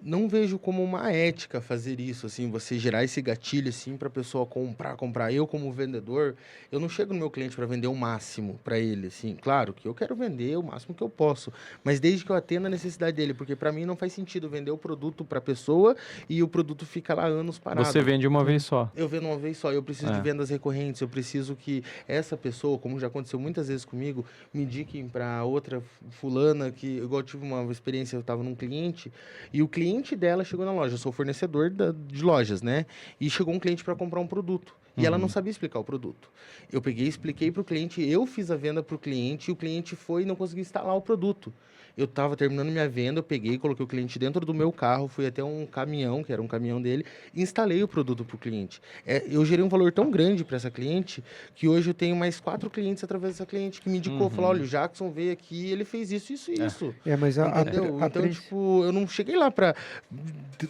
não vejo como uma ética fazer isso, assim, você gerar esse gatilho, assim, para a pessoa comprar. Eu, como vendedor, eu não chego no meu cliente para vender o máximo para ele, assim. Claro que eu quero vender o máximo que eu posso, mas desde que eu atenda a necessidade dele, porque para mim não faz sentido vender o produto para a pessoa e o produto fica lá anos parado. Você vende uma vez só. Eu vendo uma vez só, eu preciso de É. vendas recorrentes, eu preciso que essa pessoa, como já aconteceu muitas vezes comigo, me indiquem para outra fulana, que igual eu tive uma experiência, eu estava num cliente, e o cliente dela chegou na loja, eu sou fornecedor de lojas, né? E chegou um cliente para comprar um produto, e ela não sabia explicar o produto. Eu peguei, expliquei para o cliente, eu fiz a venda para o cliente, e o cliente foi e não conseguiu instalar o produto. Eu estava terminando minha venda, eu peguei, coloquei o cliente dentro do meu carro, fui até um caminhão, que era um caminhão dele, e instalei o produto para o cliente. Eu gerei um valor tão grande para essa cliente, que hoje eu tenho mais 4 clientes através dessa cliente, que me indicou, falou, olha, o Jackson veio aqui, ele fez isso, isso e isso. Mas Entendeu? Então, tipo, eu não cheguei lá pra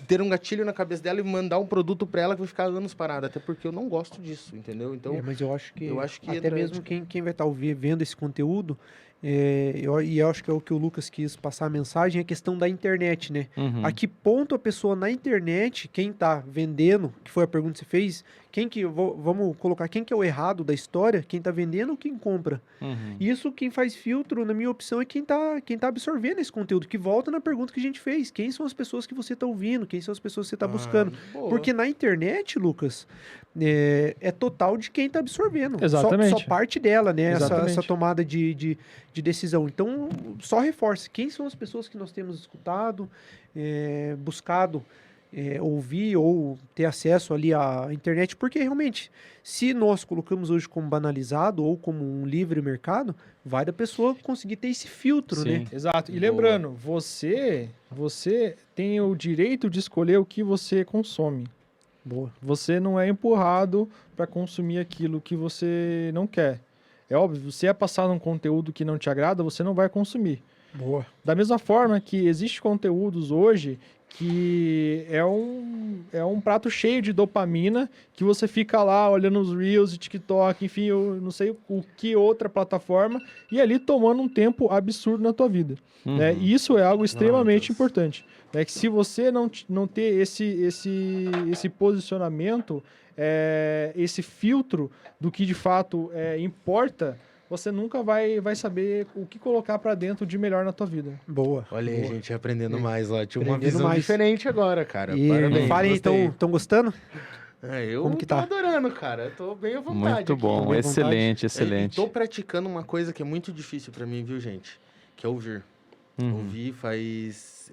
ter um gatilho na cabeça dela e mandar um produto pra ela que vai ficar anos parada, até porque eu não gosto disso, entendeu? Então, mas eu acho que até entra, mesmo quem vai estar vendo esse conteúdo, eu acho que é o que o Lucas quis passar a mensagem, é a questão da internet, né? A que ponto a pessoa na internet, quem tá vendendo, que foi a pergunta que você fez, vamos colocar, quem que é o errado da história, quem tá vendendo ou quem compra? Isso, quem faz filtro, na minha opção, é quem tá absorvendo esse conteúdo, que volta na pergunta que a gente fez. Quem são as pessoas que você tá ouvindo? Quem são as pessoas que você tá buscando? boa. Porque na internet, Lucas, é total de quem tá absorvendo. Exatamente. Só parte dela, né? Exatamente. Essa tomada de decisão. Então, só reforça. Quem são as pessoas que nós temos escutado, buscado ouvir ou ter acesso ali à internet? Porque, realmente, se nós colocamos hoje como banalizado ou como um livre mercado, vai da pessoa conseguir ter esse filtro, Sim. né? Exato. E Boa. lembrando, você tem o direito de escolher o que você consome. Boa. Você não é empurrado para consumir aquilo que você não quer. É óbvio, você é passado um conteúdo que não te agrada, você não vai consumir. Boa. Da mesma forma que existem conteúdos hoje que é um prato cheio de dopamina, que você fica lá olhando os Reels e TikTok, enfim, eu não sei o que outra plataforma, e ali tomando um tempo absurdo na tua vida. Né? E isso é algo extremamente Deus. importante. Né? Que se você não ter esse posicionamento, esse filtro do que de fato importa, você nunca vai saber o que colocar para dentro de melhor na tua vida. Boa. Olha aí, boa. gente, aprendendo mais lá. Tinha uma Aprendendo visão mais. diferente agora, cara. E Parabéns. falem, gostei. estão gostando? Eu como que tô tá? adorando, cara. Eu tô bem à vontade Muito aqui. bom, bem à excelente, E excelente. tô praticando uma coisa que é muito difícil pra mim, viu, gente? Que é ouvir. Ouvir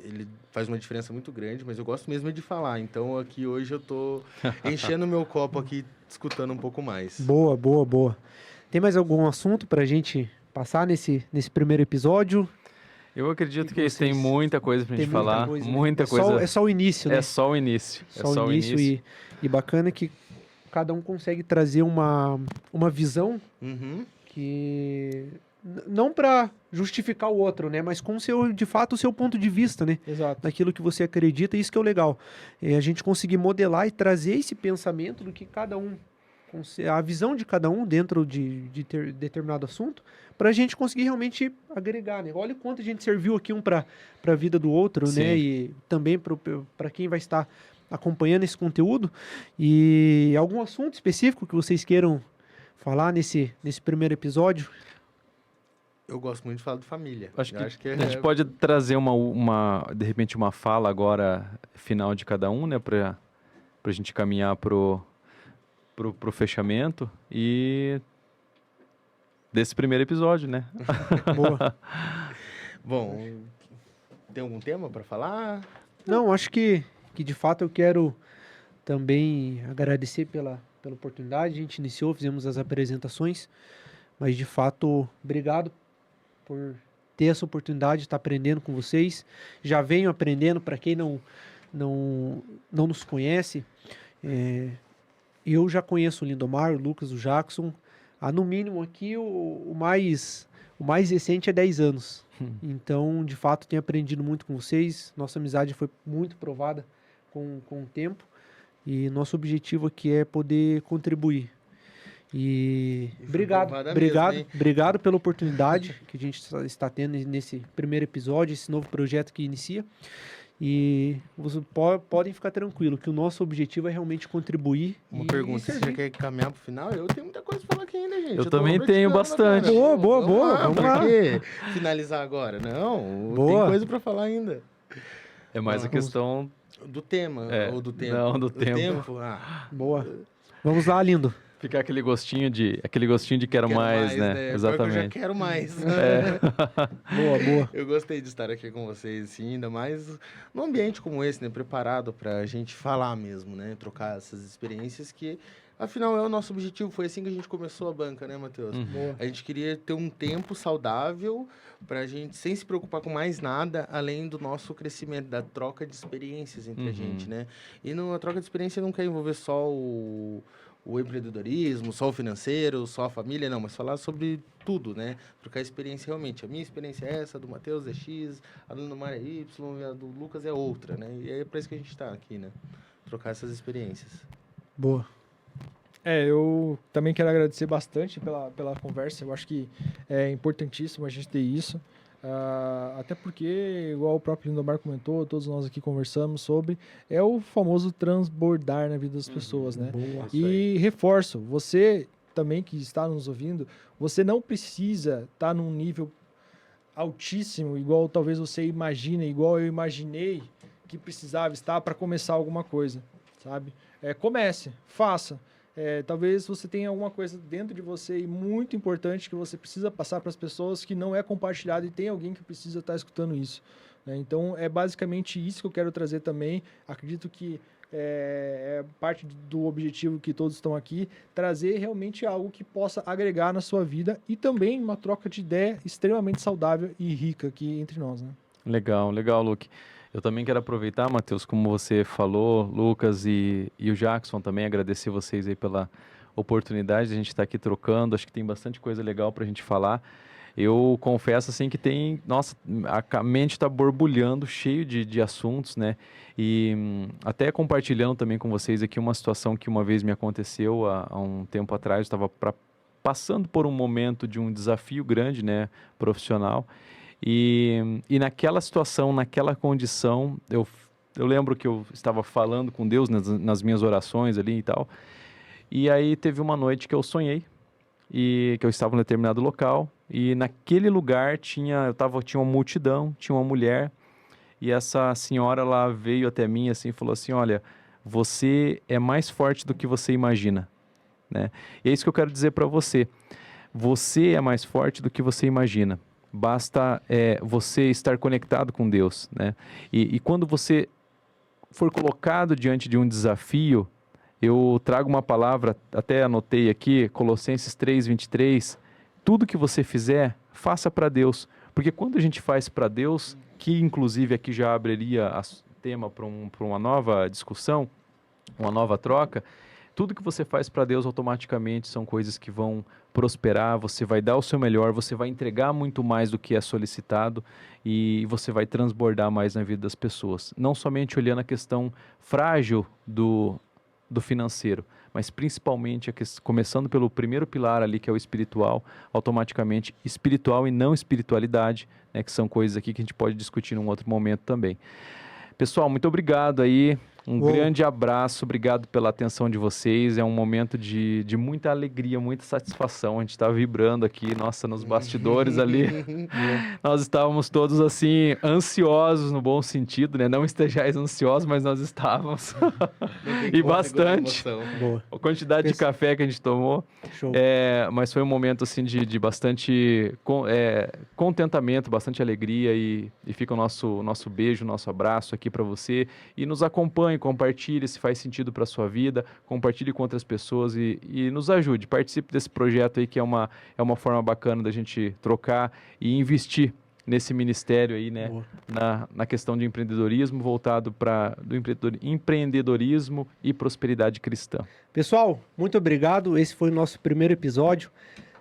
ele faz uma diferença muito grande, mas eu gosto mesmo de falar. Então aqui hoje eu tô enchendo meu copo aqui, escutando um pouco mais. Boa, boa, boa. Tem mais algum assunto pra gente passar nesse primeiro episódio? Eu acredito E que tem vocês? muita coisa pra Tem gente muita falar, coisa, né? muita É coisa. só o início, né? É só o início. Só o início e bacana que cada um consegue trazer uma visão Uhum. que não para justificar o outro, né? Mas com de fato, o seu ponto de vista, né? Exato. Daquilo que você acredita, isso que é o legal. É a gente conseguir modelar e trazer esse pensamento do que cada um, a visão de cada um dentro de ter determinado assunto, para a gente conseguir realmente agregar, né? Olha o quanto a gente serviu aqui um para a vida do outro, Sim. né? E também para quem vai estar acompanhando esse conteúdo. E algum assunto específico que vocês queiram falar nesse primeiro episódio? Eu gosto muito de falar de família. Acho Eu que acho que a gente pode trazer de repente, uma fala agora final de cada um, né? Para a gente caminhar pro fechamento e desse primeiro episódio, né? Boa. Bom, tem algum tema para falar? Não, acho que de fato eu quero também agradecer pela oportunidade. A gente iniciou, fizemos as apresentações, mas de fato, obrigado por ter essa oportunidade de estar aprendendo com vocês. Já venho aprendendo, para quem não nos conhece, eu já conheço o Lindomar, o Lucas, o Jackson. No mínimo aqui, o mais recente é 10 anos. Então, de fato, tenho aprendido muito com vocês. Nossa amizade foi muito provada com o tempo. E nosso objetivo aqui é poder contribuir. E foi obrigado, provada obrigado, mesmo, hein? obrigado pela oportunidade que a gente está tendo nesse primeiro episódio, esse novo projeto que inicia. E vocês podem ficar tranquilos que o nosso objetivo é realmente contribuir. Uma e pergunta, você já servir. quer caminhar pro final? Eu tenho muita coisa pra falar aqui ainda, gente. Eu tô também tenho praticando, bastante. cara. Boa, boa, boa, Vamos vamos lá. lá. Por que finalizar agora? Não, Boa. tem coisa pra falar ainda. É mais a Vamos- questão. Do tema, É, ou do tempo? não, do tempo. Boa. Vamos lá, lindo. Ficar aquele gostinho de quero mais, né? Pior que eu já Exatamente. quero mais. Boa, boa. Eu gostei de estar aqui com vocês, assim, ainda mais num ambiente como esse, né? Preparado pra gente falar mesmo, né? Trocar essas experiências que, afinal, é o nosso objetivo. Foi assim que a gente começou a banca, né, Matheus? Boa. A gente queria ter um tempo saudável pra gente, sem se preocupar com mais nada, além do nosso crescimento, da troca de experiências entre a gente, né? E a troca de experiência não quer envolver só o empreendedorismo, só o financeiro, só a família, não, mas falar sobre tudo, né? Trocar experiência realmente. A minha experiência é essa, a do Matheus é X, a do Lindomar é Y, a do Lucas é outra, né? E é pra isso que a gente tá aqui, né? Trocar essas experiências. Boa. Eu também quero agradecer bastante pela conversa. Eu acho que é importantíssimo a gente ter isso. Até porque, igual o próprio Lindomar comentou, todos nós aqui conversamos sobre, é o famoso transbordar na vida das pessoas, né? Boa. E reforço, você também que está nos ouvindo, você não precisa estar num nível altíssimo, igual talvez você imagine, igual eu imaginei que precisava estar para começar alguma coisa, sabe? Comece, faça. Talvez você tenha alguma coisa dentro de você e muito importante que você precisa passar para as pessoas que não é compartilhado e tem alguém que precisa estar escutando isso, né? Então, é basicamente isso que eu quero trazer também. Acredito que é parte do objetivo que todos estão aqui, trazer realmente algo que possa agregar na sua vida e também uma troca de ideia extremamente saudável e rica aqui entre nós, né? Legal, Luke. Eu também quero aproveitar, Matheus, como você falou, Lucas e o Jackson também, agradecer vocês aí pela oportunidade de a gente estar aqui trocando. Acho que tem bastante coisa legal para a gente falar. Eu confesso, assim, que nossa, a mente está borbulhando, cheio de assuntos, né? E até compartilhando também com vocês aqui uma situação que uma vez me aconteceu há um tempo atrás. Eu estava passando por um momento de um desafio grande, né, profissional. E naquela situação, naquela condição, eu lembro que eu estava falando com Deus nas minhas orações ali e tal. E aí teve uma noite que eu sonhei, e que eu estava em um determinado local, e naquele lugar tinha uma multidão, tinha uma mulher, e essa senhora lá veio até mim assim, e falou assim: olha, você é mais forte do que você imagina, né? E é isso que eu quero dizer para você. Você é mais forte do que você imagina. Basta você estar conectado com Deus, né? E quando você for colocado diante de um desafio, eu trago uma palavra, até anotei aqui, Colossenses 3:23, tudo que você fizer, faça para Deus. Porque quando a gente faz para Deus, que inclusive aqui já abriria tema para uma nova discussão, uma nova troca, tudo que você faz para Deus automaticamente são coisas que vão prosperar, você vai dar o seu melhor, você vai entregar muito mais do que é solicitado e você vai transbordar mais na vida das pessoas. Não somente olhando a questão frágil do financeiro, mas principalmente começando pelo primeiro pilar ali, que é o espiritual, automaticamente espiritual e não espiritualidade, né, que são coisas aqui que a gente pode discutir num outro momento também. Pessoal, muito obrigado aí. Um grande abraço, obrigado pela atenção de vocês. É um momento de muita alegria, muita satisfação. A gente está vibrando aqui, nossa, nos bastidores ali. Nós estávamos todos assim, ansiosos no bom sentido, né? Não estejais ansiosos, mas nós estávamos. E bastante. Boa. A quantidade de café que a gente tomou. Show. Mas foi um momento assim de bastante contentamento, bastante alegria e fica o nosso beijo, nosso abraço aqui para você e nos acompanhe, compartilhe se faz sentido para sua vida, compartilhe com outras pessoas e nos ajude, participe desse projeto aí que é uma forma bacana da gente trocar e investir nesse ministério aí, né, na questão de empreendedorismo voltado para do empreendedorismo e prosperidade cristã. Pessoal, muito obrigado. Esse foi o nosso primeiro episódio.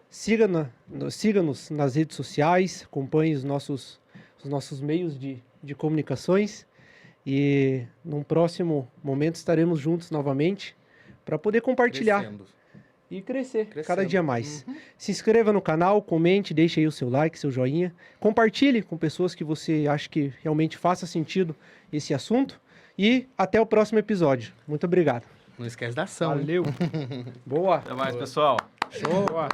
Siga-nos nas redes sociais, acompanhe os nossos meios de comunicações e num próximo momento estaremos juntos novamente para poder compartilhar Crescendo. e crescer cada Crescendo. dia mais. Se inscreva no canal, comente, deixe aí o seu like, seu joinha, compartilhe com pessoas que você acha que realmente faça sentido esse assunto e até o próximo episódio. Muito obrigado. Não esquece da ação. hein? Valeu. Boa. Até mais, pessoal. Show. Boa.